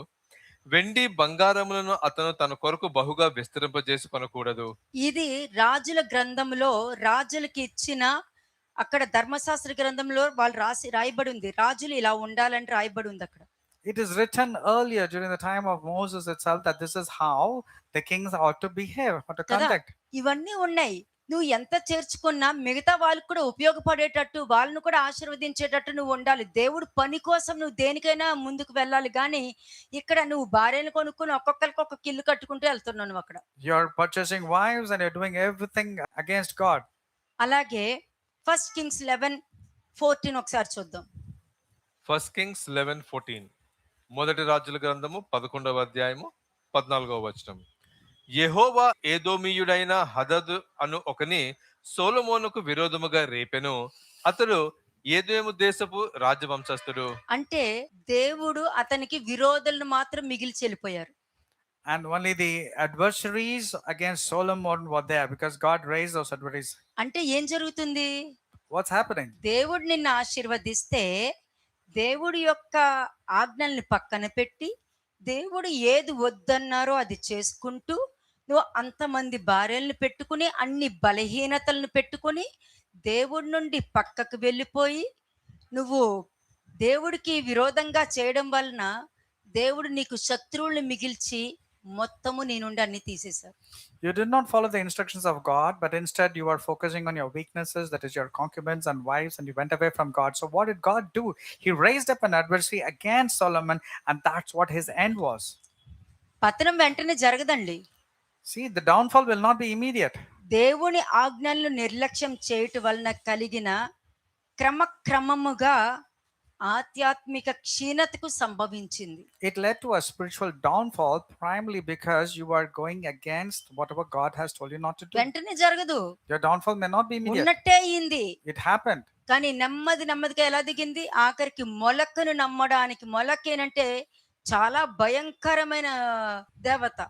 వెండి బంగారములను అతను తన కొరకు బహుగా విస్తరింపజేసుకొనకూడదు. ఇది రాజుల గ్రంథంలో రాజులకి ఇచ్చిన, అక్కడ ధర్మశాస్త్ర గ్రంథంలో వాళ్ళు రాయబడి ఉంది. రాజులు ఇలా ఉండాలని రాయబడి ఉంది అక్కడ. It is written earlier during the time of Moses itself that this is how the kings ought to behave, or to కదా! conduct. ఇవన్నీ ఉన్నాయి. నువ్వు ఎంత చేర్చుకున్నా మిగతా వాళ్ళకు కూడా ఉపయోగపడేటట్టు, వాళ్ళను కూడా ఆశీర్వదించేటట్టు నువ్వు ఉండాలి. దేవుడు పని కోసం నువ్వు దేనికైనా ముందుకు వెళ్ళాలి గానీ, ఇక్కడ నువ్వు భార్యను కొనుక్కొని ఒక్కొక్కరికి ఒక్కొక్క ఇల్లు కట్టుకుంటూ వెళ్తున్నావు నువ్వు అక్కడ. You're purchasing wives and you're doing everything against God. అలాగే 1 Kings 11:14 ఒకసారి చూద్దాం. 1 కింగ్స్ 11:14 మొదటి రాజుల గ్రంథము 11వ అధ్యాయము 14వ వచనం. యెహోవా ఏదోమీయుడైన హదదు అను ఒకని సొలొమోనుకు విరోధముగా రేపెను. అతడు ఏదోము దేశపు రాజవంశస్థుడు. అంటే దేవుడు అతనికి విరోధులను మాత్రం మిగిల్చి వెళ్ళిపోయారు. And only the adversaries against Solomon were there because God raised those adversaries. అంటే ఏం జరుగుతుంది? What's happening? దేవుడు నిన్ను ఆశీర్వదిస్తే, దేవుడి యొక్క ఆజ్ఞల్ని పక్కన పెట్టి, దేవుడు ఏది వద్దన్నారో అది చేసుకుంటూ, నువ్వు అంతమంది భార్యలను పెట్టుకుని, అన్ని బలహీనతలను పెట్టుకుని, దేవుడి నుండి పక్కకు వెళ్ళిపోయి, నువ్వు దేవుడికి విరోధంగా చేయడం వలన దేవుడు నీకు శత్రువుల్ని మిగిల్చి మొత్తము నీ నుండి అన్ని తీసేశారు. You did not follow the instructions of God, but instead you are focusing on your weaknesses, that is your concubines and wives, and you went away from God. So what did God do? He raised up an adversary against Solomon, and that's what his end was. పతనం వెంటనే జరగదండి. See, the downfall will not be immediate. దేవుని ఆజ్ఞలను నిర్లక్ష్యం చేయటం వలన కలిగిన క్రమక్రమముగా ఆధ్యాత్మిక క్షీణతకు సంభవించింది. It led to a spiritual downfall primarily because you are going against whatever God has told you not to do. వెంటనే జరగదు, Your downfall may not be immediate. ఉన్నట్టే అయింది. It happened. కానీ నెమ్మదిగా ఎలా దిగింది? ఆఖరికి మొలకను నమ్మడానికి, మొలకేనంటే చాలా భయంకరమైన దేవత,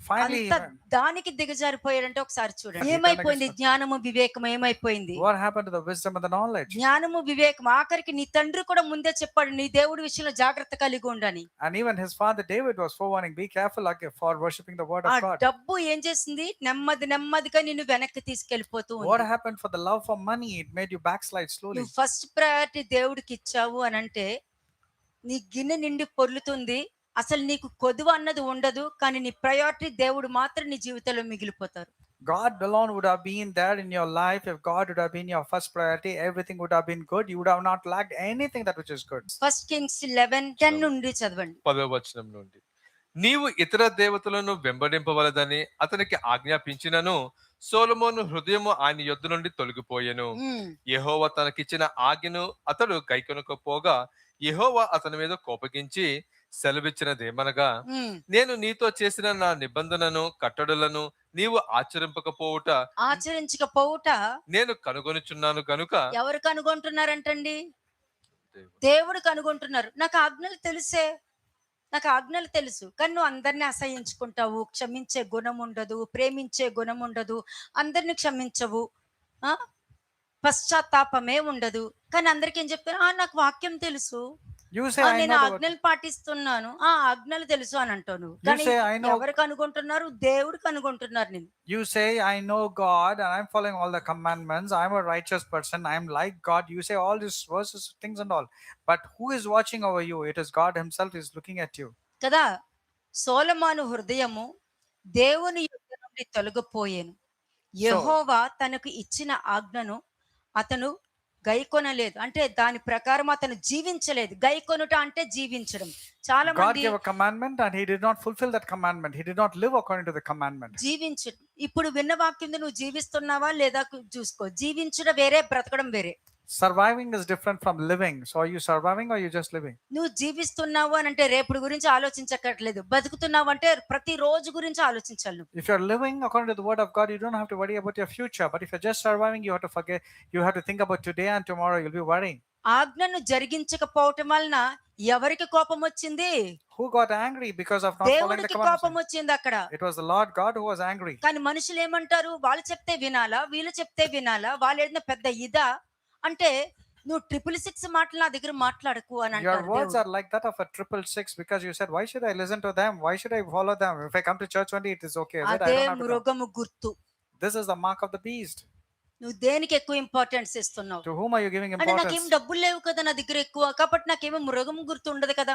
Finally, అంత దానికి దిగజారిపోయాడంటే ఒకసారి చూడండి. ఏమైపోయింది? జ్ఞానము వివేకం ఏమైపోయింది? what happened to the wisdom and the knowledge? జ్ఞానము వివేకం. ఆఖరికి నీ తండ్రి కూడా ముందే చెప్పాడు, నీ దేవుడి విషయంలో జాగ్రత్త కలిగి ఉండని. And even his father David was forewarning, be careful for worshipping the word ఆ of God. డబ్బు ఏం చేసింది? నెమ్మదిగా నిన్ను వెనక్కి తీసుకెళ్లిపోతూ What ఉంది. happened for the love for money? It made you backslide slowly. నువ్వు ఫస్ట్ ప్రయారిటీ దేవుడికి ఇచ్చావు అని అంటే నీ గిన్నె నిండి పొర్లుతుంది. అసలు నీకు కొదువ అన్నది ఉండదు, కానీ నీ ప్రయారిటీ దేవుడు మాత్రం నీ జీవితంలో మిగిలిపోతారు. God alone would have been there in your life. If God would have been your first priority, everything would have been good. You would have not lacked anything that which is good. 1 Kings 11:10 నుండి చదవండి. 10వ వచనం నుండి. నీవు ఇతర దేవతలను వెంబడింపవలదని అతనికి ఆజ్ఞాపించినను సొలొమోను హృదయము ఆయన యొద్ద నుండి తొలగిపోయెను. యెహోవా తనకిచ్చిన ఆజ్ఞను అతడు గైకొనకపోగా యెహోవా అతని మీద కోపగించి సెలవిచ్చినదేమనగా, నేను నీతో చేసిన నా నిబంధనను కట్టడలను నీవు ఆచరించకపోవుట నేను కనుగొనుచున్నాను గనుక. ఎవరు కనుగొంటున్నారంటండి? దేవుడు కనుగొంటున్నారు. నాకు ఆజ్ఞలు తెలుసు, కానీ నువ్వు అందరినీ అసహించుకుంటావు, క్షమించే గుణం ఉండదు, ప్రేమించే గుణం ఉండదు, అందరిని క్షమించవు, పశ్చాత్తాపమే ఉండదు. కానీ అందరికి ఏం చెప్తాను? నాకు వాక్యం తెలుసు, You say, I నేను know the word. ఆజ్ఞలు పాటిస్తున్నాను, ఆజ్ఞలు తెలుసు అని అంటాను. You కానీ say, I know. ఎవరు కనుగొంటున్నారు? దేవుడు కనుగొంటున్నారు నేను. You say, I know God and I'm following all the commandments. I'm a righteous person. I'm like God. You say all these verses, things and all. But who is watching over you? It is God himself is looking at you. కదా! సొలొమోను హృదయము దేవుని యొద్ద నుండి తొలగిపోయేను. యెహోవా తనకు ఇచ్చిన ఆజ్ఞను అతను గైకొనలేదు అంటే దాని ప్రకారం అతను జీవించలేదు. గైకొనుట అంటే జీవించడం. చాలా God మంది gave a commandment and he did not fulfill that commandment. He did not live according to the commandment. జీవించు. ఇప్పుడు విన్న వాక్యం నువ్వు జీవిస్తున్నావా లేదా చూసుకో. జీవించడం వేరే, బ్రతకడం వేరే. Surviving is different from living. So are you surviving or are you just living? నువ్వు జీవిస్తున్నావు అని అంటే రేపటి గురించి ఆలోచించక్కర్లేదు. బతుకుతున్నావు అంటే ప్రతి రోజు గురించి ఆలోచించాలి నువ్వు. If you're living according to the word of God, you don't have to worry about your future. But if you're just surviving, you have to think about today and tomorrow. You'll be worrying. ఆజ్ఞను జరిగించకపోవటం వలన ఎవరికి కోపం వచ్చింది? Who got angry because of not following the దేవుడికి కోపం commandments? వచ్చింది అక్కడ. It was the Lord God who was angry. కానీ మనుషులు ఏమంటారు? వాళ్ళు చెప్తే వినాలా, వీళ్ళు చెప్తే వినాలా, వాళ్ళు ఏదైనా పెద్ద ఇదా అంటే నువ్వు 666 మాటలు నా దగ్గర మాట్లాడకు అని Your అంటారు words దేవుడు. are like that of a 666 because you said, why should I listen to them? Why should I follow them? If I come to church only, it is okay. Is it? I అదే don't have to come. మృగము గుర్తు. This is the mark of the beast. నువ్వు దేనికి ఎక్కువ importance ఇస్తున్నావు? To whom are you giving అంటే నాకేం importance? డబ్బులు లేవు కదా నా దగ్గర ఎక్కువ, కాబట్టి నాకేమో మృగం గుర్తు ఉండదు కదా.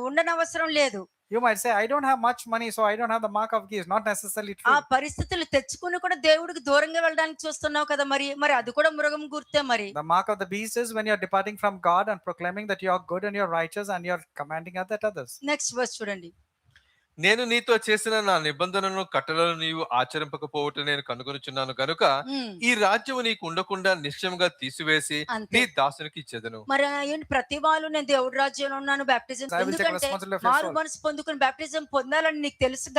ఉండనవసరం లేదు. You might say, I don't have much money, so I don't have the mark of beast. Not necessarily ఆ true. పరిస్థితులు తెచ్చుకుని కూడా దేవుడికి దూరంగా వెళ్ళడానికి చూస్తున్నావు కదా. మరి అది కూడా మృగం గుర్తే. మరి The mark of the beast is when you're departing from God and proclaiming that you are good and you're righteous and you're commanding that others. Next verse చూడండి. నేను నీతో చేసిన నా నిబంధనను కట్టలను నీవు ఆచరింపకపోవటం నేను కనుగొనుచున్నాను కనుక ఉమ్. ఈ రాజ్యము నీకు ఉండకుండా నిశ్చయంగా తీసివేసి అంతే. నీ దాసునికి ఇచ్చెదను. మరి ఏంటి ప్రతి వాళ్ళు నేను దేవుడి రాజ్యంలో ఉన్నాను బాప్టిజం I will take ఎందుకంటే responsibility of your మారు soul. మనసు పొందుకుని బాప్టిజం పొందాలని నీకు తెలుసు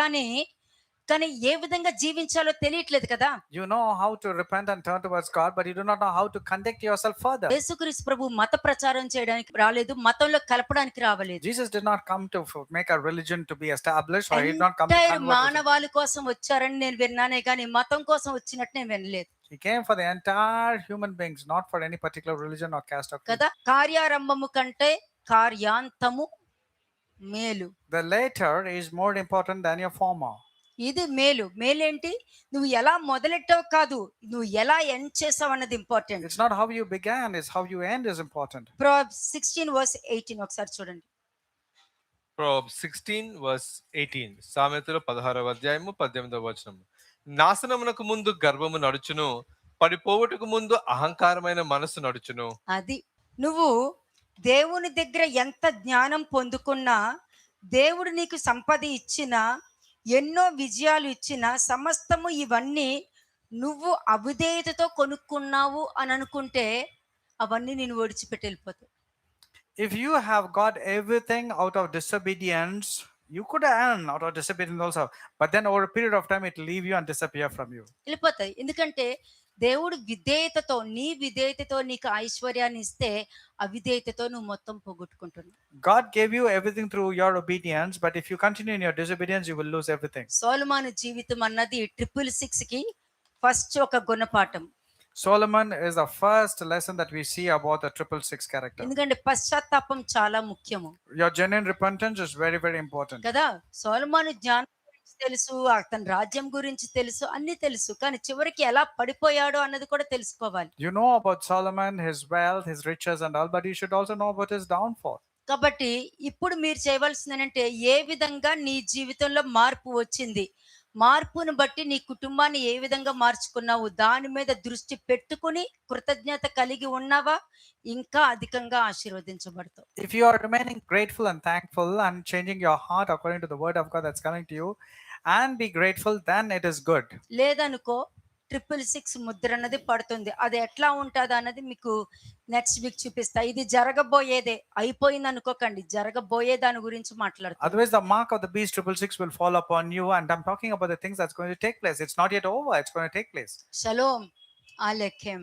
కానీ ఏ విధంగా జీవించాలో తెలియట్లేదు కదా. You know how to repent and turn towards God, but you do not know how to conduct yourself further. యేసుక్రీస్తు ప్రభు మత ప్రచారం చేయడానికి రాలేదు, మతంలో కలపడానికి రావలేదు. Jesus did not come to make a religion to be established, or he did not come to entire convert. మానవాళి కోసం వచ్చారని నేను విన్నానే కానీ మతం కోసం వచ్చినట్టు నేను వినలేదు He came for the entire human beings, not for any particular religion or caste or creed. కదా. కార్యారంభము కంటే కార్యాంతము మేలు. The later is more important than your former. ఇది మేలేంటి? నువ్వు ఎలా మొదలెట్టావు కాదు, నువ్వు ఎలా ఎండ్ చేసావు అన్నది important. It's not how you began, it's how you end is important. Proverbs 16:18 ఒకసారి చూడండి. Proverbs 16:18 సామెతలు 16వ అధ్యాయము 18వ వచనం. నాశనమునకు ముందు గర్వము నడుచును, పడిపోవుటకు ముందు అహంకారమైన మనసు నడుచును. అది నువ్వు దేవుని దగ్గర ఎంత జ్ఞానం పొందుకున్నా, దేవుడు నీకు సంపద ఇచ్చినా, ఎన్నో విజయాలు ఇచ్చిన సమస్తము ఇవన్నీ నువ్వు అవిధేయతతో కొనుక్కున్నావు అని అనుకుంటే అవన్నీ నేను విడిచిపెట్టి వెళ్ళిపోతావు. If you have got everything out of disobedience, you could earn out of disobedience also, but then over a period of time it will leave you and disappear from you. వెళ్ళిపోతాయి. ఎందుకంటే దేవుడు నీ విధేయతతో నీకు ఐశ్వర్యాన్ని ఇస్తే అవిధేయతతో నువ్వు మొత్తం పోగొట్టుకుంటున్నావు. God gave you everything through your obedience, but if you continue in your disobedience, you will lose everything. సొలొమోను జీవితం అన్నది 666 కి ఫస్ట్ ఒక గుణపాఠం. Solomon is the first lesson that we see about the 666 character. ఎందుకంటే పశ్చాత్తాపం చాలా ముఖ్యము Your genuine repentance is very, very important. కదా. సొలొమోను జ్ఞానం గురించి తెలుసు, అతని రాజ్యం గురించి తెలుసు, అన్ని తెలుసు, కానీ చివరికి ఎలా పడిపోయాడో అన్నది కూడా తెలుసుకోవాలి. You know about Solomon, his wealth, his riches and all, but you should also know about his downfall. కాబట్టి ఇప్పుడు మీరు చేయవలసింది ఏంటంటే ఏ విధంగా నీ జీవితంలో మార్పు వచ్చింది, మార్పును బట్టి నీ కుటుంబాన్ని ఏ విధంగా మార్చుకున్నావు, దాని మీద దృష్టి పెట్టుకుని కృతజ్ఞత కలిగి ఉన్నావా, ఇంకా అధికంగా ఆశీర్వదించబడతావు. If you are remaining grateful and thankful and changing your heart according to the word of God that's coming to you and be grateful, then it is good. లేదనుకో 666 ముద్ర అన్నది పడుతుంది. అది ఎట్లా ఉంటుంది అన్నది మీకు నెక్స్ట్ వీక్ చూపిస్తా. ఇది జరగబోయేదే, అయిపోయింది అనుకోకండి, జరగబోయే దాని గురించి మాట్లాడుతా. Otherwise, the mark of the beast 666 will fall upon you, and I'm talking about the things that's going to take place. It's not yet over, it's going to take place. షలోమ్ అలెకెం.